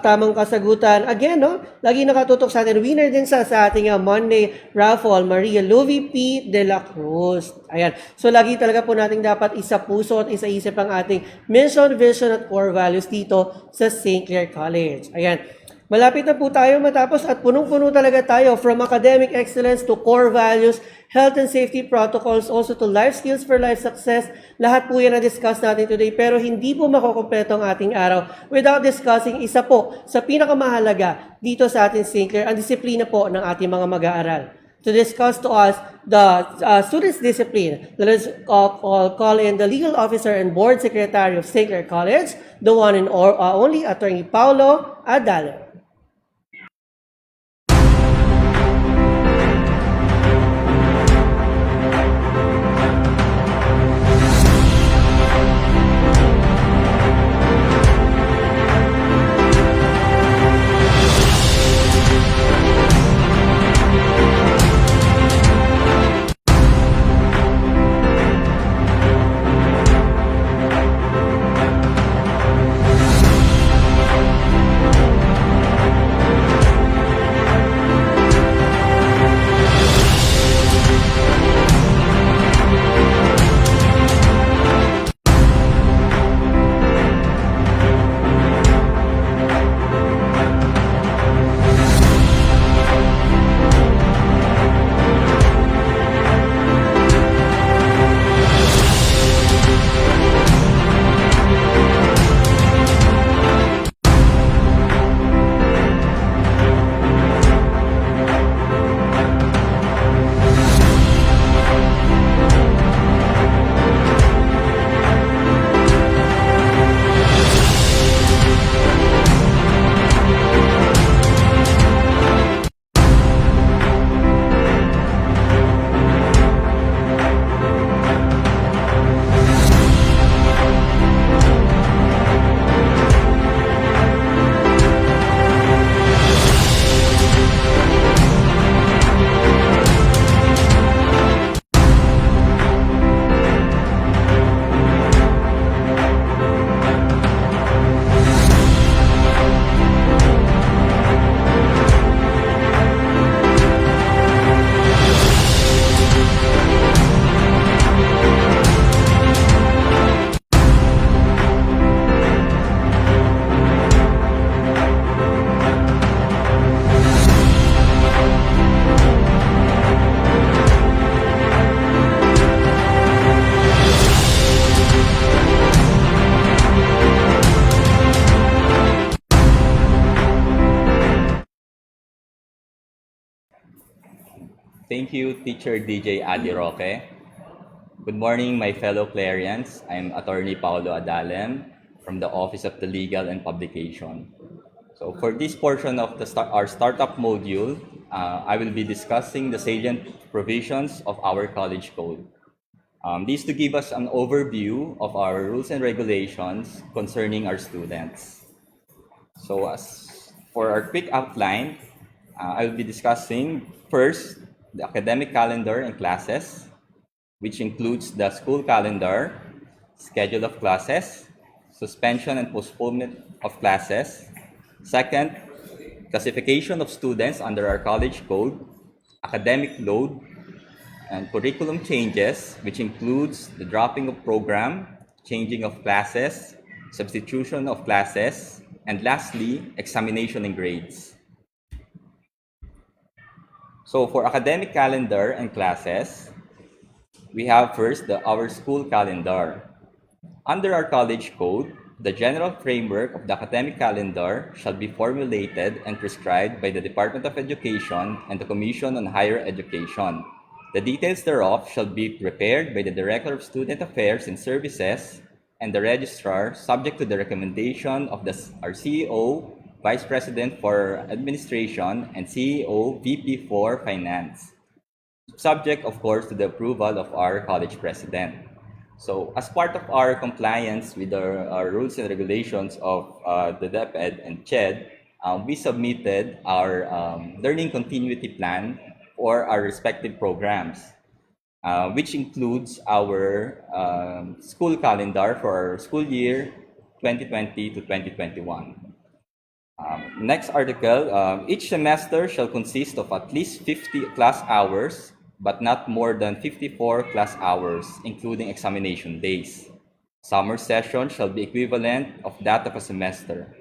Tamang kasagutan. Again, no? Lagi nakatutok sa atin. Winner din sa ating Monday raffle, Maria Luvi P. De La Cruz. Ayan. So, lagi talaga po natin dapat isa puso at isa isip ang ating mission, vision, at core values dito sa St. Clair College. Ayan. Malapit na po tayo matapos at punong-puno talaga tayo from academic excellence to core values, health and safety protocols, also to life skills for life success. Lahat po yan na-discuss natin today pero hindi po makukumpleto ang ating araw without discussing isa po sa pinakamahalaga dito sa ating St. Clair, ang disiplina po ng ating mga mag-aaral. To discuss to us the students' discipline, let us call in the legal officer and board secretary of St. Clair College, the one and only Attorney Paulo Adalem. Thank you, Teacher DJ Adi Roque. Good morning, my fellow Clarians. I'm Attorney Paolo Adalem from the Office of the Legal and Publication. So for this portion of our startup module, I will be discussing the salient provisions of our college code. These to give us an overview of our rules and regulations concerning our students. So as for our quick outline, I will be discussing first the academic calendar and classes, which includes the school calendar, schedule of classes, suspension and postponement of classes. Second, classification of students under our college code, academic load, and curriculum changes, which includes the dropping of program, changing of classes, substitution of classes, and lastly, examination and grades. So for academic calendar and classes, we have first our school calendar. Under our college code, the general framework of the academic calendar shall be formulated and prescribed by the Department of Education and the Commission on Higher Education. The details thereof shall be prepared by the Director of Student Affairs and Services and the Registrar, subject to the recommendation of our CEO, Vice President for Administration, and CEO, VP for Finance. Subject, of course, to the approval of our college president. So, as part of our compliance with our rules and regulations of the DepEd and CHED, we submitted our learning continuity plan for our respective programs, which includes our school calendar for our school year 2020 to 2021. Next article, each semester shall consist of at least 50 class hours, but not more than 54 class hours, including examination days. Summer session shall be equivalent of that of a semester.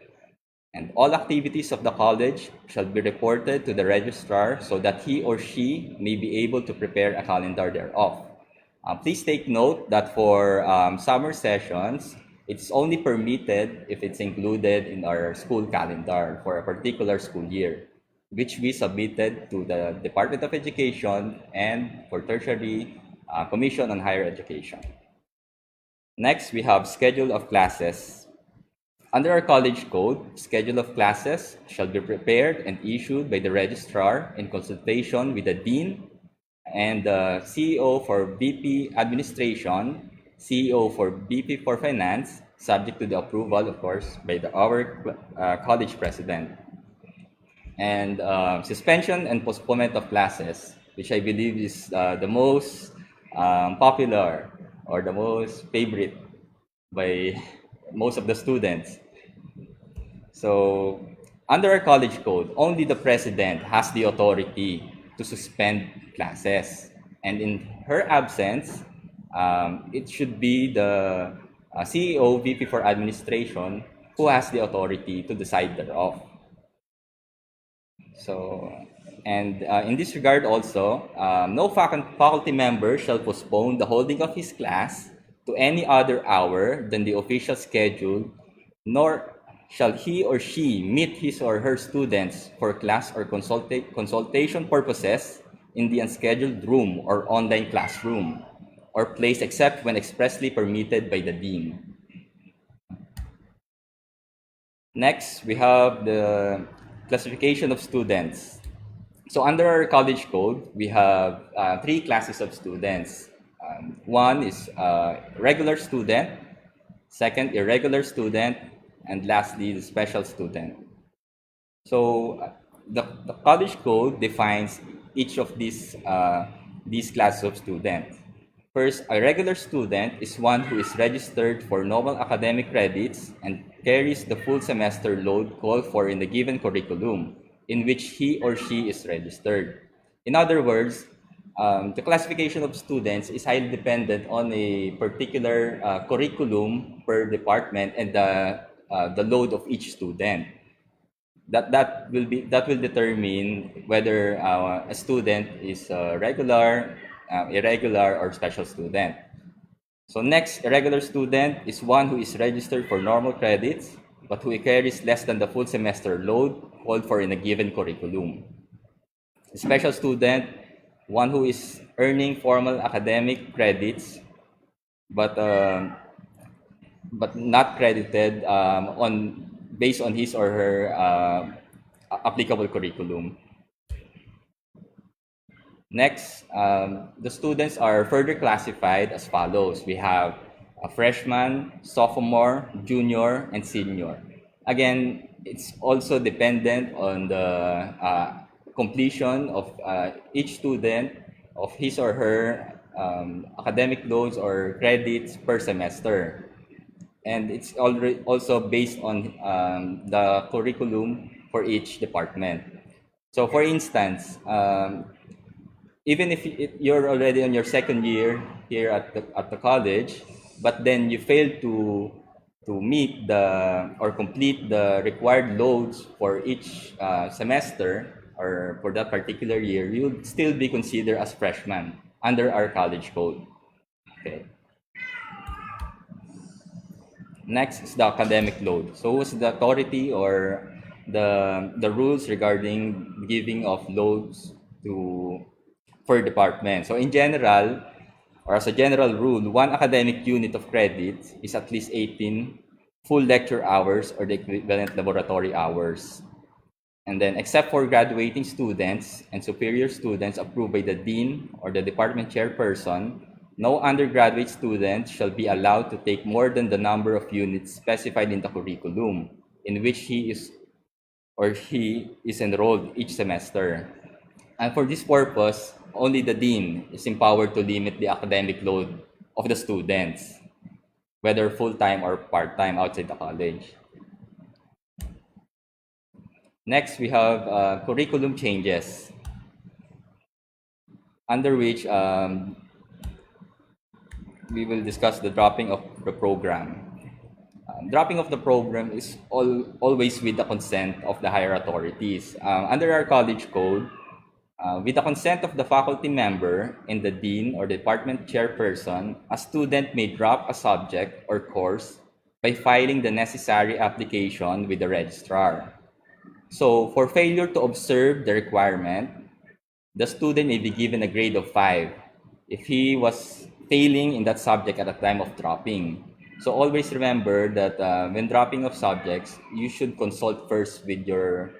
And all activities of the college shall be reported to the registrar so that he or she may be able to prepare a calendar thereof. Please take note that for summer sessions, it's only permitted if it's included in our school calendar for a particular school year, which we submitted to the Department of Education and for tertiary Commission on Higher Education. Next, we have schedule of classes. Under our college code, schedule of classes shall be prepared and issued by the registrar in consultation with the dean and the CEO for VP Administration, CEO for VP for Finance, subject to the approval, of course, by our college president. And suspension and postponement of classes, which I believe is the most popular or the most favorite by most of the students. So, under our college code, only the president has the authority to suspend classes. And in her absence, it should be the CEO, VP for Administration, who has the authority to decide thereof. So, and in this regard also, no faculty member shall postpone the holding of his class to any other hour than the official schedule, nor shall he or she meet his or her students for class or consultation purposes in the unscheduled room or online classroom, or place except when expressly permitted by the dean. Next, we have the classification of students. So under our college code, we have 3 classes of students. One is regular student, second, irregular student, and lastly, the special student. So the college code defines each of these classes of students. First, a regular student is one who is registered for normal academic credits and carries the full semester load called for in the given curriculum in which he or she is registered. In other words, the classification of students is highly dependent on a particular curriculum per department and the load of each student. That will determine whether a student is regular, irregular, or special student. So next, a regular student is one who is registered for normal credits but who carries less than the full semester load called for in a given curriculum. A special student one who is earning formal academic credits but not credited based on his or her applicable curriculum. Next, the students are further classified as follows. We have a freshman, sophomore, junior, and senior. Again, it's also dependent on the completion of each student of his or her academic loads or credits per semester. And it's also based on the curriculum for each department. So for instance, even if you're already on your second year here at the college, but then you fail to meet or complete the required loads for each semester or for that particular year, you'll still be considered as freshman under our college code. Okay. Next is the academic load. So what's the authority or the rules regarding giving of loads for department? So in general, or as a general rule, one academic unit of credit is at least 18 full lecture hours or the equivalent laboratory hours. And then except for graduating students and superior students approved by the dean or the department chairperson, no undergraduate student shall be allowed to take more than the number of units specified in the curriculum in which he or she is enrolled each semester. And for this purpose, only the dean is empowered to limit the academic load of the students, whether full-time or part-time outside the college. Next, we have curriculum changes, under which we will discuss the dropping of the program. Dropping of the program is always with the consent of the higher authorities. Under our college code, with the consent of the faculty member and the dean or department chairperson, a student may drop a subject or course by filing the necessary application with the registrar. So, for failure to observe the requirement, the student may be given a grade of 5 if he was failing in that subject at the time of dropping. So always remember that when dropping of subjects, you should consult first with your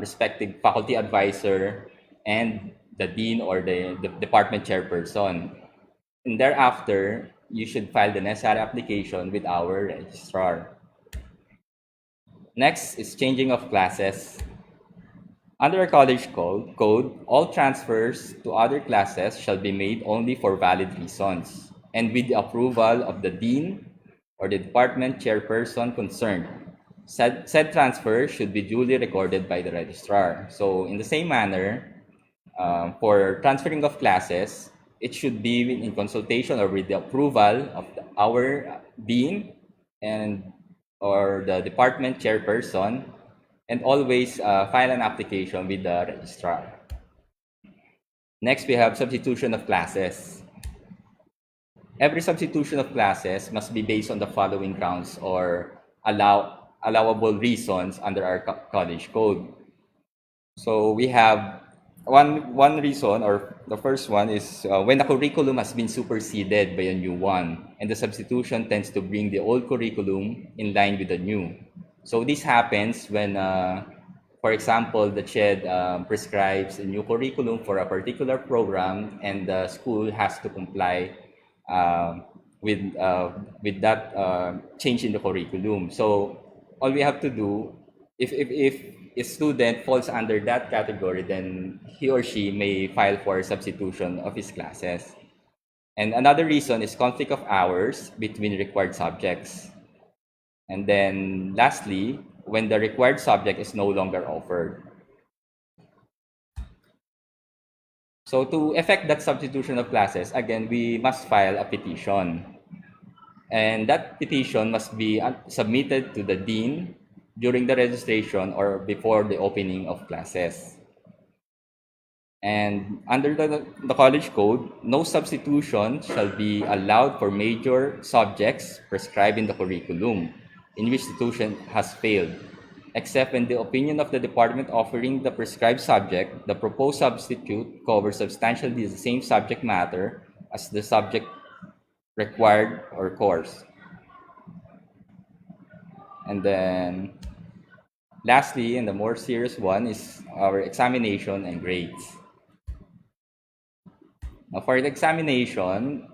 respective faculty advisor and the dean or the department chairperson. And thereafter, you should file the necessary application with our registrar. Next is changing of classes. Under our college code, all transfers to other classes shall be made only for valid reasons and with the approval of the dean or the department chairperson concerned. Said transfer should be duly recorded by the registrar. So in the same manner, for transferring of classes, it should be in consultation or with the approval of our dean or the department chairperson, and always file an application with the registrar. Next, we have substitution of classes. Every substitution of classes must be based on the following grounds or allowable reasons under our college code. So we have one reason, or the first one is when the curriculum has been superseded by a new one, and the substitution tends to bring the old curriculum in line with the new. So this happens when, for example, the CHED prescribes a new curriculum for a particular program, and the school has to comply with that change in the curriculum. So all we have to do, if a student falls under that category, then he or she may file for substitution of his classes. And another reason is conflict of hours between required subjects. And then lastly, when the required subject is no longer offered. So to effect that substitution of classes, again, we must file a petition. And that petition must be submitted to the dean during the registration or before the opening of classes. And under the college code, no substitution shall be allowed for major subjects prescribed in the curriculum in which institution has failed. except when the opinion of the department offering the prescribed subject, the proposed substitute covers substantially the same subject matter as the subject required or course. And then lastly, and the more serious one, is our examination and grades. Now, for the examination,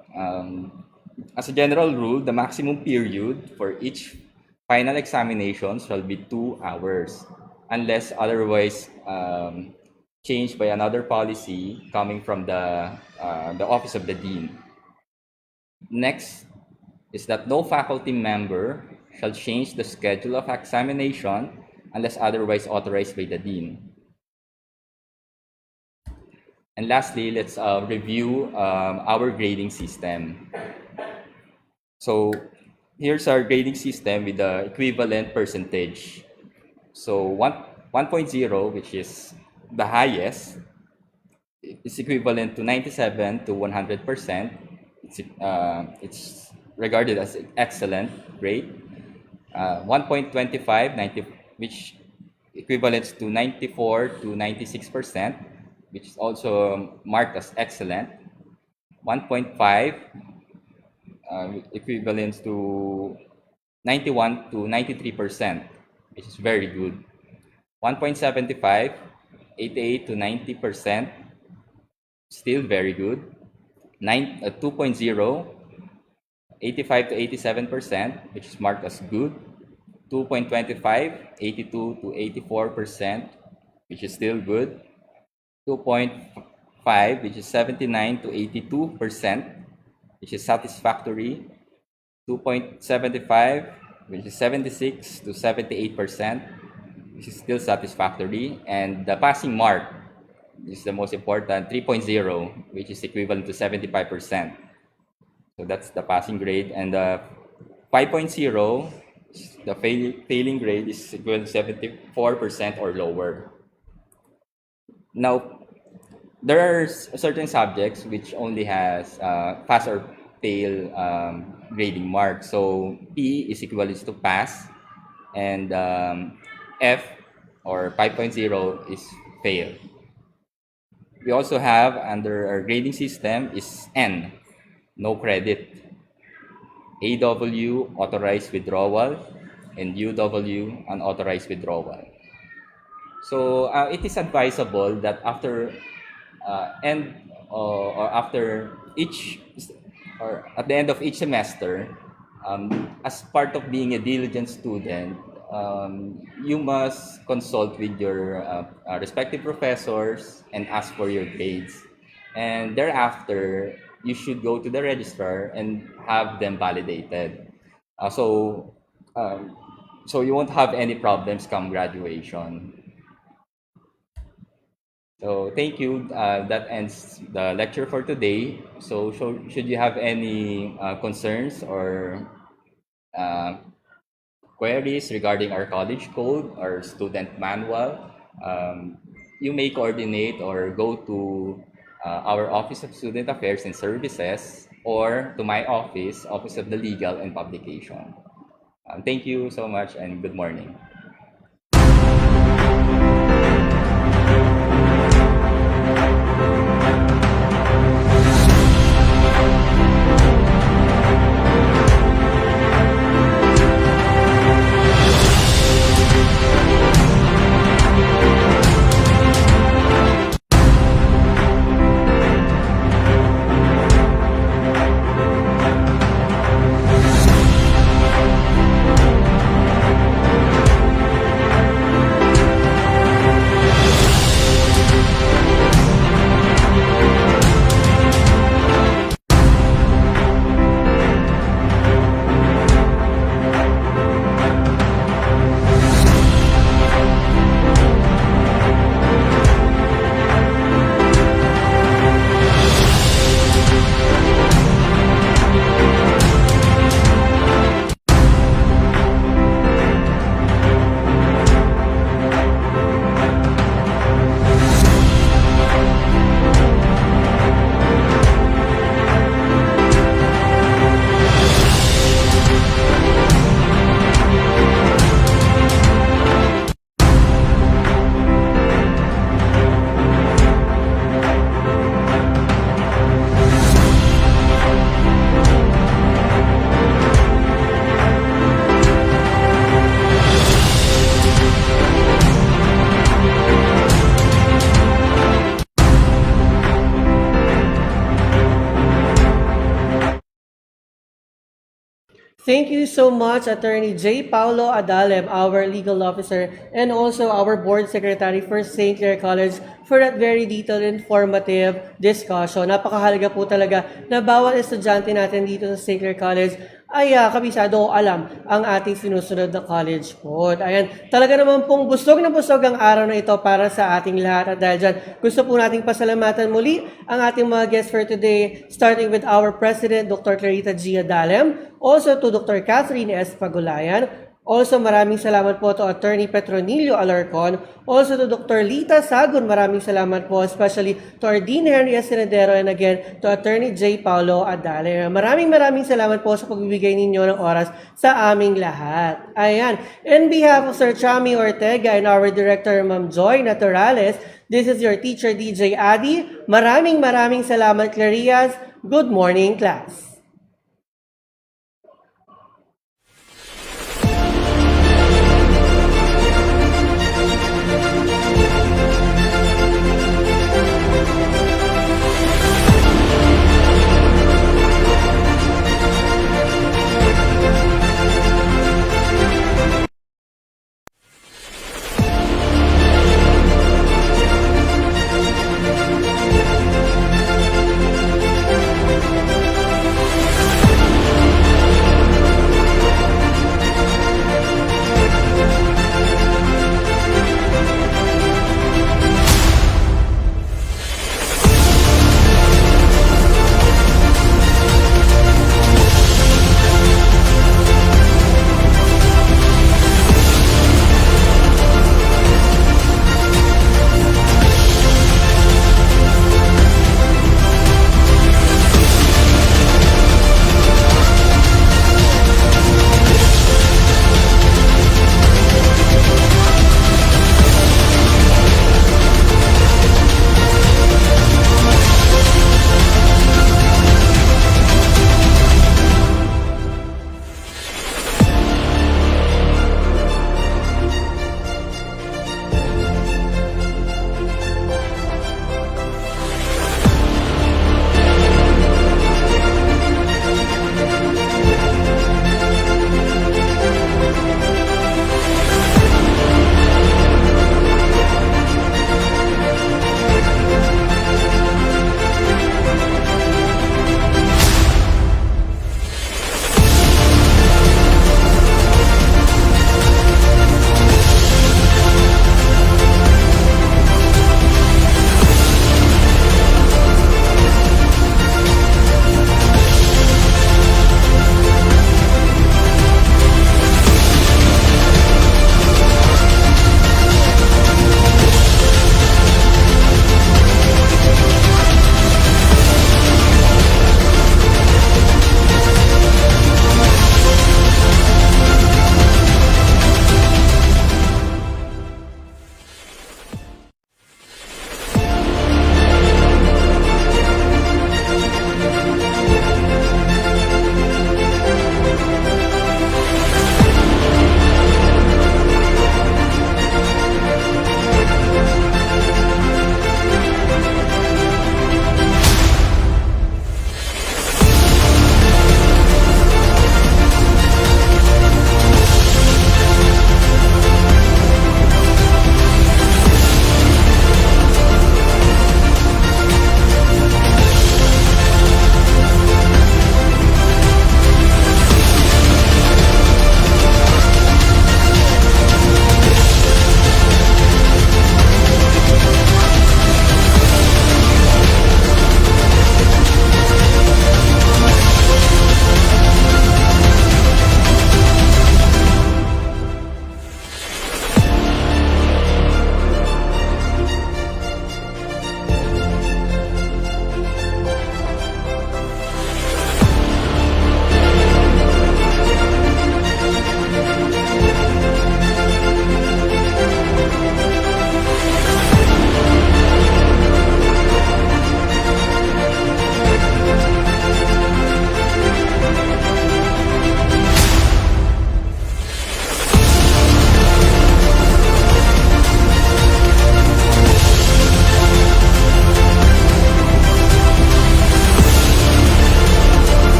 as a general rule, the maximum period for each final examination shall be 2 hours, unless otherwise changed by another policy coming from the Office of the Dean. Next is that no faculty member shall change the schedule of examination unless otherwise authorized by the Dean. And lastly, let's review our grading system. So here's our grading system with the equivalent percentage. So 1.0, which is the highest, is equivalent to 97 to 100%. It's regarded as excellent grade. 1.25, which equivalents to 94 to 96%, which is also marked as excellent. 1.5 equivalents to 91 to 93%, which is very good. 1.75, 88 to 90%, still very good. 2.0, 85 to 87%, which is marked as good. 2.25, 82 to 84%, which is still good. 2.5, which is 79 to 82%, which is satisfactory. 2.75, which is 76 to 78%, which is still satisfactory. And the passing mark is the most important, 3.0, which is equivalent to 75%. So that's the passing grade. And the 5.0, the failing grade, is equivalent to 74% or lower. Now, there are certain subjects which only has pass or fail grading mark. So P is equivalent to pass, and F or 5.0 is fail. We also have under our grading system is N, no credit. AW, authorized withdrawal, and UW, unauthorized withdrawal. So it is advisable that after after each or at the end of each semester, as part of being a diligent student, you must consult with your respective professors and ask for your grades. And thereafter, you should go to the registrar and have them validated. So you won't have any problems come graduation. So thank you. That ends the lecture for today. So should you have any concerns or queries regarding our college code or student manual, you may coordinate or go to our Office of Student Affairs and Services, or to my office, Office of the Legal and Publication. Thank you so much and good morning. Thank you so much, Attorney J. Paulo Adalem, our legal officer, and also our board secretary for St. Clair College for that very detailed and informative discussion. Napakahalaga po talaga na bawat estudyante natin dito sa St. Clair College ay kabisado o alam ang ating sinusunod na college code. Ayan, talaga naman pong busog na busog ang araw na ito para sa ating lahat. At dahil dyan, gusto po nating pasalamatan muli ang ating mga guests for today, starting with our President, Dr. Clarita G. Adalem, also to Dr. Catherine S. Pagulayan, also maraming salamat po to Attorney Petronilio Alarcon, also to Dr. Lita Sagun, maraming salamat po, especially to our Dean Henry S. Senadero, and again, to Attorney J. Paulo Adale. Maraming salamat po sa pagbibigay ninyo ng oras sa aming lahat. Ayan, in behalf of Sir Chami Ortega and our Director, Ma'am Joy Naturales, this is your teacher, DJ Adi. Maraming salamat, Clarias. Good morning, class.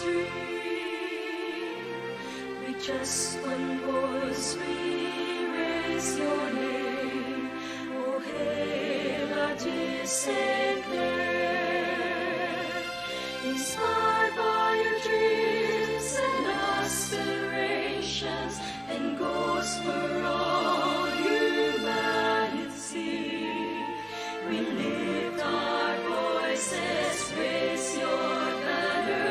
stream. With just one voice we raise your name. Oh, hail our dear St. Clair. Inspired by your dreams and aspirations and goals for all humanity, we lift our voices, raise your banner,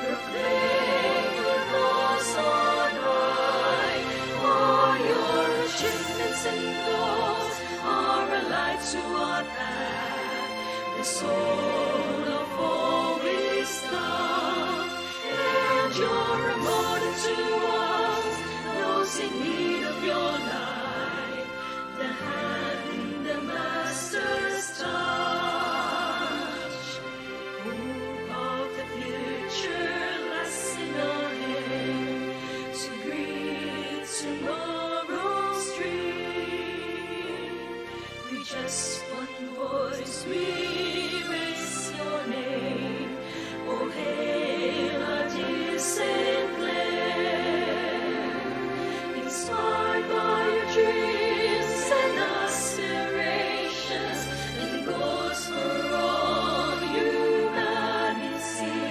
proclaim your cause on high. For your achievements and goals are a light to our path, the soul of all wisdom, and you're a model to us, those in need of your light, the hand in the Master's touch. Hope of the future lies in our hand, to greet tomorrow's dream. With just one voice we raise your name. Oh, hail our dear St. Clair. Inspired by your dreams and aspirations and goals for all humanity,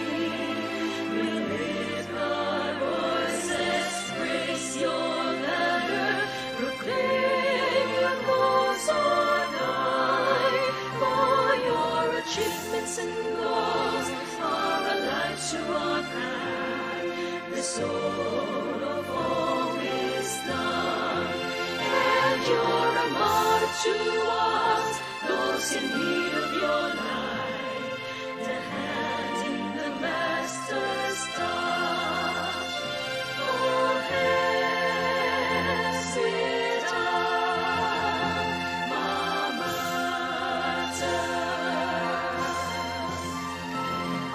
we lift our voices, praise your banner, proclaim your cause on high. For your achievements and goals are a light to our path, the soul of all wisdom, and you're a model to us, those in need of your light, the hand in the Master's touch. Oh, Hesita, Mamata.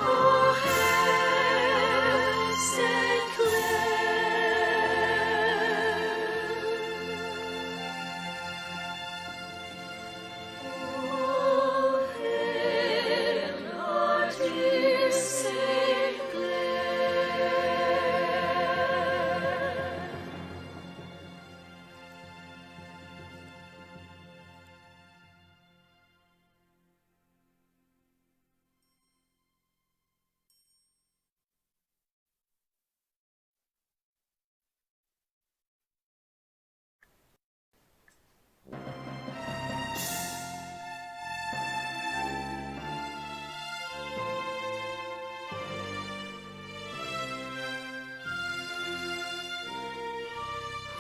Oh, hail St. Clair. Oh, hail our dear St. Clair.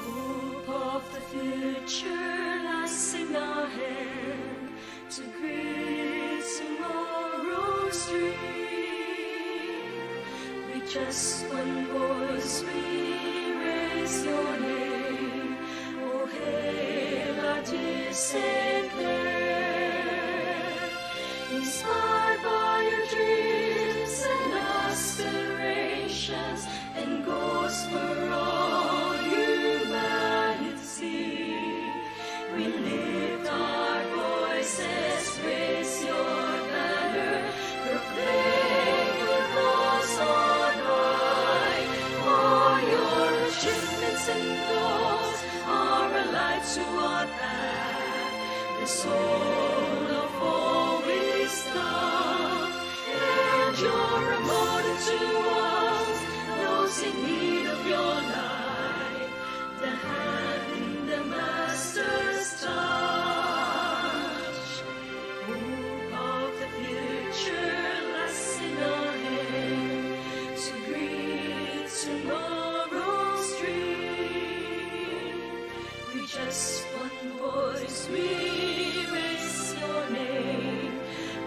Hope of the future lies in our hand, to greet tomorrow's dream. With just one voice we raise your name. Oh, hail our dear St. Clair. Inspired by your dreams and aspirations and goals for all humanity, we lift our voices, raise your banner, proclaim your cause on high. For your achievements and goals are a light to our path, the soul of all wisdom, and you're a model to us, those in need of your light, the hand in the Master's touch. Hope of the future lies in our hand, to greet tomorrow's dream. With just one voice we raise your name.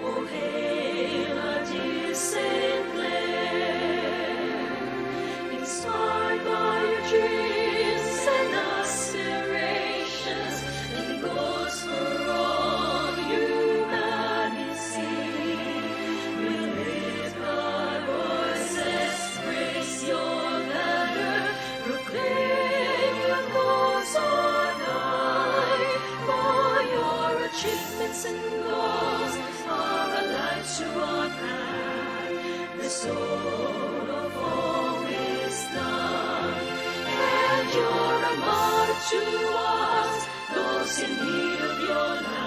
Oh, hail our dear St. Clair. Inspired by your dreams and aspirations and goals for all humanity, we lift our voices, praise your banner, proclaim your cause on high. For your achievements and goals are a light to our path, the soul of all to us, those in need of your light.